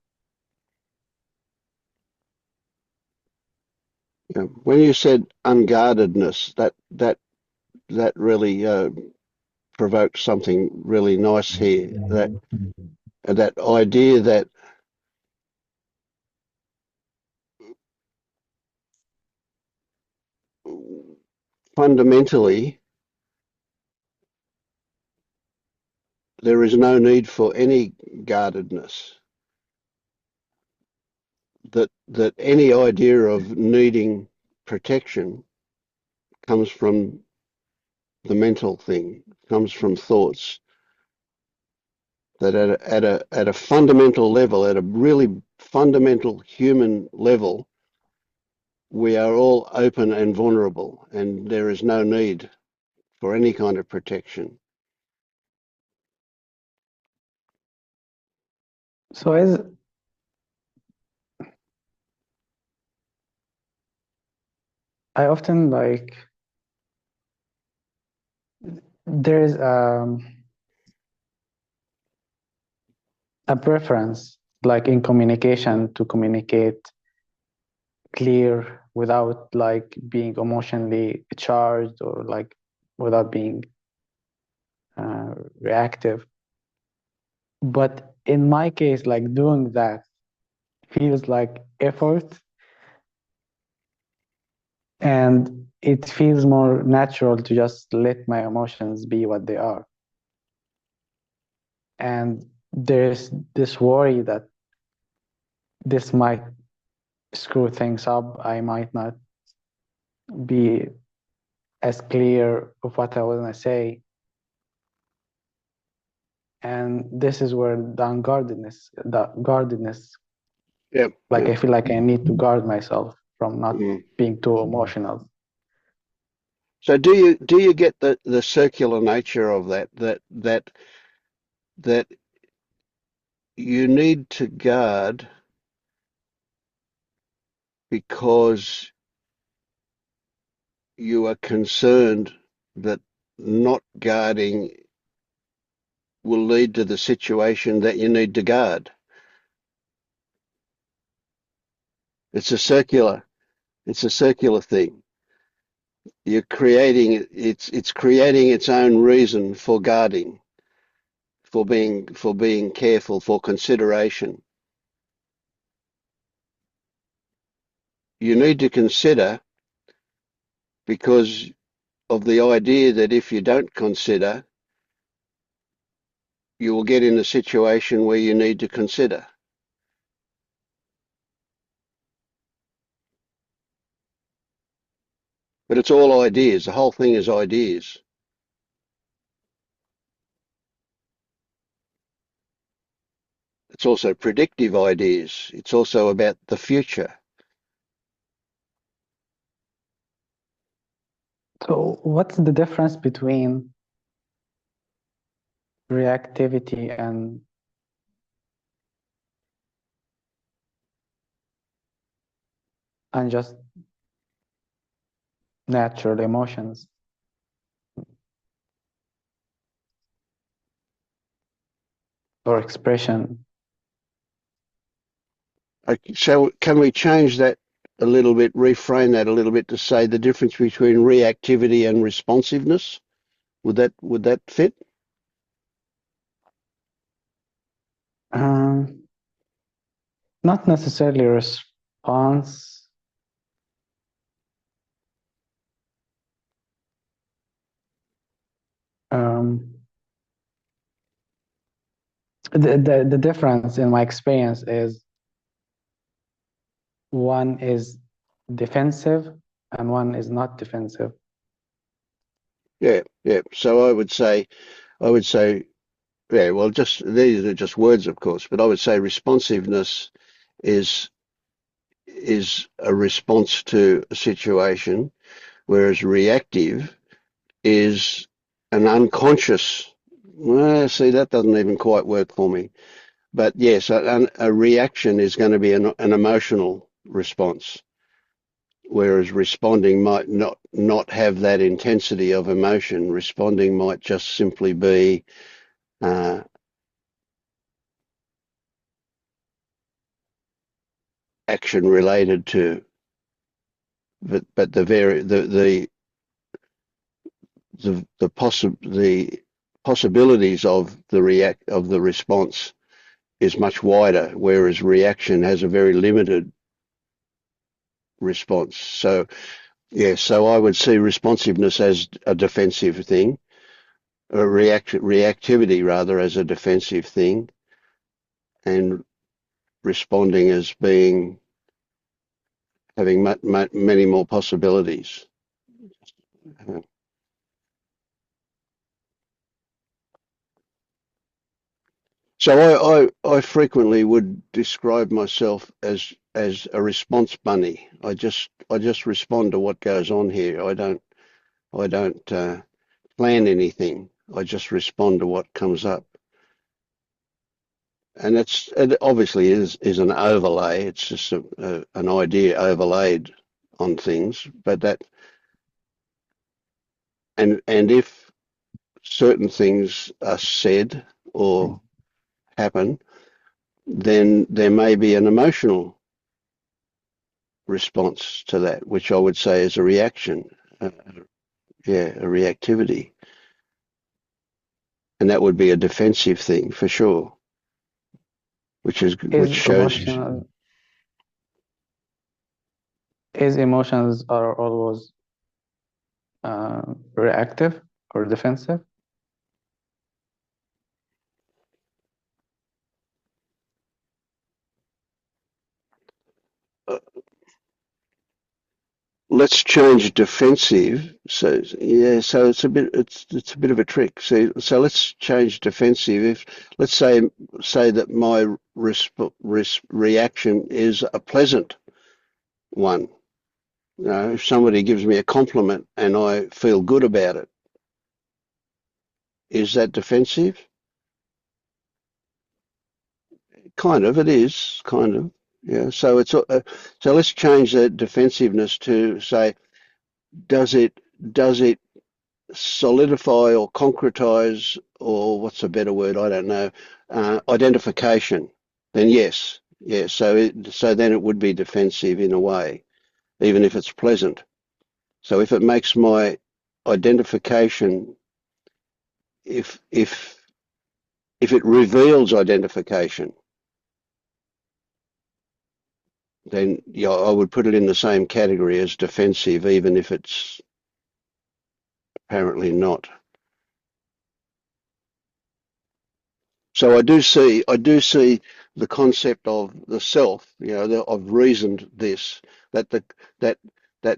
Yeah. When you said unguardedness, that really provoked something really nice here. That idea that fundamentally there is no need for any guardedness. that any idea of needing protection comes from the mental thing, comes from thoughts. That at a fundamental level, at a really fundamental human level, we are all open and vulnerable, and there is no need for any kind of protection. So I often like there's a preference like in communication to communicate clear without like being emotionally charged or like without being reactive. But in my case, like doing that feels like effort, and it feels more natural to just let my emotions be what they are. And there's this worry that this might screw things up. I might not be as clear of what I want to say. And this is where the guardedness, Yeah. like I feel like I need to guard myself from not being too emotional. So do you get the circular nature of that you need to guard because you are concerned that not guarding will lead to the situation that you need to guard? It's a circular thing. You're creating it's creating its own reason for guarding, for being careful, for consideration. You need to consider because of the idea that if you don't consider, you will get in a situation where you need to consider. But it's all ideas. The whole thing is ideas. It's also predictive ideas. It's also about the future. So what's the difference between reactivity and just natural emotions or expression? So can we change that a little bit, reframe that a little bit to say the difference between reactivity and responsiveness? Would that fit? Not necessarily response. The difference in my experience is one is defensive and one is not defensive. Yeah. So I would say, yeah. Well, just these are just words, of course, but I would say responsiveness is a response to a situation, whereas reactive is an unconscious. Well, see, that doesn't even quite work for me. But yes, a reaction is going to be an emotional response, whereas responding might not have that intensity of emotion. Responding might just simply be action related to, but the possibilities of the response is much wider, whereas reaction has a very limited response. So yeah, so I would see responsiveness as a defensive thing, or reactivity rather as a defensive thing, and responding as being having many more possibilities. So I frequently would describe myself as a response bunny. I just respond to what goes on here. I don't plan anything. I just respond to what comes up. And it obviously is an overlay. It's just an idea overlaid on things. But that and if certain things are said or happen, then there may be an emotional response to that, which I would say is a reaction. A reactivity. And that would be a defensive thing for sure, which shows you. Is emotions are always reactive or defensive? Let's change defensive. So yeah, so it's a bit of a trick. So let's change defensive. Let's say that my reaction is a pleasant one. You know, if somebody gives me a compliment and I feel good about it, is that defensive? Kind of, it is kind of. Yeah. So so let's change that defensiveness to say, does it solidify or concretize, or what's a better word? I don't know. Identification. Then yes, yeah. So then it would be defensive in a way, even if it's pleasant. So if it makes my identification, if it reveals identification, then yeah, I would put it in the same category as defensive, even if it's apparently not. So I do see the concept of the self. You know, I've reasoned this, that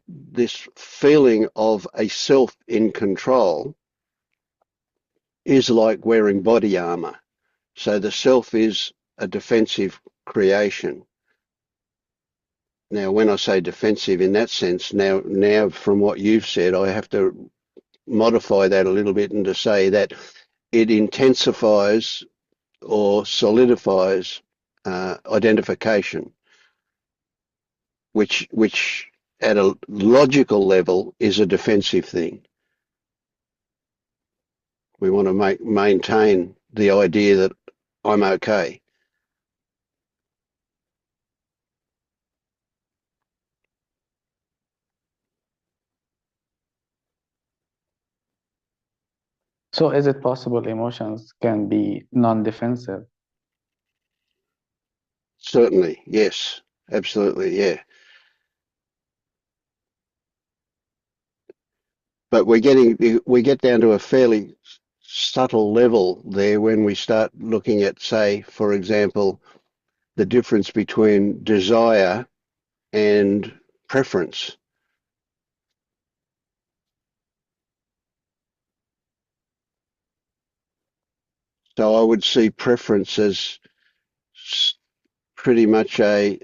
this feeling of a self in control is like wearing body armor. So the self is a defensive creation. Now, when I say defensive in that sense, now from what you've said, I have to modify that a little bit and to say that it intensifies or solidifies identification, which at a logical level is a defensive thing. We want to maintain the idea that I'm okay. So is it possible emotions can be non-defensive? Certainly, yes, absolutely, yeah. But we get down to a fairly subtle level there when we start looking at, say, for example, the difference between desire and preference. So I would see preference as pretty much a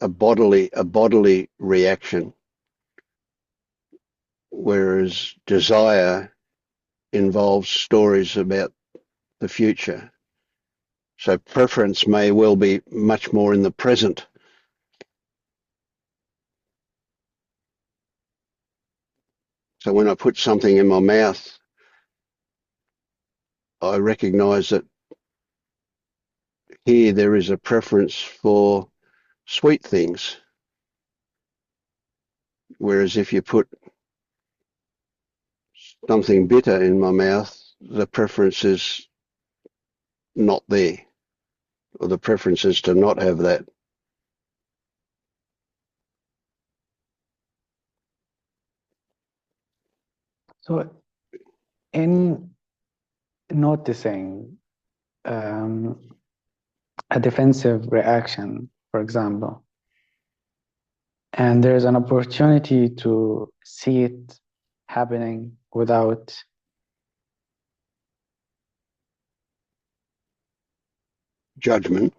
bodily reaction, whereas desire involves stories about the future. So preference may well be much more in the present. So when I put something in my mouth, I recognize that here there is a preference for sweet things. Whereas if you put something bitter in my mouth, the preference is not there, or the preference is to not have that. So in noticing a defensive reaction for example. And there's an opportunity to see it happening without judgment.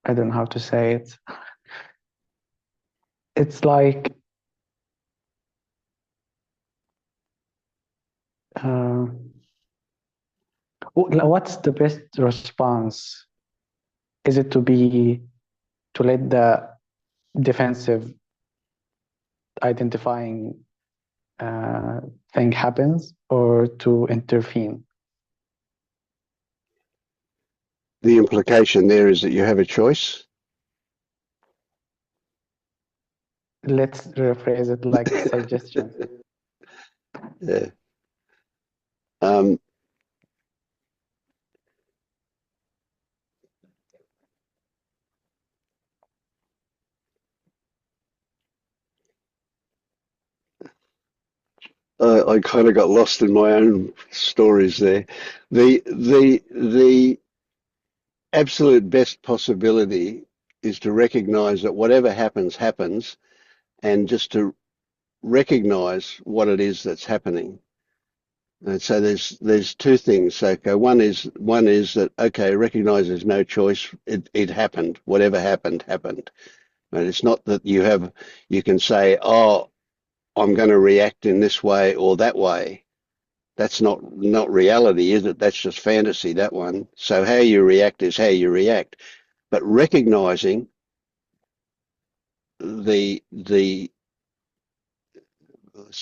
I don't know how to say it. It's like what's the best response? Is it to let the defensive identifying thing happens, or to intervene? The implication there is that you have a choice. Let's rephrase it like suggestion. Yeah. I kind of got lost in my own stories there. The absolute best possibility is to recognize that whatever happens, happens, and just to recognize what it is that's happening. And so there's two things. So okay, one is that okay, recognize there's no choice. It happened. Whatever happened, happened. And it's not that you can say, oh, I'm going to react in this way or that way. That's not reality, is it? That's just fantasy, that one. So how you react is how you react. But recognizing the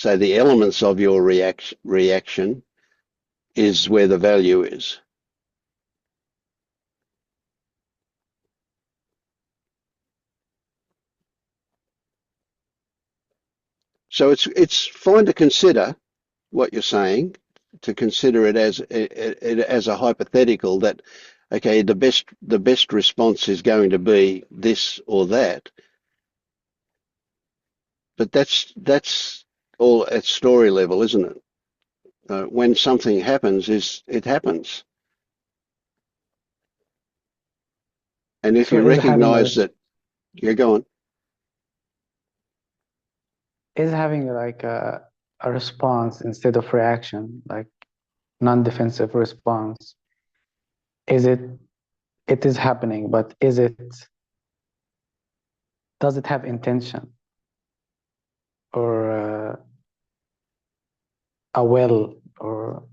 elements of your reaction is where the value is. So it's fine to consider what you're saying, to consider it as a hypothetical that, okay, the best response is going to be this or that. But that's all at story level, isn't it? When something happens, it happens. And if So you recognize that, you're going. Is having like a response instead of reaction, like non-defensive response, it is happening, but does it have intention or a will, or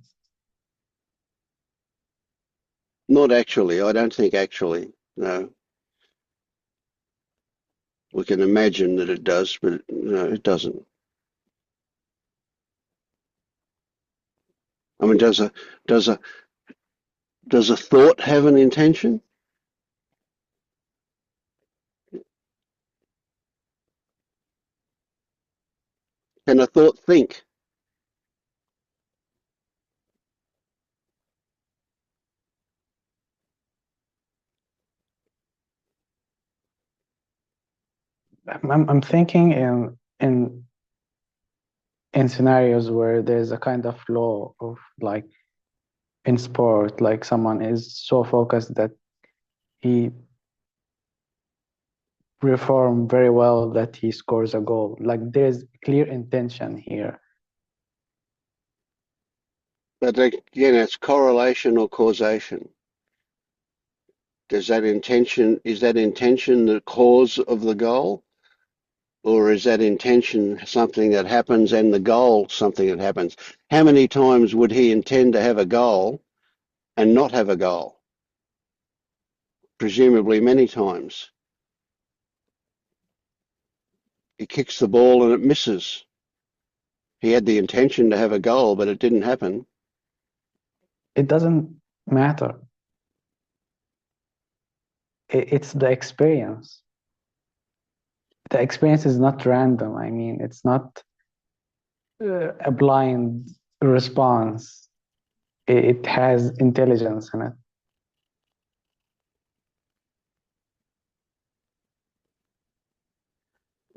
Not actually. I don't think actually. No. We can imagine that it does, but no, it doesn't. I mean, does a thought have an intention? Can a thought think? I'm thinking in scenarios where there's a kind of law of, like in sport, like someone is so focused that he perform very well that he scores a goal. Like there's clear intention here. But again, it's correlation or causation. Is that intention the cause of the goal? Or is that intention something that happens and the goal something that happens? How many times would he intend to have a goal and not have a goal? Presumably many times. He kicks the ball and it misses. He had the intention to have a goal, but it didn't happen. It doesn't matter. It's the experience. The experience is not random. I mean, it's not a blind response. It has intelligence in it.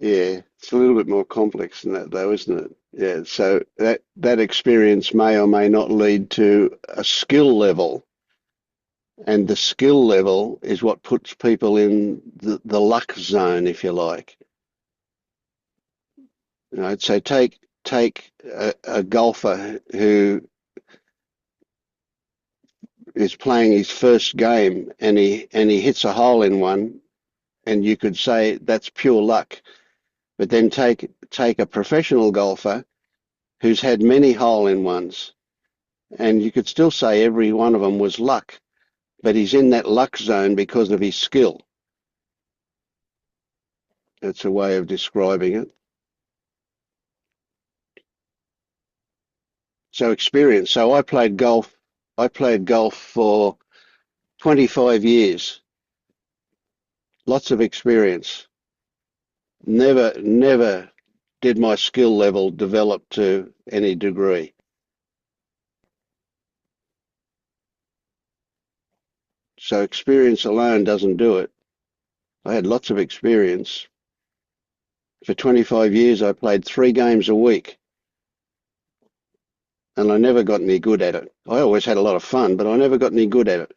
Yeah, it's a little bit more complex than that, though, isn't it? Yeah, so that experience may or may not lead to a skill level, and the skill level is what puts people in the luck zone, if you like. You know, so take a golfer who is playing his first game and he hits a hole in one, and you could say that's pure luck. But then take a professional golfer who's had many hole in ones, and you could still say every one of them was luck, but he's in that luck zone because of his skill. That's a way of describing it. So experience. So I played golf. I played golf for 25 years. Lots of experience. Never did my skill level develop to any degree. So experience alone doesn't do it. I had lots of experience. For 25 years, I played 3 games a week, and I never got any good at it. I always had a lot of fun, but I never got any good at it.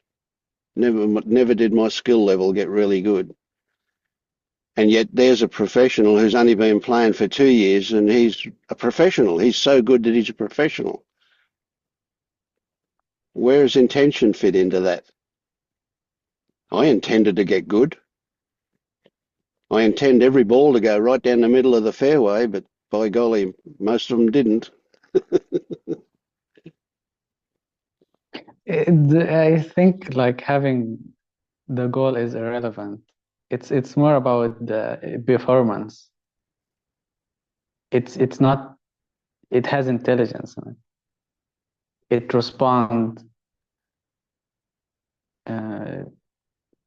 Never did my skill level get really good. And yet there's a professional who's only been playing for 2 years, and he's a professional. He's so good that he's a professional. Where does intention fit into that? I intended to get good. I intend every ball to go right down the middle of the fairway, but by golly, most of them didn't. I think like having the goal is irrelevant. It's more about the performance. It's not. It has intelligence in it. It responds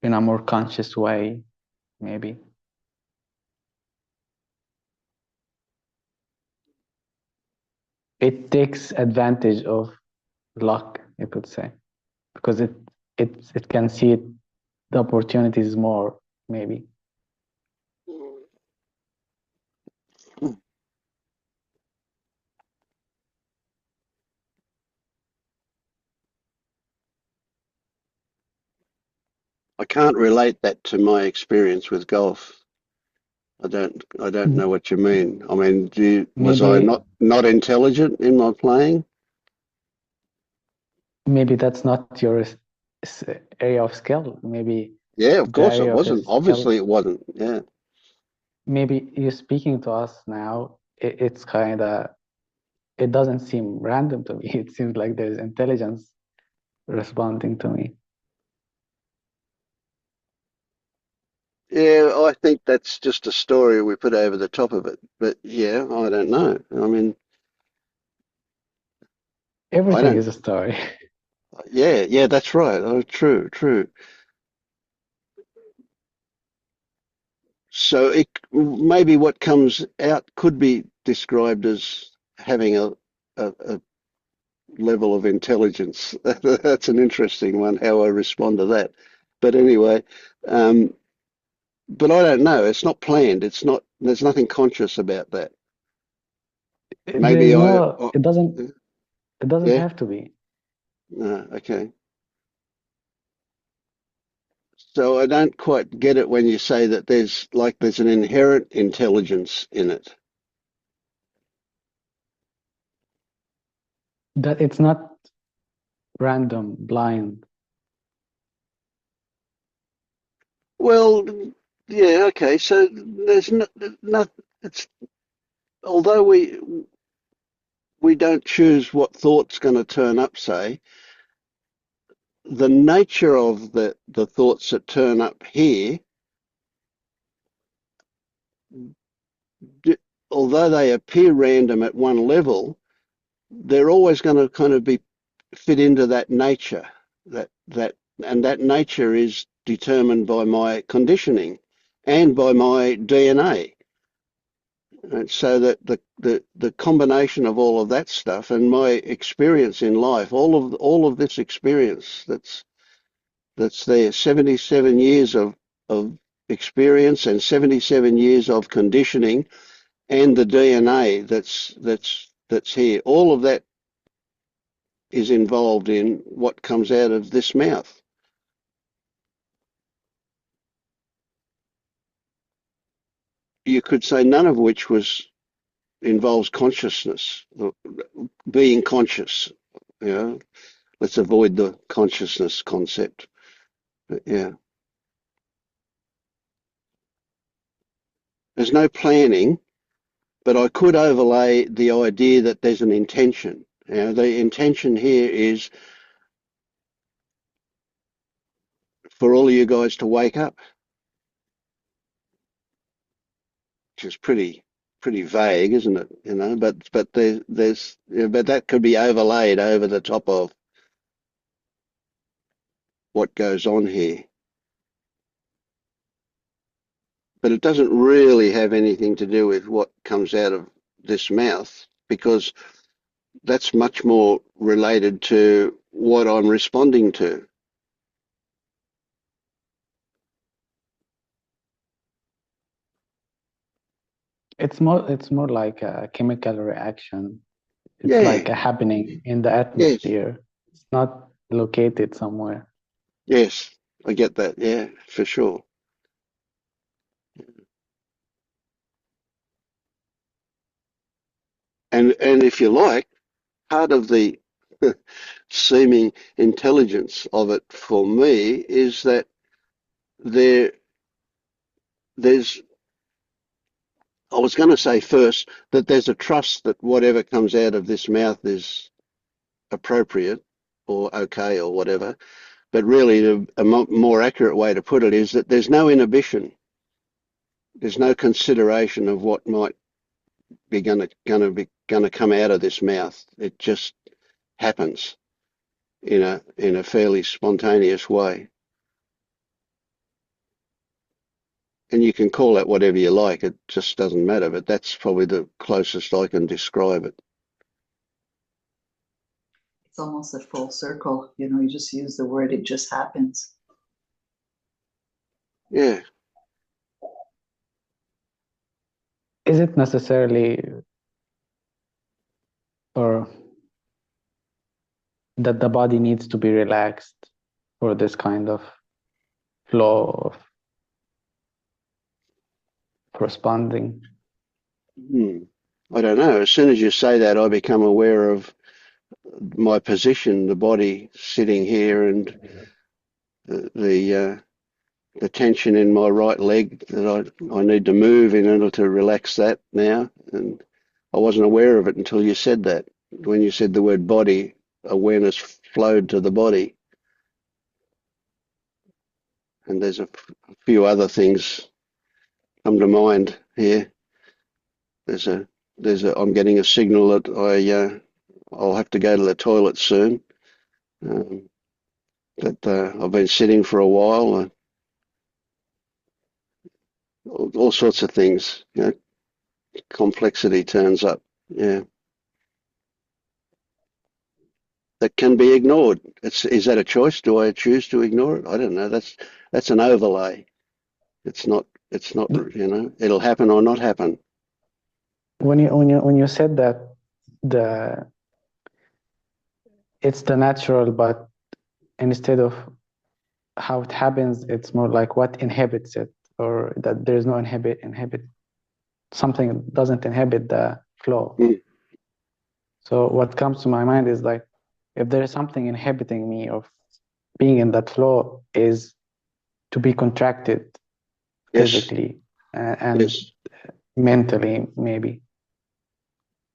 in a more conscious way, maybe. It takes advantage of luck, you could say, because it can see the opportunities more, maybe. I can't relate that to my experience with golf. I don't know what you mean. I mean, was I Maybe not intelligent in my playing? maybe that's not your area of skill. Maybe Yeah, of the course it area of wasn't. his skill. Obviously it wasn't. Yeah. Maybe you speaking to us now, it's kind of, it doesn't seem random to me. It seems like there's intelligence responding to me. Yeah, I think that's just a story we put over the top of it. But yeah, I don't know. I mean, I Everything don't. is a story. Yeah, that's right. Oh, true. So maybe what comes out could be described as having a level of intelligence. That's an interesting one, how I respond to that. But anyway, um, but I don't know. It's not planned. It's not. There's nothing conscious about that. There's Maybe no, it doesn't yeah. have to be. No, okay. So I don't quite get it when you say that there's an inherent intelligence in it. That it's not random, blind. Well, yeah, okay. So there's not. It's although we don't choose what thought's going to turn up, say, the nature of the thoughts that turn up here, d- although they appear random at one level, they're always going to kind of be fit into that nature. And that nature is determined by my conditioning and by my DNA. And so that the combination of all of that stuff and my experience in life, all of this experience that's there, 77 years of experience and 77 years of conditioning and the DNA that's here. All of that is involved in what comes out of this mouth. You could say none of which involves consciousness, being conscious. You know, let's avoid the consciousness concept. But yeah, there's no planning, but I could overlay the idea that there's an intention. You know, the intention here is for all of you guys to wake up, which is pretty vague, isn't it? You know, but there's but that could be overlaid over the top of what goes on here. But it doesn't really have anything to do with what comes out of this mouth, because that's much more related to what I'm responding to. It's more like a chemical reaction. It's Yeah, like a happening in the yes, atmosphere. It's not located somewhere. yes, I get that. Yeah, for sure. And if you like, part of the seeming intelligence of it for me is that there there's I was going to say first that there's a trust that whatever comes out of this mouth is appropriate or okay or whatever. But really, a more accurate way to put it is that there's no inhibition. There's no consideration of what might be going to come out of this mouth. It just happens in a fairly spontaneous way. And you can call that whatever you like. It just doesn't matter. But that's probably the closest I can describe it. It's almost a full circle. You know, you just use the word, it just happens. Yeah. Is it necessarily or that the body needs to be relaxed for this kind of flow of responding? I don't know. As soon as you say that, I become aware of my position, the body sitting here, and the tension in my right leg that I need to move in order to relax that now. And I wasn't aware of it until you said that. When you said the word body, awareness flowed to the body. And there's a few other things come to mind here. I'm getting a signal that I'll have to go to the toilet soon. I've been sitting for a while. All sorts of things. You know, complexity turns up. Yeah, that can be ignored. Is that a choice? Do I choose to ignore it? I don't know. That's an overlay. It's not. You know, it'll happen or not happen. When you said that it's the natural, but instead of how it happens, it's more like what inhibits it, or that there's no inhibit something doesn't inhibit the flow. So what comes to my mind is like, if there is something inhibiting me of being in that flow, is to be contracted physically and mentally, maybe.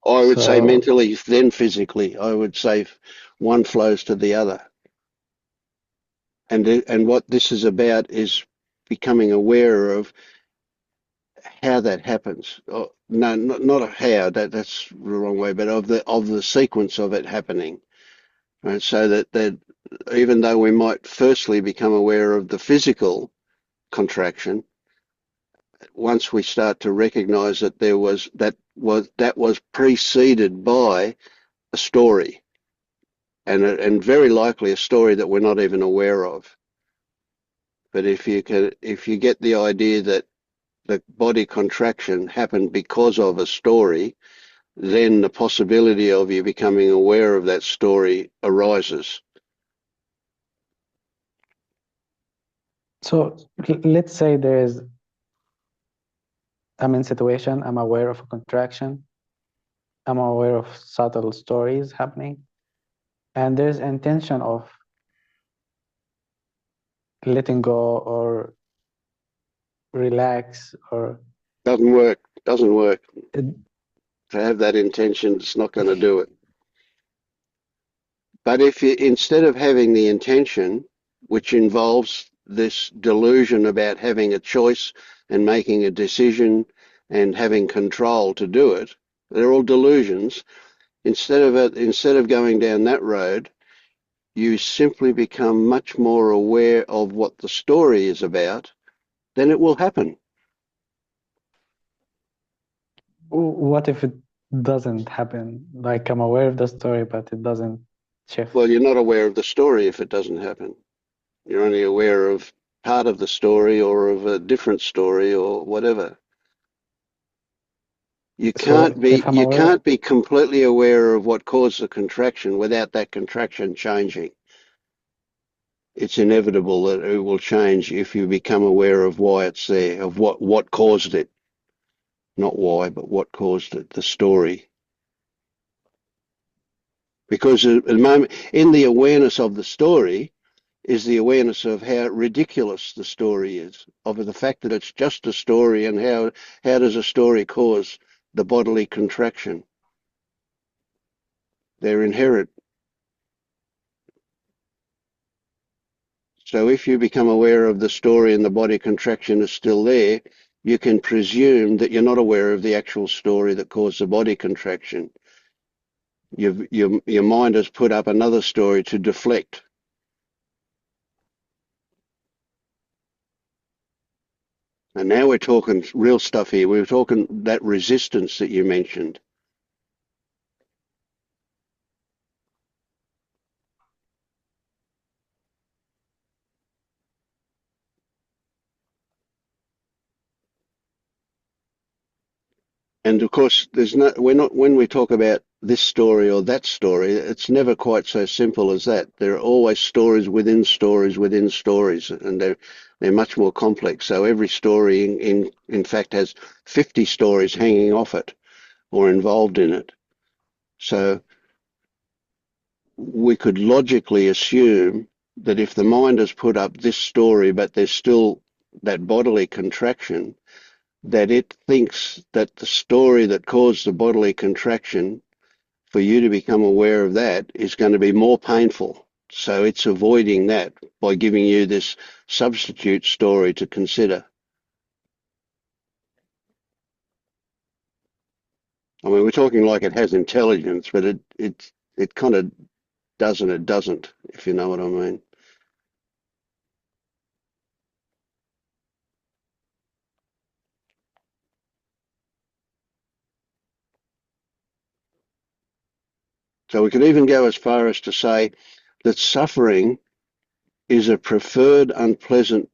I would say mentally, then physically. I would say one flows to the other. And what this is about is becoming aware of how that happens. Oh, no, not a how. That's the wrong way, but of the sequence of it happening. Right? So that even though we might firstly become aware of the physical contraction, once we start to recognize that that was preceded by a story, and very likely a story that we're not even aware of. But if you get the idea that the body contraction happened because of a story, then the possibility of you becoming aware of that story arises. So let's say I'm in a situation, I'm aware of a contraction, I'm aware of subtle stories happening, and there's intention of letting go or relax or Doesn't work. Doesn't work. it, To have that intention, it's not going to do it. But if you, instead of having the intention, which involves this delusion about having a choice and making a decision and having control to do it, they're all delusions. Instead of going down that road, you simply become much more aware of what the story is about, then it will happen. what if it doesn't happen? Like I'm aware of the story, but it doesn't shift. Well, you're not aware of the story if it doesn't happen. You're only aware of part of the story or of a different story or whatever. So if I'm You aware, can't be completely aware of what caused the contraction without that contraction changing. It's inevitable that it will change if you become aware of why it's there, of what caused it. Not why, but what caused it, the story. Because at the moment, in the awareness of the story, is the awareness of how ridiculous the story is, of the fact that it's just a story, and how does a story cause the bodily contraction? They're inherent. So if you become aware of the story and the body contraction is still there, you can presume that you're not aware of the actual story that caused the body contraction. Your mind has put up another story to deflect. And now we're talking real stuff here. We're talking that resistance that you mentioned. And of course, when we talk about this story or that story, it's never quite so simple as that. There are always stories within stories within stories, and they're much more complex. So every story, in fact, has 50 stories hanging off it or involved in it. So we could logically assume that if the mind has put up this story, but there's still that bodily contraction, that it thinks that the story that caused the bodily contraction, for you to become aware of that, is going to be more painful. So it's avoiding that by giving you this substitute story to consider. I mean, we're talking like it has intelligence, but it kind of does and it doesn't, if you know what I mean. So we could even go as far as to say that suffering is a preferred unpleasant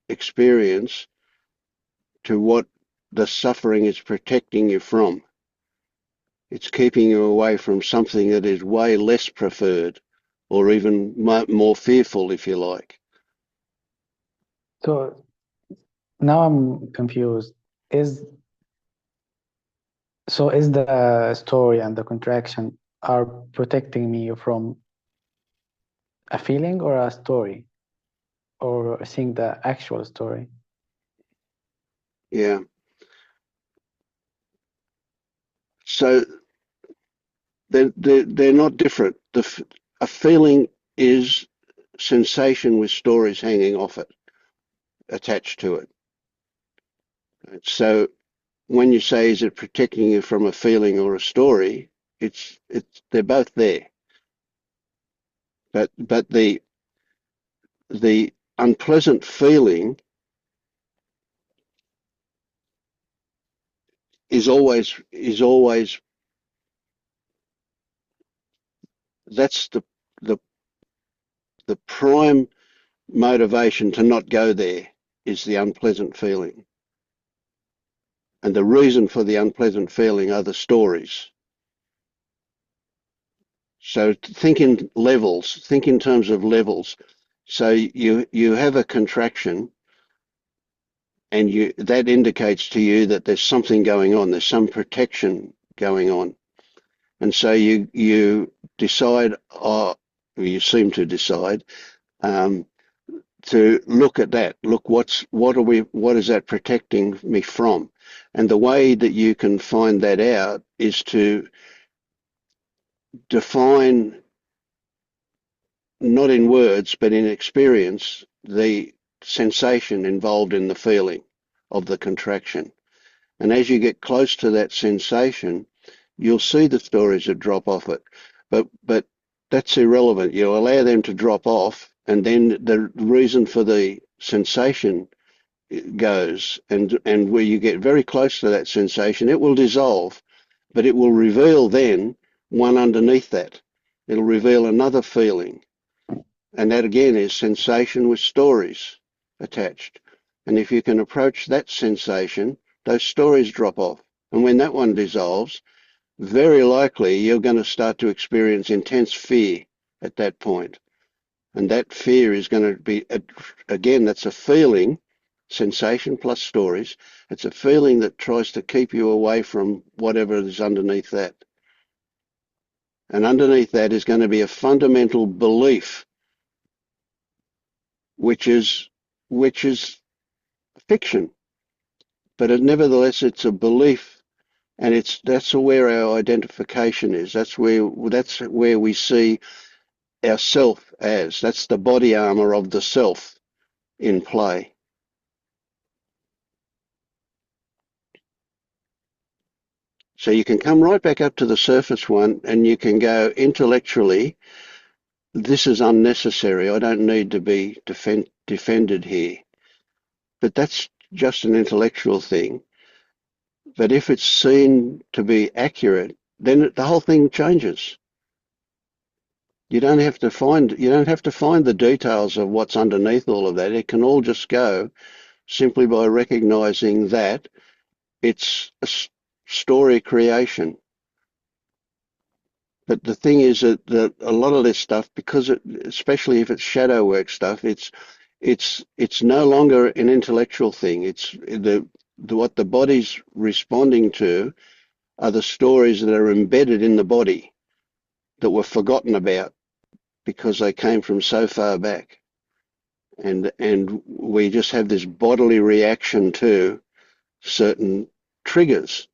experience to what the suffering is protecting you from. It's keeping you away from something that is way less preferred or even more fearful, if you like. so now I'm confused. Is the story and the contraction are protecting me from a feeling or a story or seeing the actual story? Yeah. So they're not different. A feeling is sensation with stories hanging off it, attached to it. So when you say, is it protecting you from a feeling or a story, they're both there. But the unpleasant feeling is always that's the the prime motivation to not go there is the unpleasant feeling. And the reason for the unpleasant feeling are the stories. So think in levels, think in terms of levels. So you have a contraction, and that indicates to you that there's something going on, there's some protection going on. And so you decide, you seem to decide, to look at that. Look, what is that protecting me from? And the way that you can find that out is to define, not in words, but in experience, the sensation involved in the feeling of the contraction. And as you get close to that sensation, you'll see the stories that drop off it. But that's irrelevant. You allow them to drop off, and then the reason for the sensation goes, and where you get very close to that sensation, it will dissolve, but it will reveal then one underneath that. It'll reveal another feeling, and that again is sensation with stories attached. And if you can approach that sensation, those stories drop off. And when that one dissolves, very likely you're going to start to experience intense fear at that point. And that fear is going to be, again, that's a feeling, sensation plus stories. It's a feeling that tries to keep you away from whatever is underneath that. And underneath that is going to be a fundamental belief, which is fiction. But nevertheless, it's a belief, and that's where our identification is. That's where we see ourself as. That's the body armor of the self in play. So you can come right back up to the surface one, and you can go intellectually, this is unnecessary. I don't need to be defended here. But that's just an intellectual thing. But if it's seen to be accurate, then the whole thing changes. You don't have to find the details of what's underneath all of that. It can all just go simply by recognizing that it's a story creation. But the thing is that a lot of this stuff, because especially if it's shadow work stuff, it's no longer an intellectual thing. It's what the body's responding to are the stories that are embedded in the body that were forgotten about because they came from so far back. And we just have this bodily reaction to certain triggers.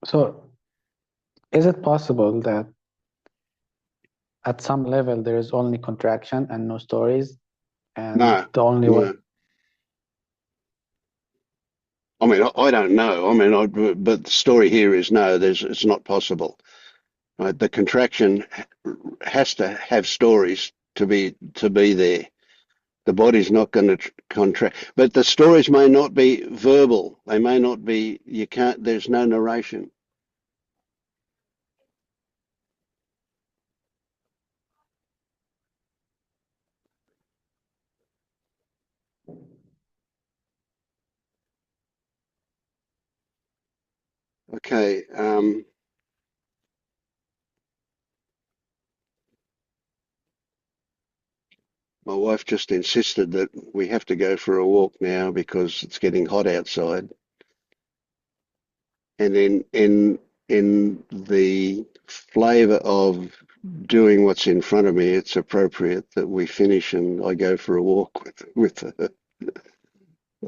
So, is it possible that at some level there is only contraction and no stories, and No, the only one? no. I mean, I don't know. I mean, but the story here is no. It's not possible. Right? The contraction has to have stories to be there. The body's not going to contract, but the stories may not be verbal. They may not be. You can't. There's no narration. Okay. My wife just insisted that we have to go for a walk now because it's getting hot outside. And in the flavour of doing what's in front of me, it's appropriate that we finish and I go for a walk with her.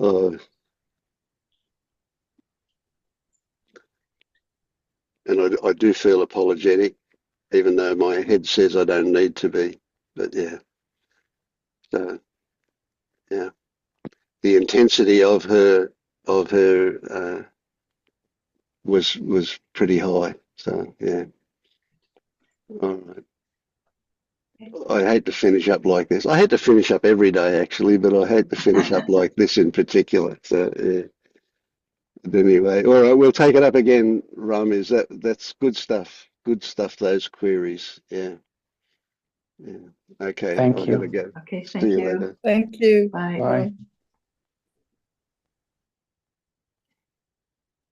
Uh, and I do feel apologetic, even though my head says I don't need to be. But yeah, so yeah, the intensity of her was pretty high. So yeah, all right. I hate to finish up like this. I hate to finish up every day actually, but I hate to finish up like this in particular. So yeah. But anyway, all right, we'll take it up again, Ram. That's good stuff. Good stuff, those queries. Yeah. Yeah. Okay, Thank I've got to you. go. Okay, See thank you you. later. Thank you. Bye. Bye. Bye.